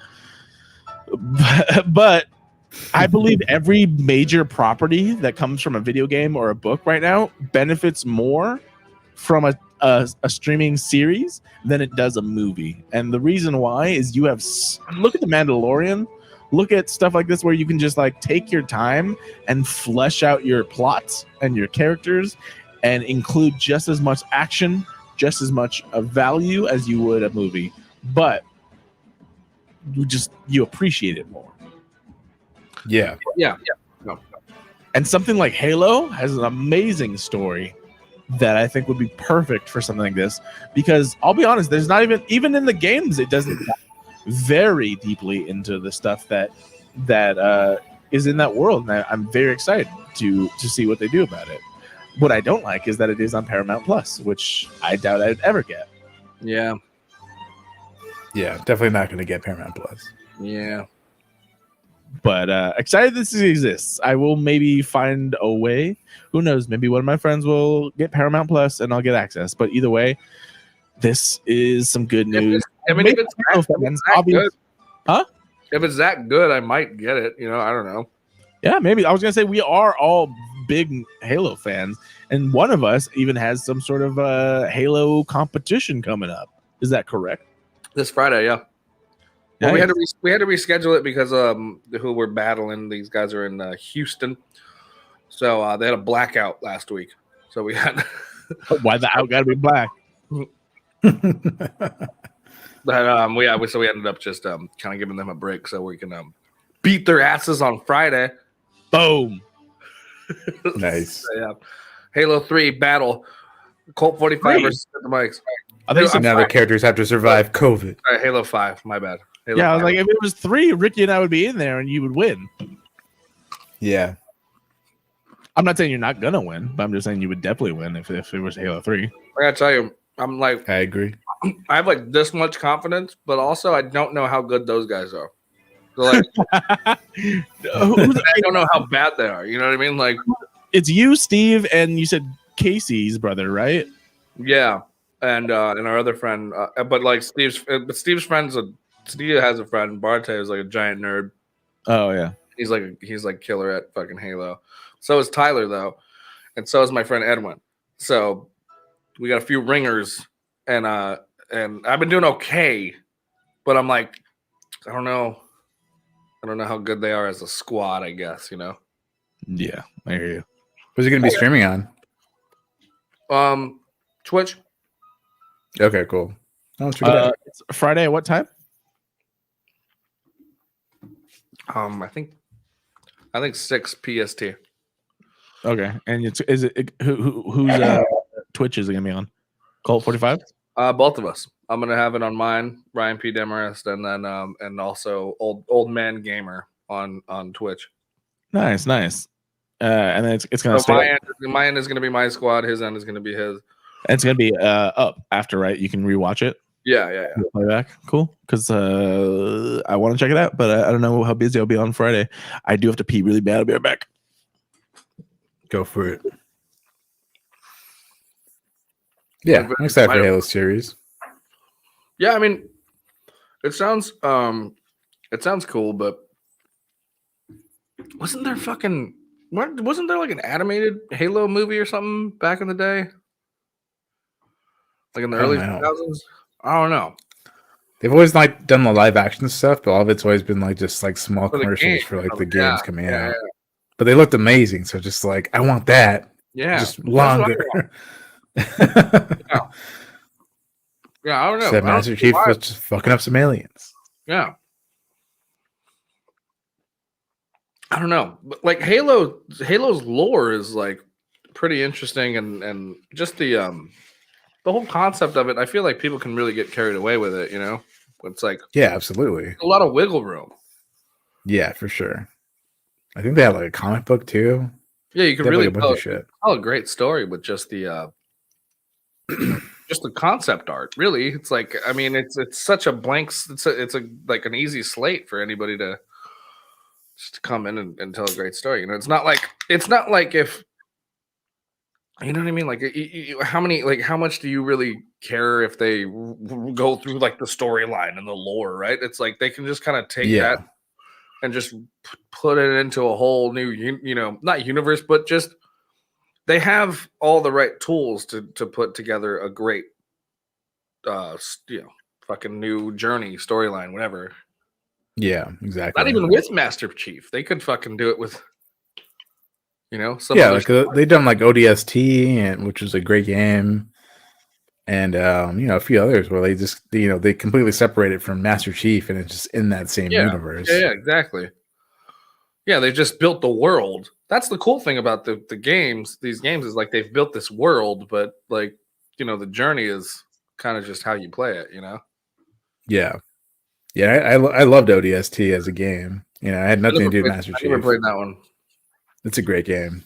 But I believe every major property that comes from a video game or a book right now benefits more from a streaming series than it does a movie. And the reason why is you have look at The Mandalorian. Look at stuff like this where you can just like take your time and flesh out your plots and your characters and include just as much action, just as much of value as you would a movie. But you appreciate it more. Yeah. No. And something like Halo has an amazing story that I think would be perfect for something like this, because I'll be honest, there's not even in the games, it doesn't very deeply into the stuff that is in that world, and I'm very excited to see what they do about it. What I don't like is that it is on Paramount Plus, which I doubt I'd ever get. Yeah. Yeah, definitely not going to get Paramount Plus. Yeah. But excited this exists. I will maybe find a way. Who knows? Maybe one of my friends will get Paramount Plus and I'll get access. But either way, this is some good news. If it's that good, huh? If it's that good, I might get it. You know, I don't know. Yeah, maybe. I was gonna say we are all big Halo fans, and one of us even has some sort of Halo competition coming up. Is that correct? This Friday, yeah. Well, Nice. we had to reschedule it because who we're battling. These guys are in Houston, so they had a blackout last week. So we had Why the out gotta be black? But so we ended up just kind of giving them a break so we can beat their asses on Friday. Boom. Nice. So, yeah. Halo 3 battle. Colt 45 versus the mics. I think So now the characters have to survive COVID. Halo 5, my bad. Halo yeah, I was 5. like, if it was 3, Ricky and I would be in there and you would win. Yeah. I'm not saying you're not gonna win, but I'm just saying you would definitely win if it was Halo 3. I gotta tell you, I'm like, I agree. I have like this much confidence, but also I don't know how good those guys are. So like, I don't know how bad they are. You know what I mean? Like, it's you, Steve, and you said Casey's brother, right? yeah, and our other friend, but like Steve's friend's Steve has a friend. Barte is like a giant nerd. Oh yeah. He's like killer at fucking Halo. So is Tyler though, and so is my friend Edwin. So we got a few ringers, and I've been doing okay, but I'm like, I don't know how good they are as a squad. I guess Yeah, I hear you. What's it going to be streaming on? Twitch. Okay, cool. I'll check it out. It's Friday at what time? I think 6 PST. Okay, and whose Twitch is it gonna be on? Colt 45. Both of us. I'm gonna have it on mine, Ryan P. Demarest, and then and also old man gamer on Twitch. Nice. And then it's gonna So stay. my end is gonna be my squad. His end is gonna be his. It's gonna be up after, right? You can rewatch it. Yeah. Playback, cool. Because I want to check it out, but I don't know how busy I'll be on Friday. I do have to pee really bad. I'll be right back. Go for it. Yeah, I'm excited for Halo series. Yeah, I mean, it sounds cool, but wasn't there like an animated Halo movie or something back in the day? Like in the early 2000s? I don't know. They've always done the live action stuff, but all of it's always been just small For the commercials game. for the games coming Yeah. out. But they looked amazing, so just I want that. Yeah. Just That's what I longer. want. Yeah, I don't know. Said I don't Master know Chief why. was just fucking up some aliens. Yeah. I don't know. But Halo's lore is pretty interesting and just the whole concept of it, I feel like people can really get carried away with it, It's Yeah, absolutely. a lot of wiggle room. Yeah, for sure. I think they had a comic book too. Yeah, you can They have, really a bunch of shit. tell a great story with just the just the concept art. Really, it's it's such a blank. It's an easy slate for anybody to just come in and tell a great story. It's not like if you know what I mean. How much do you really care if they go through the storyline and the lore? Right? It's they can just kind of take that and just put it into a whole new, not universe, but just they have all the right tools to put together a great, fucking new journey, storyline, whatever. Yeah, exactly. Not even with Master Chief. They could fucking do it with, some yeah, other they've done ODST, which was a great game, and a few others where they just they completely separated from Master Chief, and it's just in that same universe. Yeah, exactly. Yeah, they just built the world. That's the cool thing about the games. These games is they've built this world, but the journey is kind of just how you play it. Yeah. I loved ODST as a game. I had nothing to do with Master Chief. I never played that one. It's a great game.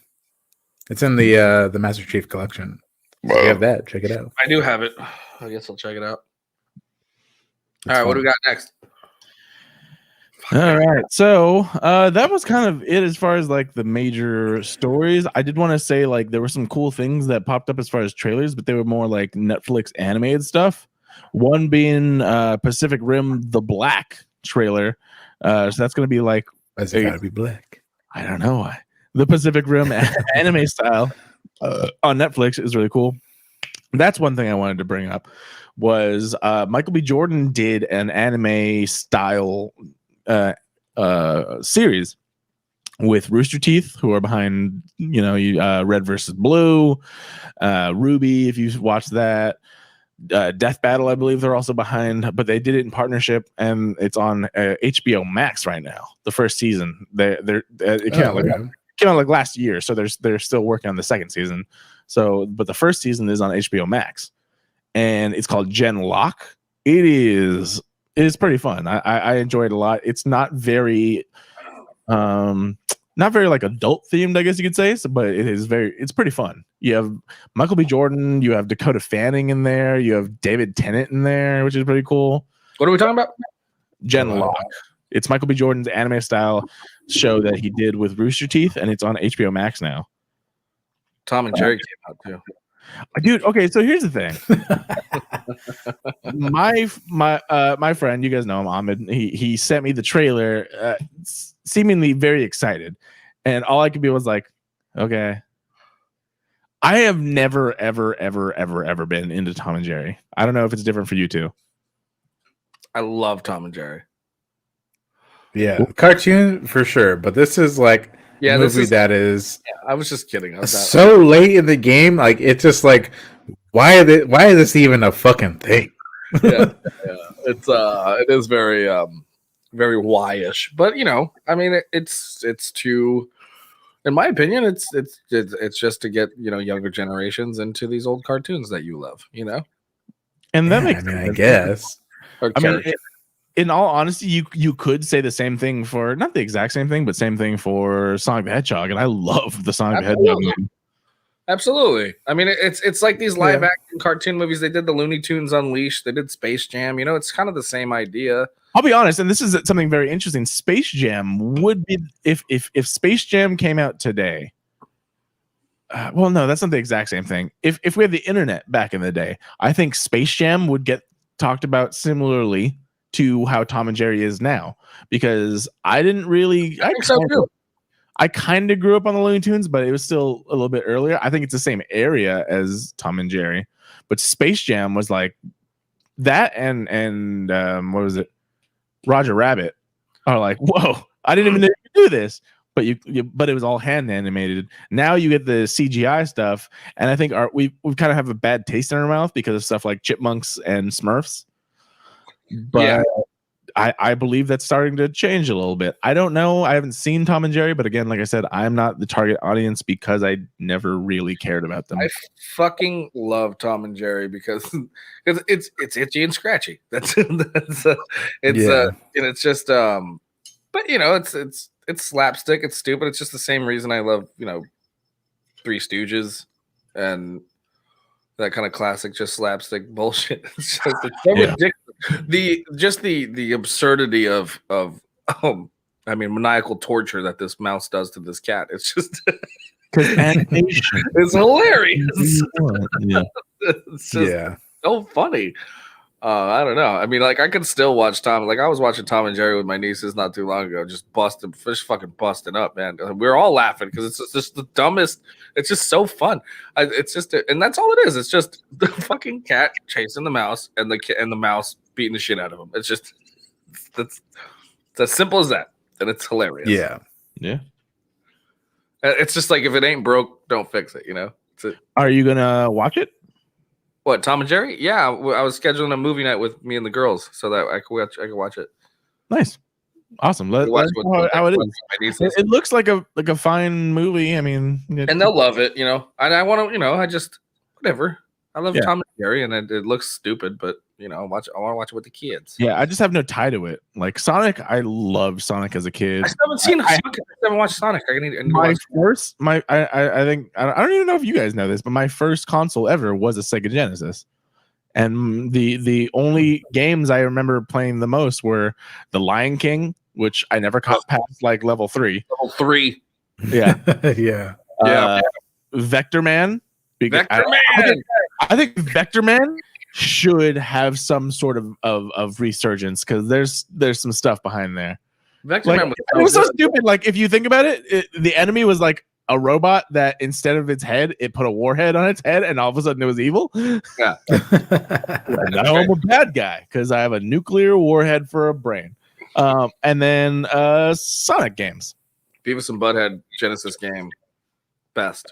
It's in the Master Chief collection. So you have that. Check it out. I do have it. I guess I'll check it out. It's All right, what fun. do we got next? All right, so that was kind of it as far as like the major stories. I did want to say like there were some cool things that popped up as far as trailers, but they were more like Netflix animated stuff. One being Pacific Rim: The Black trailer. So that's going to be like Why's it gotta be black? I don't know why. The Pacific Rim anime style on Netflix is really cool. That's one thing I wanted to bring up was Michael B. Jordan did an anime style series with Rooster Teeth, who are behind, Red versus Blue, Ruby, if you watch that, Death Battle, I believe they're also behind, but they did it in partnership, and it's on HBO Max right now. The first season, it came out like last year, so they're still working on the second season. So, but the first season is on HBO Max, and it's called Gen Lock. It is pretty fun. I enjoy it a lot. It's not very like adult themed, I guess you could say, but it's pretty fun. You have Michael B. Jordan, you have Dakota Fanning in there, you have David Tennant in there, which is pretty cool. What are we talking about? Gen Lock. It's Michael B. Jordan's anime style show that he did with Rooster Teeth, and it's on HBO Max now. Tom and Jerry came out too. Dude, okay, so here's the thing. my friend, you guys know him, Ahmed. He sent me the trailer, seemingly very excited, and all I could be was like, okay. I have never, ever, ever, ever, ever been into Tom and Jerry. I don't know if it's different for you two. I love Tom and Jerry. Yeah, cartoon for sure, but this is like a movie that is. Yeah, I was just kidding. So late in the game, like it's just like, why is this even a fucking thing? yeah, it is very very Y-ish, but I mean, it's too. In my opinion, it's just to get younger generations into these old cartoons that you love, and that makes I guess. I mean, in all honesty, you could say the same thing for not the exact same thing, but same thing for Sonic the Hedgehog, and I love the Sonic the Hedgehog movie. Absolutely. I mean, it's like these live action cartoon movies. They did the Looney Tunes Unleashed. They did Space Jam. It's kind of the same idea. I'll be honest, and this is something very interesting. Space Jam would be if Space Jam came out today. Well, no, that's not the exact same thing. If we had the internet back in the day, I think Space Jam would get talked about similarly to how Tom and Jerry is now, because I didn't really. I think so too. I kind of grew up on the Looney Tunes, but it was still a little bit earlier. I think it's the same area as Tom and Jerry, but Space Jam was like that, and what was it? Roger Rabbit are like, whoa, I didn't even know you could do this, but it was all hand animated. Now you get the CGI stuff, and I think we kind of have a bad taste in our mouth because of stuff like Chipmunks and Smurfs. But yeah. I believe that's starting to change a little bit. I don't know. I haven't seen Tom and Jerry, but again, like I said, I'm not the target audience because I never really cared about them. I fucking love Tom and Jerry because it's itchy and scratchy. It's just but it's slapstick. It's stupid. It's just the same reason I love Three Stooges and that kind of classic, just slapstick bullshit. It's just so ridiculous. The absurdity of maniacal torture that this mouse does to this cat. It's just it's hilarious. Yeah. It's just so funny. I don't know. I mean, like I could still watch Tom. Like I was watching Tom and Jerry with my nieces not too long ago, just fucking busting up, man. We were all laughing because it's just the dumbest. It's just so fun. And that's all it is. It's just the fucking cat chasing the mouse and the mouse beating the shit out of him. It's just it's as simple as that, and it's hilarious. Yeah. It's just like if it ain't broke, don't fix it. Are you gonna watch it? What, Tom and Jerry? Yeah, I was scheduling a movie night with me and the girls so that I could watch it. Nice, awesome. Let's know how it is. It looks like a fine movie. I mean, and they'll love it, And I want to, I just whatever. I love Tom and Jerry, and it looks stupid, but I want to watch it with the kids. Yeah, I just have no tie to it. Like Sonic, I loved Sonic as a kid. I still haven't seen Sonic. I haven't watched Sonic. I think I don't even know if you guys know this, but my first console ever was a Sega Genesis, And the only games I remember playing the most were The Lion King, which I never caught past like level 3. Level 3. Yeah. Yeah. Vector Man. Vector Man. I think Vector Man should have some sort of resurgence because there's some stuff behind there. Vector Like, Man it was so stupid. Like if you think about it, the enemy was like a robot that instead of its head, it put a warhead on its head, and all of a sudden it was evil. Yeah. And now I'm a bad guy because I have a nuclear warhead for a brain. And then Sonic games. Beavis and Butthead Genesis game. Best.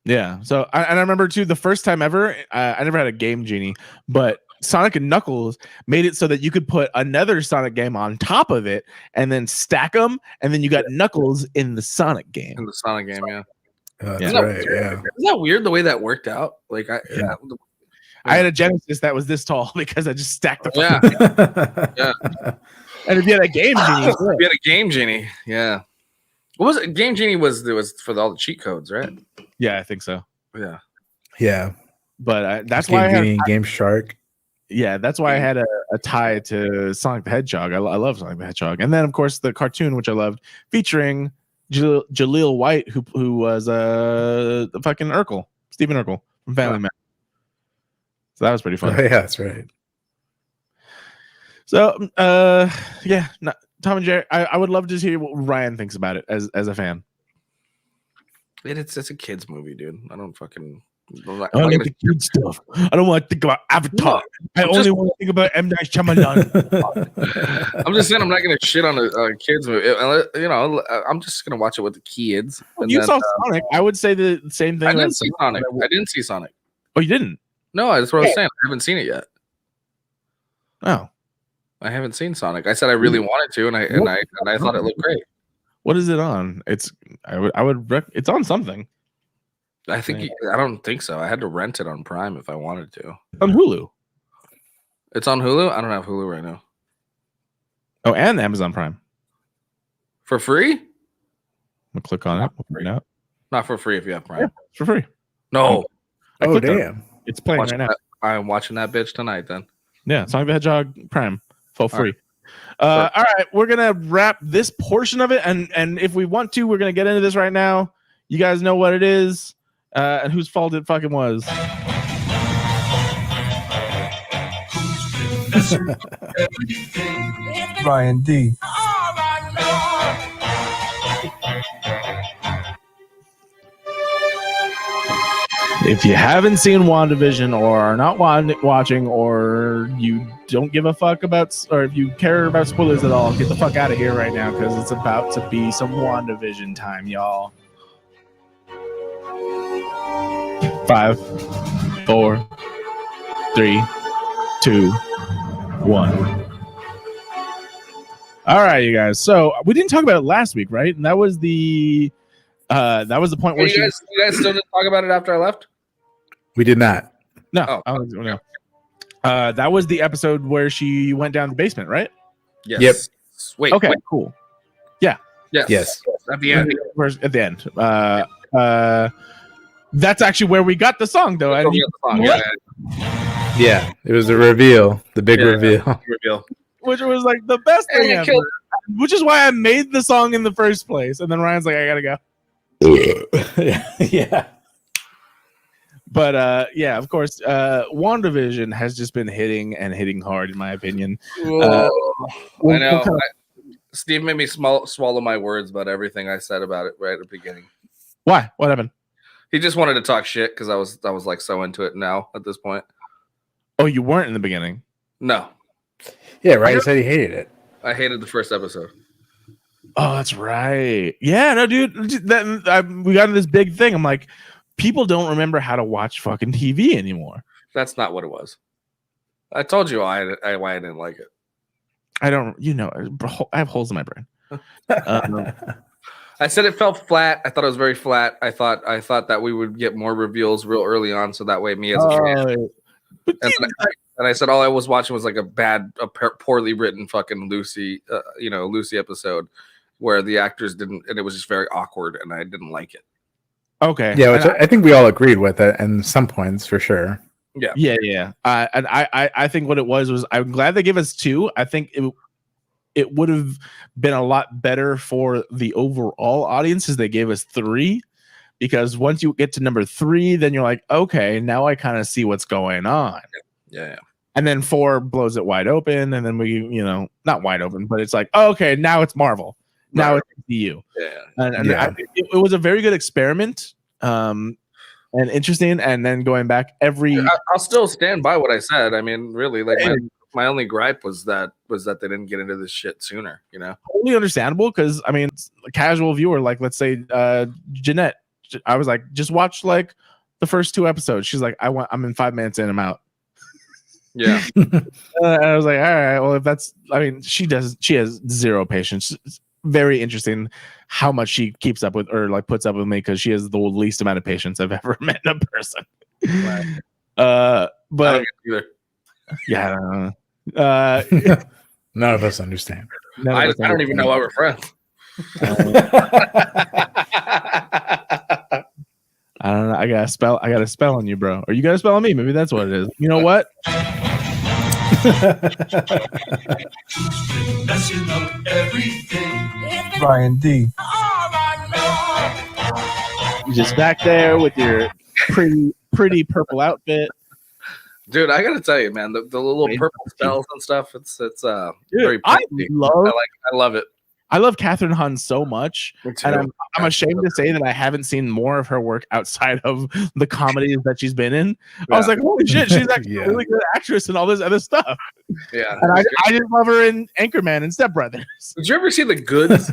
Yeah. So I remember too, the first time ever, I never had a Game Genie, but Sonic and Knuckles made it so that you could put another Sonic game on top of it and then stack them, and then you got Knuckles in the Sonic game. In the Sonic game, yeah. That's right. Yeah. Isn't that weird the way that worked out? Like I had a Genesis that was this tall because I just stacked the yeah. And if you had a Game Genie, we had a Game Genie. Yeah. What was it? Game Genie was for all the cheat codes, right? Yeah, I think so. Yeah. Yeah. But that's Game why Genie, Game Shark. Yeah, that's why I had a tie to Sonic the Hedgehog. I love Sonic the Hedgehog, and then of course the cartoon, which I loved, featuring Jaleel White, who was the fucking Urkel, Stephen Urkel from Family Man. So that was pretty fun. Oh, yeah, that's right. So yeah, Tom and Jerry, I would love to hear what Ryan thinks about it as a fan. It's a kids movie, dude. I don't fucking. I don't like the kid stuff. I don't want to think about Avatar. I only want to think about M. Night Shyamalan. I'm just saying I'm not going to shit on a kids movie. You know, I'm just going to watch it with the kids. You saw Sonic. I would say the same thing. I didn't see Sonic. I didn't see Sonic. Oh, you didn't? No, that's what I was saying. I haven't seen it yet. Oh, I haven't seen Sonic. I said I really wanted to, and I thought it looked great. What is it on? It's it's on something. I think I don't think so. I had to rent it on Prime if I wanted to. On Hulu. It's on Hulu? I don't have Hulu right now. Oh, and Amazon Prime. For free? We'll click on it. We'll find out. Not for free if you have Prime. Yeah, for free. No. Oh, damn. It's playing right now. I'm watching that bitch tonight then. Yeah, Sonic the Hedgehog Prime. For free. All right, we're going to wrap this portion of it. And if we want to, we're going to get into this right now. You guys know what it is. And whose fault it fucking was. Ryan D. If you haven't seen WandaVision or are not watching, or you don't give a fuck about, or if you care about spoilers at all, get the fuck out of here right now because it's about to be some WandaVision time, y'all. 5, 4, 3, 2, 1. All right, you guys. So we didn't talk about it last week, right? And that was the point where you guys still didn't talk about it after I left? We did not. No. No. That was the episode where she went down the basement, right? Yes. Yep. Wait. Okay. Cool. Yeah. Yes. At the end. At the end. That's actually where we got the song, though. Yeah, it was the reveal, the big reveal. Which was like the best thing ever. Which is why I made the song in the first place. And then Ryan's like, I gotta go. Yeah. But yeah, of course, WandaVision has just been hitting hard, in my opinion. I know. Steve made me swallow my words about everything I said about it right at the beginning. Why? What happened? He just wanted to talk shit because I was like so into it now at this point. Oh, you weren't in the beginning? No. Yeah, right. He said he hated it. I hated the first episode. Oh, that's right. Yeah, no, dude. We got into this big thing. I'm like, people don't remember how to watch fucking TV anymore. That's not what it was. I told you why I didn't like it. I don't. I have holes in my brain. I said it felt flat. I thought it was very flat. I thought that we would get more reveals real early on, so that way me as a fan. And I said all I was watching was like a poorly written fucking Lucy episode where the actors didn't, and it was just very awkward, and I didn't like it. Okay. Yeah, which I think we all agreed with it, and some points for sure. Yeah. And I think what it was I'm glad they gave us 2. I think it would have been a lot better for the overall audience as they gave us 3, because once you get to number 3, then you're like, okay, now I kind of see what's going on. Yeah. And then 4 blows it wide open, and then we, not wide open, but it's like, oh, okay, now it's Marvel. Now it's DCU. Yeah. It was a very good experiment, and interesting. And then going back I'll still stand by what I said. I mean, really, like my only gripe was that they didn't get into this shit sooner. Totally understandable, because I mean, a casual viewer, like let's say Jeanette, I was like, just watch like the first 2 episodes. She's like, I'm in 5 minutes in, I'm out. Yeah. And I was like, all right, well, if that's, I mean, she has zero patience. It's very interesting how much she keeps up with, or like puts up with me, because she has the least amount of patience I've ever met in a person. Right. But I don't get either. yeah, I don't know. None of us understand. I don't even know why we're friends. I don't know. I got a spell on you, bro. Or you got a spell on me. Maybe that's what it is. You know what? Brian D. You're just back there with your pretty purple outfit. Dude, I gotta tell you, man, the little purple spells and stuff, it's very I pretty. I love it. I love Catherine Hahn so much, Me too. and I'm ashamed to say that I haven't seen more of her work outside of the comedies that she's been in. I was like, holy shit, she's actually a really good actress and all this other stuff. Yeah, and I just love her in Anchorman and Step Brothers. Did you ever see The Goods?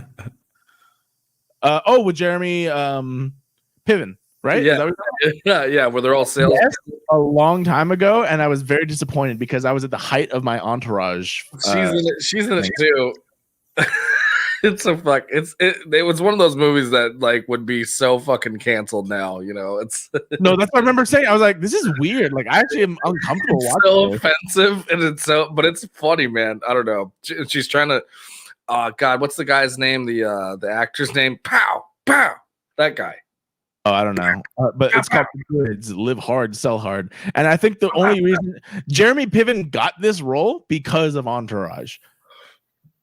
With Jeremy Piven, right? Yeah, where they're all sales. Yes, a long time ago, and I was very disappointed because I was at the height of my Entourage. She's in it too. It's a fuck. It was one of those movies that like would be so fucking canceled now. It's no. That's what I remember saying. I was like, this is weird. Like I actually am uncomfortable it's watching. So it. offensive, and but it's funny, man. I don't know. She's trying to. God, what's the guy's name? The actor's name? Pow. That guy. Oh, I don't know, but it's called Goods. Live hard, sell hard, and I think the only reason Jeremy Piven got this role because of Entourage.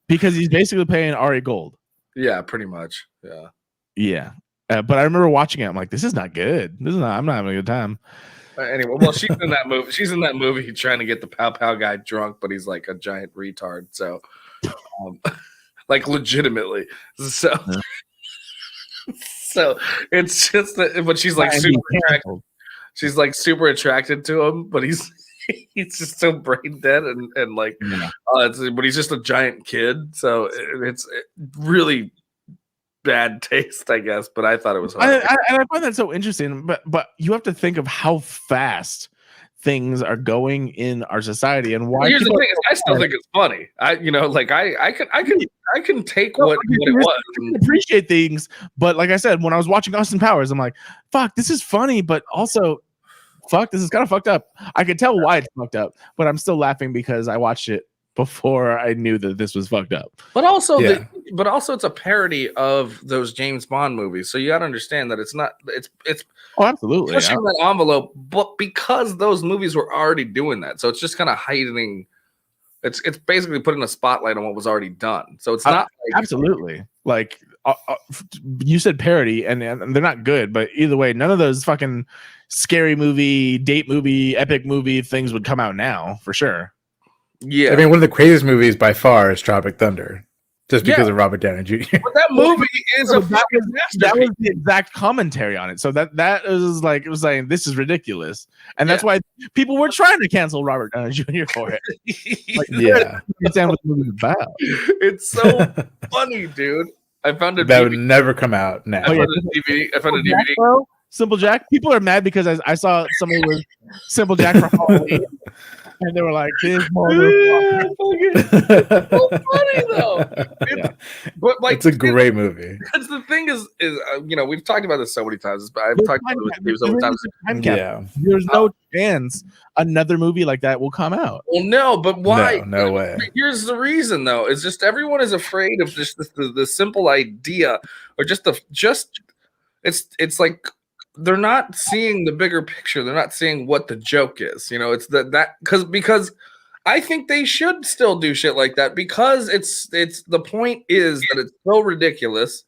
Because he's basically playing Ari Gold. Yeah, pretty much. Yeah. But I remember watching it. I'm like, this is not good. I'm not having a good time. Anyway, well, she's in that movie. She's in that movie trying to get the Pow Pow guy drunk, but he's like a giant retard. So, like, legitimately. So, so it's just that. But she's like super attracted. She's like super attracted to him, but he's just so brain dead and like, but he's just a giant kid. So it's really bad taste, I guess. But I thought it was hard. I find that so interesting. But you have to think of how fast things are going in our society and why. Well, here's the thing: I still think it's funny. I can take what it was. I can appreciate things, but like I said, when I was watching Austin Powers, I'm like, fuck, this is funny, but also. Fuck, this is kind of fucked up. I could tell why it's fucked up, but I'm still laughing because I watched it before I knew that this was fucked up. But also, it's a parody of those James Bond movies. So you got to understand that it's not. It's absolutely pushing that envelope, but because those movies were already doing that, so it's just kind of heightening. It's basically putting a spotlight on what was already done. So it's not absolutely like you said parody, and they're not good, but either way, none of those fucking scary movie, date movie, epic movie things would come out now for sure. Yeah, I mean, one of the craziest movies by far is Tropic Thunder, just because of Robert Downey Jr. But that movie is that was the exact commentary on it. So that was like, it was saying this is ridiculous, and that's why people were trying to cancel Robert Downey Jr. for it. Like, understand what the movie's about. It's so funny, dude. I found a that DVD. would never come out now. I found a DVD. Bro, Simple Jack. People are mad because I saw somebody with Simple Jack for Halloween, and they were like, "This motherfucker." It's so funny though. But like, it's a great movie. Because the thing is, we've talked about this so many times. But I've talked about it with you so many times. Yeah, there's no chance another movie like that will come out. Well, no, but why? No way. Here's the reason, though. It's just everyone is afraid of just the simple idea, or it's like they're not seeing the bigger picture. They're not seeing what the joke is. You know, it's that because I think they should still do shit like that because it's the point is that it's so ridiculous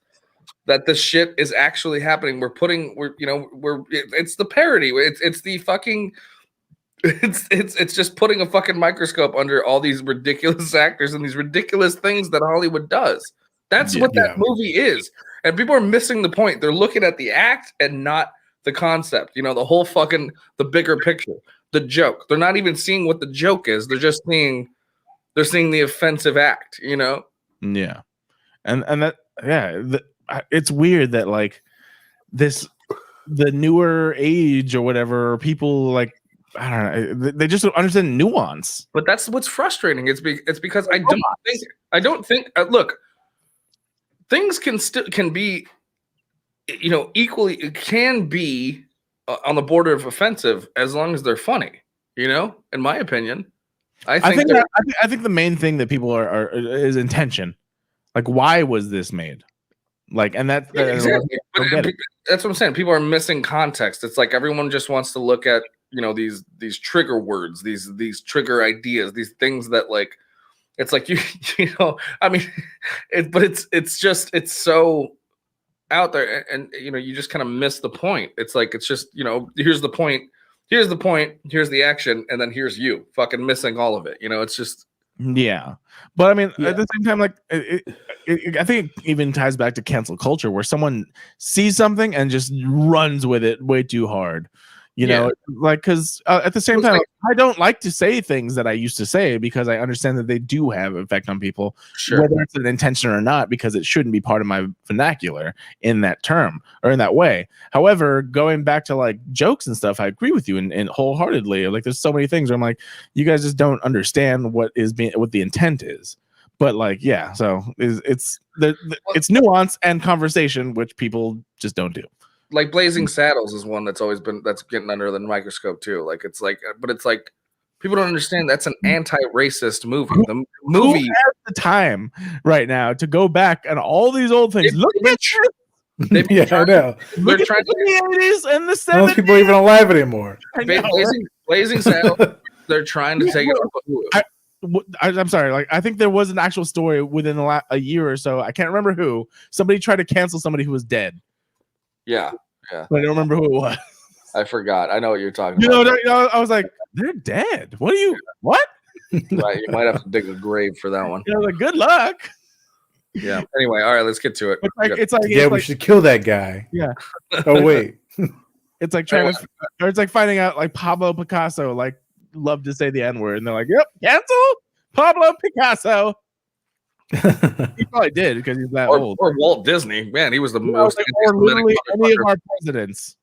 that this shit is actually happening. It's the parody. It's the fucking it's just putting a fucking microscope under all these ridiculous actors and these ridiculous things that Hollywood does. That's what that movie is. And people are missing the point. They're looking at the act and not the concept. You know, the whole fucking the bigger picture, the joke. They're not even seeing what the joke is. They're just seeing the offensive act, you know? Yeah. And that it's weird that like the newer age or whatever, people like I don't know, they just don't understand nuance. But that's what's frustrating. It's because I don't think look, things can be, you know, equally, it can be on the border of offensive as long as they're funny, you know, in my opinion. I think the main thing that people are is intention. Like, why was this made? Like, and that exactly. That's what I'm saying. People are missing context. It's like everyone just wants to look at, you know, these trigger words, these trigger ideas, these things that like, it's like you know, I mean, it's so out there, and you know, you just kind of miss the point. It's like it's just, you know, here's the point, here's the action, and then here's you fucking missing all of it. You know, it's just But I mean, at the same time, like I think it even ties back to cancel culture, where someone sees something and just runs with it way too hard. You know, like, because at the same time, I don't like to say things that I used to say because I understand that they do have an effect on people, whether it's an intention or not, because it shouldn't be part of my vernacular in that term or in that way. However, going back to like jokes and stuff, I agree with you and wholeheartedly. Like, there's so many things where I'm like, you guys just don't understand what the intent is. But like, yeah, so it's nuance and conversation, which people just don't do. Like Blazing Saddles is one that's getting under the microscope too. Like it's like people don't understand that's an anti-racist movie. The movie has the time right now to go back and all these old things. Look at yeah, I know. They're trying to the 80s and the 70s. Most people even alive anymore. Blazing Saddles. They're trying to take it off of I'm sorry. Like, I think there was an actual story within a year or so. I can't remember who. Somebody tried to cancel somebody who was dead. Yeah. But I don't remember who it was. I forgot. I know what you're talking about. You know, I was like, they're dead. What? Right, you might have to dig a grave for that one. You know, like, good luck. Yeah. Anyway, all right, let's get to it. We should kill that guy. Yeah. Oh wait. It's like it's like finding out like Pablo Picasso like loved to say the N-word, and they're like, "Yep, cancel Pablo Picasso." He probably did because he's that old. Or Walt Disney, man, he was the most. Or literally any of our presidents.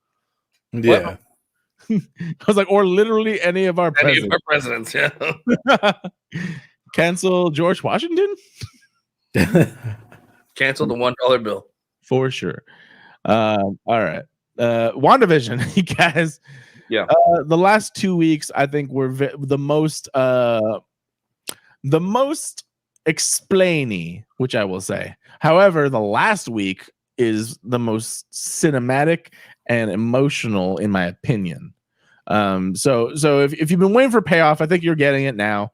Yeah, I was like, or literally any of our presidents. Yeah. Cancel George Washington. Cancel the $1 bill for sure. All right, WandaVision, you guys. Yeah. The last 2 weeks, I think, were the most explainy, which I will say. However, the last week is the most cinematic and emotional, in my opinion. So if you've been waiting for payoff, I think you're getting it now.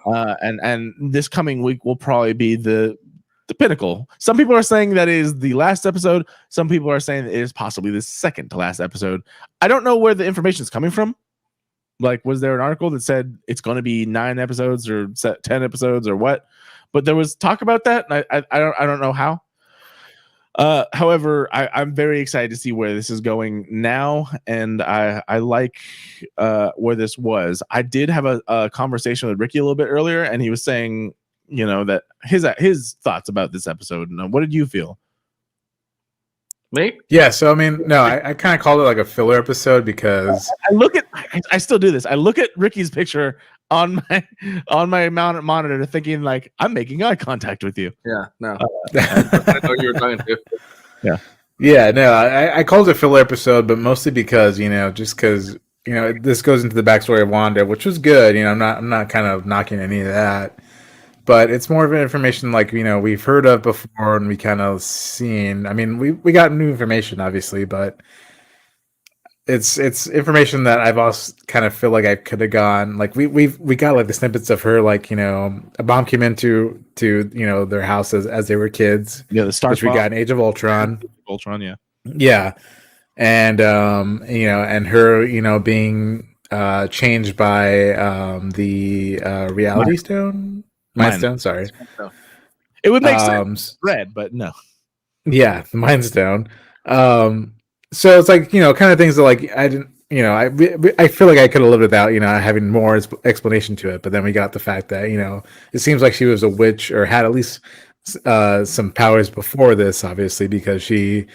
And this coming week will probably be the pinnacle. Some people are saying that is the last episode. Some people are saying it is possibly the second to last episode. I don't know where the information is coming from. Like, was there an article that said it's going to be 9 episodes or 10 episodes or what? But there was talk about that, and I don't know how. However, I'm very excited to see where this is going now, and I like where this was. I did have a conversation with Ricky a little bit earlier, and he was saying, you know, that his thoughts about this episode. And what did you feel? Me? Yeah, so I mean, no, I kind of called it like a filler episode because I still do this. I look at Ricky's picture on my monitor, thinking like I'm making eye contact with you. Yeah, no, I know you were trying to. Yeah, no, I called it a filler episode, but mostly because just because this goes into the backstory of Wanda, which was good. I'm not kind of knocking any of that. But it's more of an information like, we've heard of before and we kind of seen. I mean, we got new information, obviously, but it's information that I've also kind of feel like I could have gone like we got like the snippets of her, like, you know, a bomb came into you know, their house as they were kids. Yeah, the Star which we got in Age of Ultron. Ultron, yeah. Yeah. And you know, and her, you know, being changed by the reality stone. Mind stone, sorry. It would make sense. Red, but no. Yeah, the Mind Stone. So it's like, you know, kind of things that like I didn't, you know, I feel like I could have lived without, you know, having more explanation to it. But then we got the fact that, you know, it seems like she was a witch or had at least some powers before this, obviously, because she,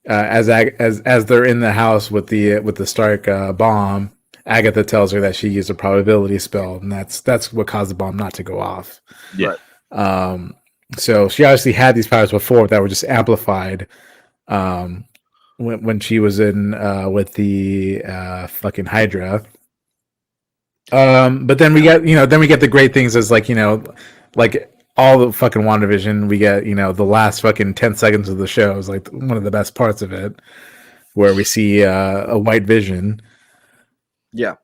as they're in the house with the Stark bomb, Agatha tells her that she used a probability spell, and that's what caused the bomb not to go off. Yeah. So she obviously had these powers before that were just amplified when she was in with the fucking Hydra. But then we get, you know, the great things as, like, you know, like all the fucking WandaVision, we get, you know, the last fucking 10 seconds of the show is like one of the best parts of it, where we see a White Vision. Yeah.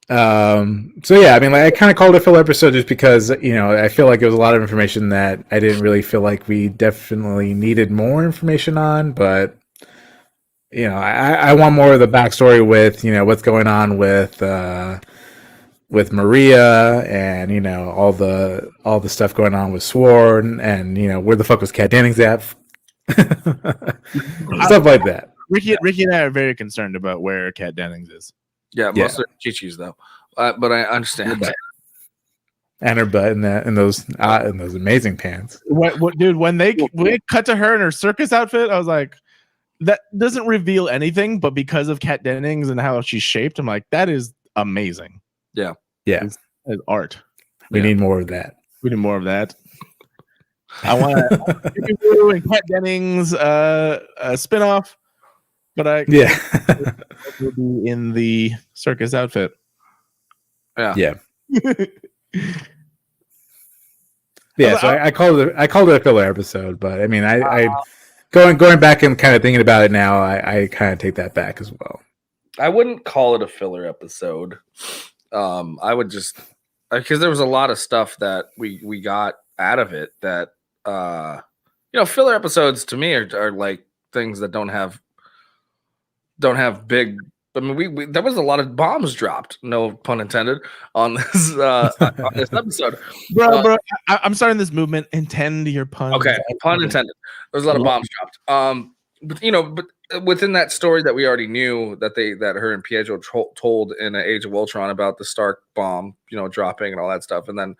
So yeah, I mean, like, I kind of called it a filler episode just because, you know, I feel like it was a lot of information that I didn't really feel like we definitely needed more information on, but, you know, I want more of the backstory with, you know, what's going on with Maria, and, you know, all the stuff going on with Sword, and you know, where the fuck was Kat Dennings at? Stuff like that. Ricky and I are very concerned about where Kat Dennings is. Yeah, mostly Chi-Chi's though, but I understand. And her butt in those amazing pants. What, dude? When they cut to her in her circus outfit, I was like, that doesn't reveal anything, but because of Kat Dennings and how she's shaped, I'm like, that is amazing. Yeah. It's art. We need more of that. We need more of that. I want to and Kat Dennings spinoff, but I will be in the circus outfit. Yeah. Yeah. So I called it a filler episode, but I mean, I going back and kind of thinking about it now, I kind of take that back as well. I wouldn't call it a filler episode. I would just, because there was a lot of stuff that we got out of it that, you know, filler episodes to me are like things that don't have big. I mean, we there was a lot of bombs dropped, no pun intended, on this episode. Bro, I'm starting this movement. Intend your pun. Okay, pun intended. There's a lot of bombs dropped. But you know, within that story that we already knew that her and Pietro told in Age of Ultron about the Stark bomb, you know, dropping and all that stuff, and then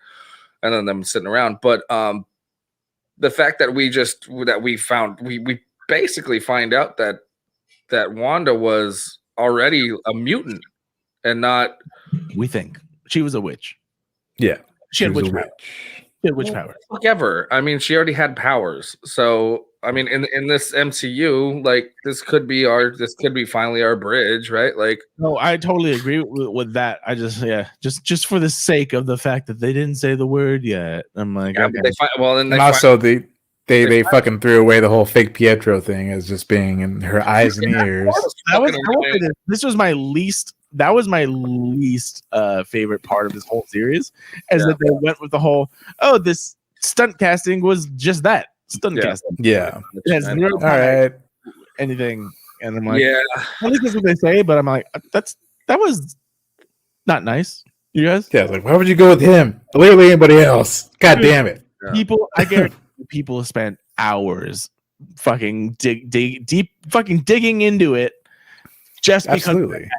them sitting around. But the fact that we basically find out that Wanda was already a mutant and not. We think she was a witch. Yeah, she had witch power. She had witch power. Whatever. I mean, she already had powers. So I mean, in this MCU, like this could be finally our bridge, right? Like, no, I totally agree with that. I just for the sake of the fact that they didn't say the word yet, I'm like, okay. They fucking threw away the whole fake Pietro thing as just being in her eyes and ears. This was my least. That was my least favorite part of this whole series, that they went with the whole, this stunt casting was just that. Stunt casting. Yeah. It has zero anything. And I'm like, at least that's what they say, but I'm like, that was not nice. You guys? Yeah, like, why would you go with him? Literally anybody else. God damn it. People, I guarantee people spent hours fucking deep fucking digging into it just because. Absolutely.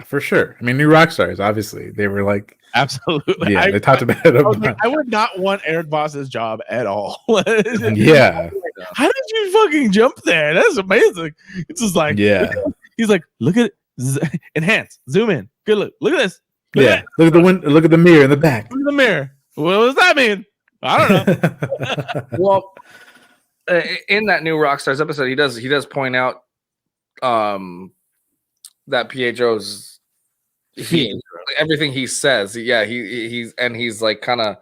For sure. I mean, new rock stars, obviously. They were like, absolutely. Yeah, they talked about it. I would not want Eric Voss's job at all. Yeah. How did you fucking jump there? That's amazing. It's just like, he's like, look at it, enhance, zoom in. Good look. Look at this. Look at the window. Look at the mirror in the back. Look at the mirror. What does that mean? I don't know. Well, in that new Rockstars episode, he does point out that Pietro's everything he says. Yeah, he's like kind of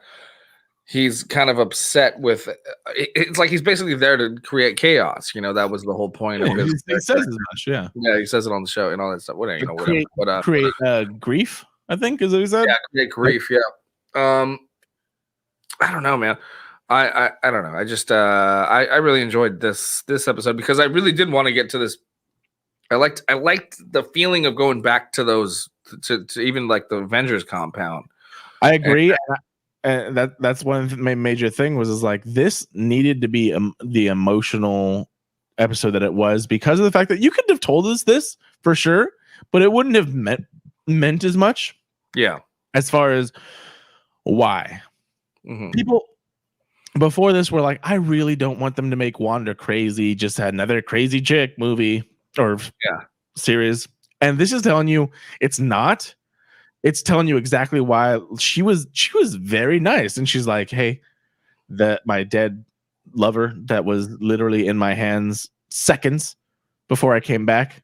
he's kind of upset with. It's like he's basically there to create chaos. That was the whole point of his. He says as much. Yeah. Yeah, he says it on the show and all that stuff. Whatever. Create grief. I think is what he said. Yeah, create grief. Yeah. I don't know, man. I don't know. I just I really enjoyed this episode because I really did want to get to this. I liked the feeling of going back to those to even like the Avengers compound. I agree. And that's one of my major thing was like this needed to be the emotional episode that it was because of the fact that you could have told us this for sure, but it wouldn't have meant as much. Yeah. As far as why people before this were like, I really don't want them to make Wanda crazy. Just had another crazy chick movie or series, and this is telling you it's not. It's telling you exactly why she was very nice, and she's like, hey, that my dead lover that was literally in my hands seconds before I came back,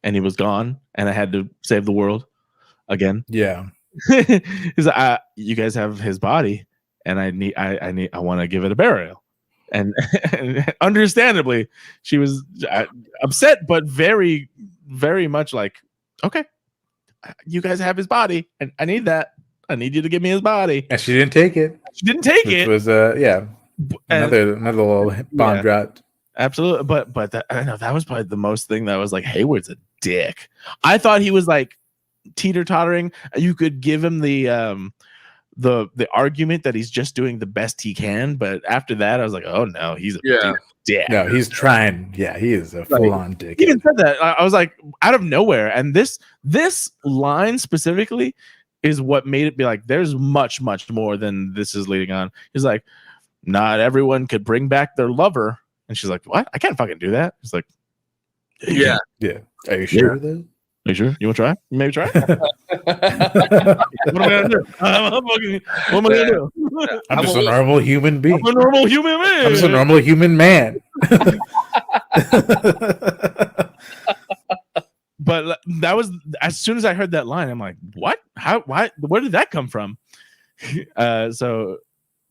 and he was gone, and I had to save the world again. Yeah. He's like, you guys have his body, and I want to give it a burial, and understandably, she was upset, but very, very much like, okay, you guys have his body, and I need that. I need you to give me his body. And she didn't take it. She didn't take it. It was another little bomb dropped. Absolutely, but I know that was probably the most thing that was like Hayward's a dick. I thought he was like teeter-tottering. You could give him the argument that he's just doing the best he can, but after that I was like, oh no, he's a dick. No, he's trying. Yeah, he is a full-on dick. He even said that. I was like, out of nowhere, and this line specifically is what made it be like there's much more than this is leading on. He's like, not everyone could bring back their lover, and she's like, what? I can't fucking do that. He's like, yeah. Are you sure though? Are you sure? You want to try? Maybe try? What am I going to do? What am I going to do? I'm just a normal human being. I'm a normal human man. I'm just a normal human man. But that was, as soon as I heard that line, I'm like, what? How? Why? Where did that come from? So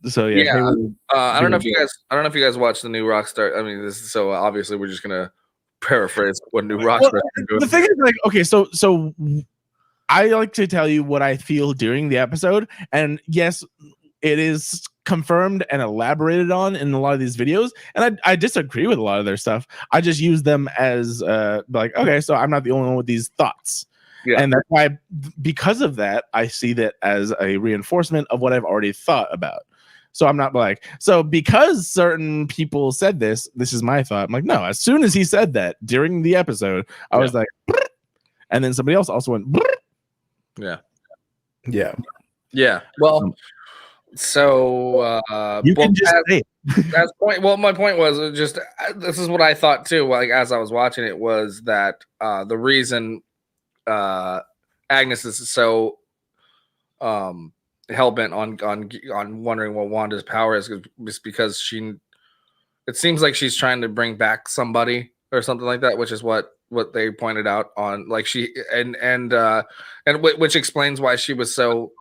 yeah. I don't know if you guys watched the new Rockstar. I mean, this is so obviously we're just gonna paraphrase what new Rockstar is doing. The thing is, like, okay, so I like to tell you what I feel during the episode, and yes, it is confirmed and elaborated on in a lot of these videos, and I disagree with a lot of their stuff. I just use them as like, okay, so I'm not the only one with these thoughts. Yeah. And that's why, because of that, I see that as a reinforcement of what I've already thought about. So I'm not like, so because certain people said this is my thought. I'm like, no, as soon as he said that during the episode, I was like, brr, and then somebody else also went, brr. Yeah. Well, so you can just say that's point. Well, my point was just this is what I thought too. Like as I was watching it, was that the reason Agnes is so hell-bent on wondering what Wanda's power is because it seems like she's trying to bring back somebody or something like that, which is what they pointed out on, like, she and which explains why she was so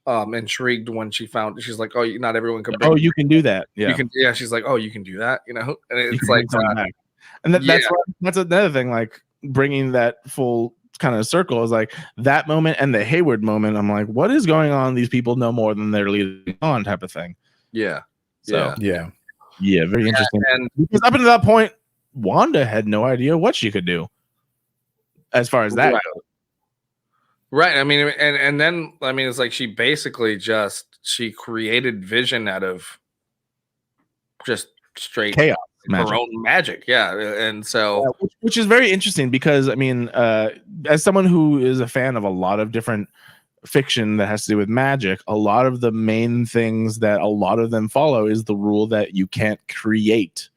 intrigued when she found, she's like, oh, not everyone can bring, you can do that, she's like, oh, you can do that, and it's like and that's another thing, like bringing that full kind of circle is like that moment and the Hayward moment. I'm like, what is going on? These people know more than they're leading on, type of thing. Yeah. Very interesting. And because up until that point, Wanda had no idea what she could do as far as that goes. Right. I mean, and then I mean, it's like she basically she created Vision out of just straight chaos. Her own magic, and so which is very interesting because I mean, as someone who is a fan of a lot of different fiction that has to do with magic, a lot of the main things that a lot of them follow is the rule that you can't create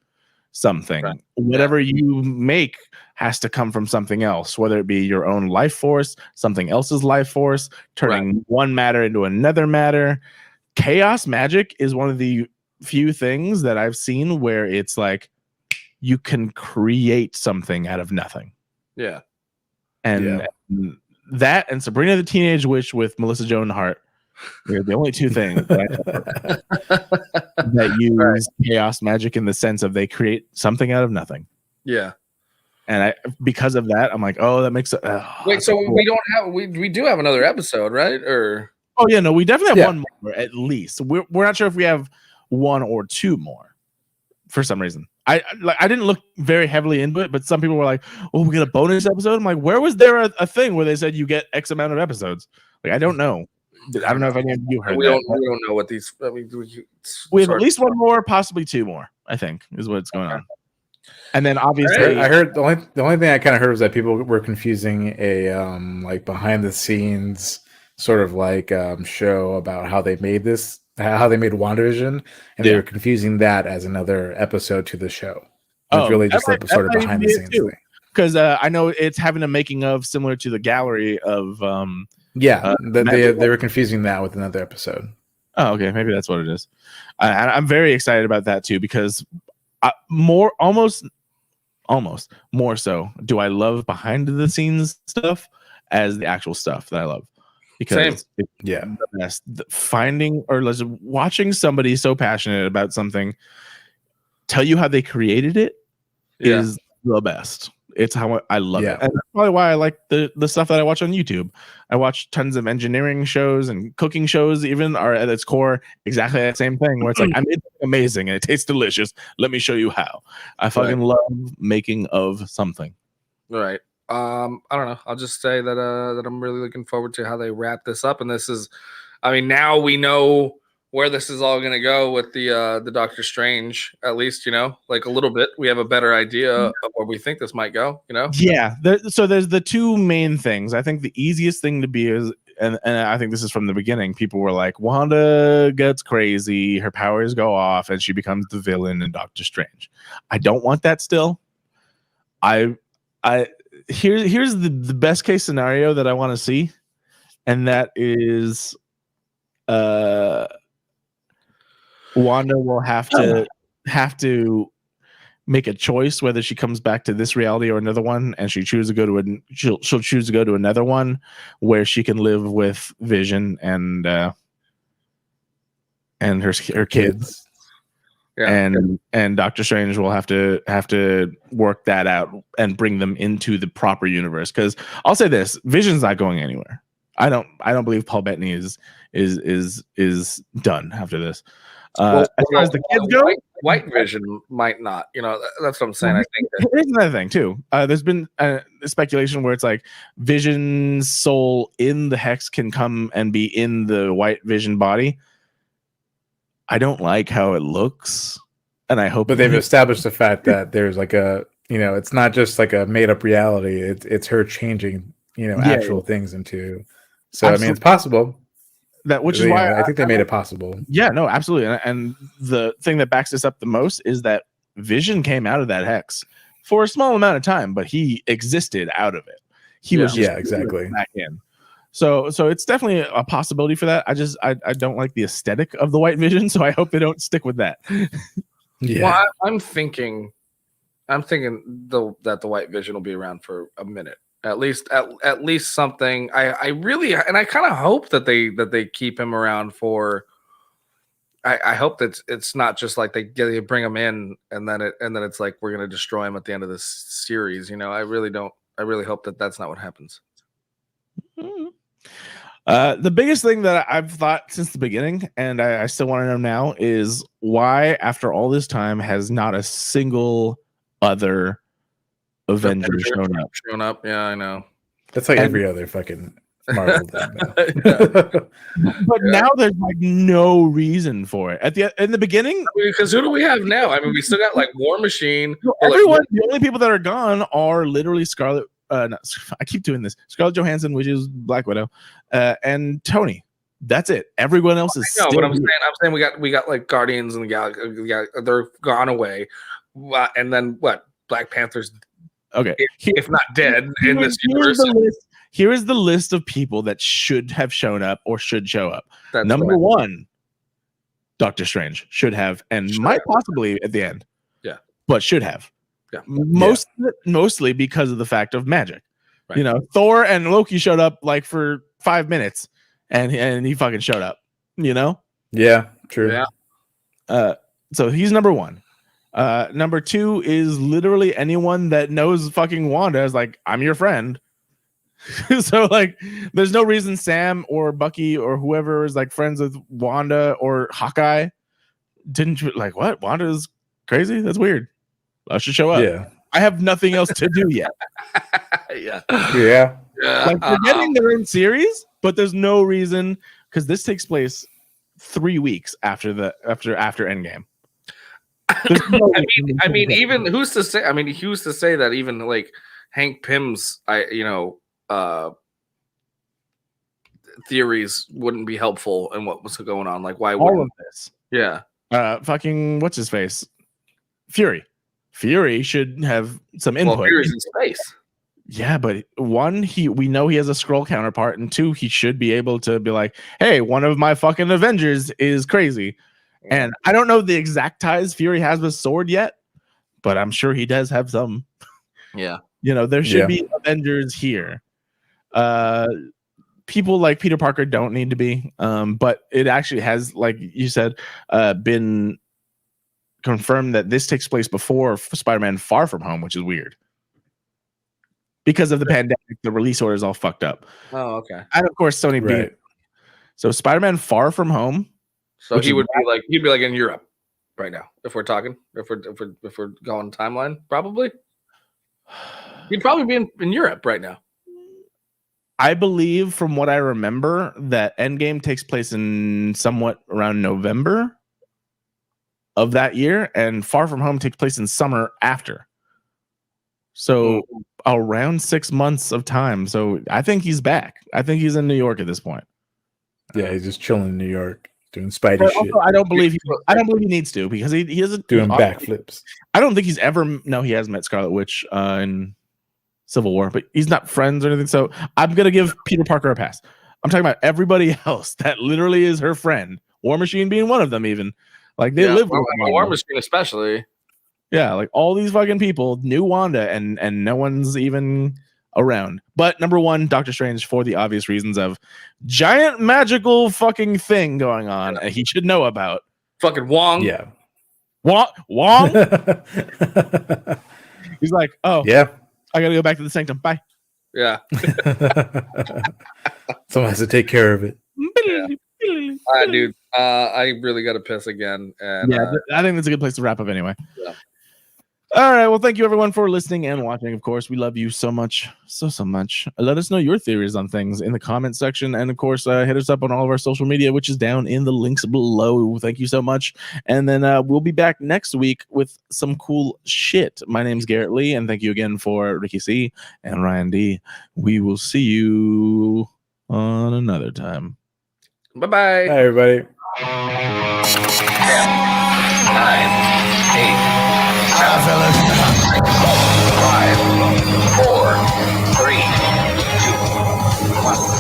something. Right. Whatever you make has to come from something else, whether it be your own life force, something else's life force, turning one matter into another matter. Chaos magic is one of the few things that I've seen where it's like you can create something out of nothing. And that and Sabrina the Teenage Witch with Melissa Joan Hart They're the only two things that use chaos magic in the sense of they create something out of nothing. Yeah. And because of that, I'm like, oh, that makes it. Wait, so cool. we do have another episode, right? Or no, we definitely have one more at least. We're not sure if we have one or two more for some reason. I didn't look very heavily into it, but some people were like, "Oh, we get a bonus episode." I'm like, where was there a thing where they said you get X amount of episodes? Like, I don't know. I don't know if any of you heard we that. We don't know what these. We have at least one more, possibly two more. I think is what's going on. And then obviously, I heard the only thing I kind of heard was that people were confusing a like behind the scenes sort of like show about how they made WandaVision, and they were confusing that as another episode to the show. It's really just sort of behind the scenes thing. Because I know it's having a making of similar to the gallery of they were confusing that with another episode. Oh, okay, maybe that's what it is. I'm very excited about that too because almost more so do I love behind the scenes stuff as the actual stuff that I love. Because the best. Finding or watching somebody so passionate about something tell you how they created it is the best. It's how I love it. And that's probably why I like the stuff that I watch on YouTube. I watch tons of engineering shows and cooking shows even are at its core exactly that same thing where it's like, I made something amazing and it tastes delicious. Let me show you how. I fucking love making of something. Right. I don't know. I'll just say that I'm really looking forward to how they wrap this up. And this is, I mean, now we know where this is all going to go with the Doctor Strange, at least, like a little bit. We have a better idea of where we think this might go, Yeah. So there's the two main things. I think the easiest thing to be is, and I think this is from the beginning, people were like, Wanda gets crazy, her powers go off, and she becomes the villain in Doctor Strange. I don't want that still. Here's the best case scenario that I want to see, and that is Wanda will have to make a choice whether she comes back to this reality or another one, and she'll choose to go to another one where she can live with Vision and her kids. Yeah. And Doctor Strange will have to work that out and bring them into the proper universe. Because I'll say this: Vision's not going anywhere. I don't believe Paul Bettany is done after this. As far as the kids go, White Vision might not. That's what I'm saying. I think here's another thing too. There's been speculation where it's like Vision's soul in the Hex can come and be in the White Vision body. I don't like how it looks, and I hope. But they've established the fact that there's like it's not just like a made up reality. It's her changing, actual things into. So absolutely. I mean, it's possible. Which is why I think they made it possible. Yeah, no, absolutely. And the thing that backs this up the most is that Vision came out of that Hex for a small amount of time, but he existed out of it. He was just exactly back in. So it's definitely a possibility for that. I don't like the aesthetic of the White Vision, so I hope they don't stick with that. Yeah. Well, I'm thinking that the White Vision will be around for a minute. At least something. I really, and I kind of hope that they keep him around for. I hope that it's not just like they bring him in and then it's like we're gonna destroy him at the end of this series. I really don't. I really hope that that's not what happens. The biggest thing that I've thought since the beginning, and I still want to know now, is why after all this time has not a single other Avenger shown up. Yeah, I know. That's like every other fucking Marvel thing. But now there's like no reason for it. In the beginning, because who do we have now? I mean, we still got like War Machine. Everyone. The only people that are gone are literally Scarlet. I keep doing this. Scarlett Johansson, which is Black Widow, and Tony. That's it. Everyone else is. No, but I'm saying we got like Guardians and the Galaxy. They're gone away, and then what? Black Panther's. Okay, if not dead in this universe. Here is the list of people that should have shown up or should show up. Number one, Doctor Strange should have and might possibly at the end. Yeah, but should have. Yeah, mostly because of the fact of magic. Right. Thor and Loki showed up like for 5 minutes, and he fucking showed up. You know? Yeah, true. Yeah. So he's number one. Number two is literally anyone that knows fucking Wanda is like, I'm your friend. So like, there's no reason Sam or Bucky or whoever is like friends with Wanda or Hawkeye didn't like what? Wanda's crazy? That's weird. I should show up. Yeah. I have nothing else to do yet. Yeah. Yeah. Like they're getting their own series, but there's no reason because this takes place 3 weeks after Endgame. I mean, even who's to say? I mean, who's to say that even like Hank Pym's, theories wouldn't be helpful in what was going on? Like, why all wouldn't of this? Yeah. Fucking what's his face? Fury should have some input. Well, Fury's in space. Yeah, but one, we know he has a Skrull counterpart, and two, he should be able to be like, hey, one of my fucking Avengers is crazy. And I don't know the exact ties Fury has with Sword yet, but I'm sure he does have some. Yeah. You know, there should be Avengers here. People like Peter Parker don't need to be, but it actually has, like you said, been confirmed that this takes place before Spider-Man Far From Home, which is weird. Because of the pandemic, the release order is all fucked up. Oh, okay. And of course, Sony beat it. So Spider-Man Far From Home. So he'd be like in Europe right now. If we're talking, if we're going timeline, probably. He'd probably be in Europe right now. I believe, from what I remember, that Endgame takes place in somewhat around November of that year, and Far From Home takes place in summer after. So around 6 months of time. So I think he's back. I think he's in New York at this point. Yeah, he's just chilling in New York, doing Spidey shit. I don't believe he needs to, because he isn't doing backflips. I don't think he's ever. No, he has met Scarlet Witch in Civil War, but he's not friends or anything. So I'm gonna give Peter Parker a pass. I'm talking about everybody else that literally is her friend. War Machine being one of them, even. Like they live with War Machine, especially. Yeah, like all these fucking people knew Wanda, and no one's even around. But number one, Doctor Strange, for the obvious reasons of giant magical fucking thing going on, and he should know about. Fucking Wong. Yeah. Wong? He's like, oh yeah, I gotta go back to the sanctum. Bye. Yeah. Someone has to take care of it. Yeah. Dude, I really got to piss again. And yeah, I think that's a good place to wrap up anyway. Yeah. All right. Well, thank you everyone for listening and watching. Of course, we love you so much, so much. Let us know your theories on things in the comment section, and of course, hit us up on all of our social media, which is down in the links below. Thank you so much, and then we'll be back next week with some cool shit. My name's Garrett Lee, and thank you again for Ricky C and Ryan D. We will see you on another time. Bye-bye. Hi, everybody. 10, 9, 8. Ciao, fellas. 5, 4, 3, 2, 1.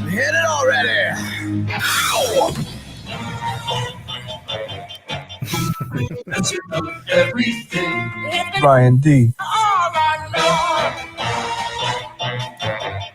Hit it already! Ow! That's everything. Ryan D.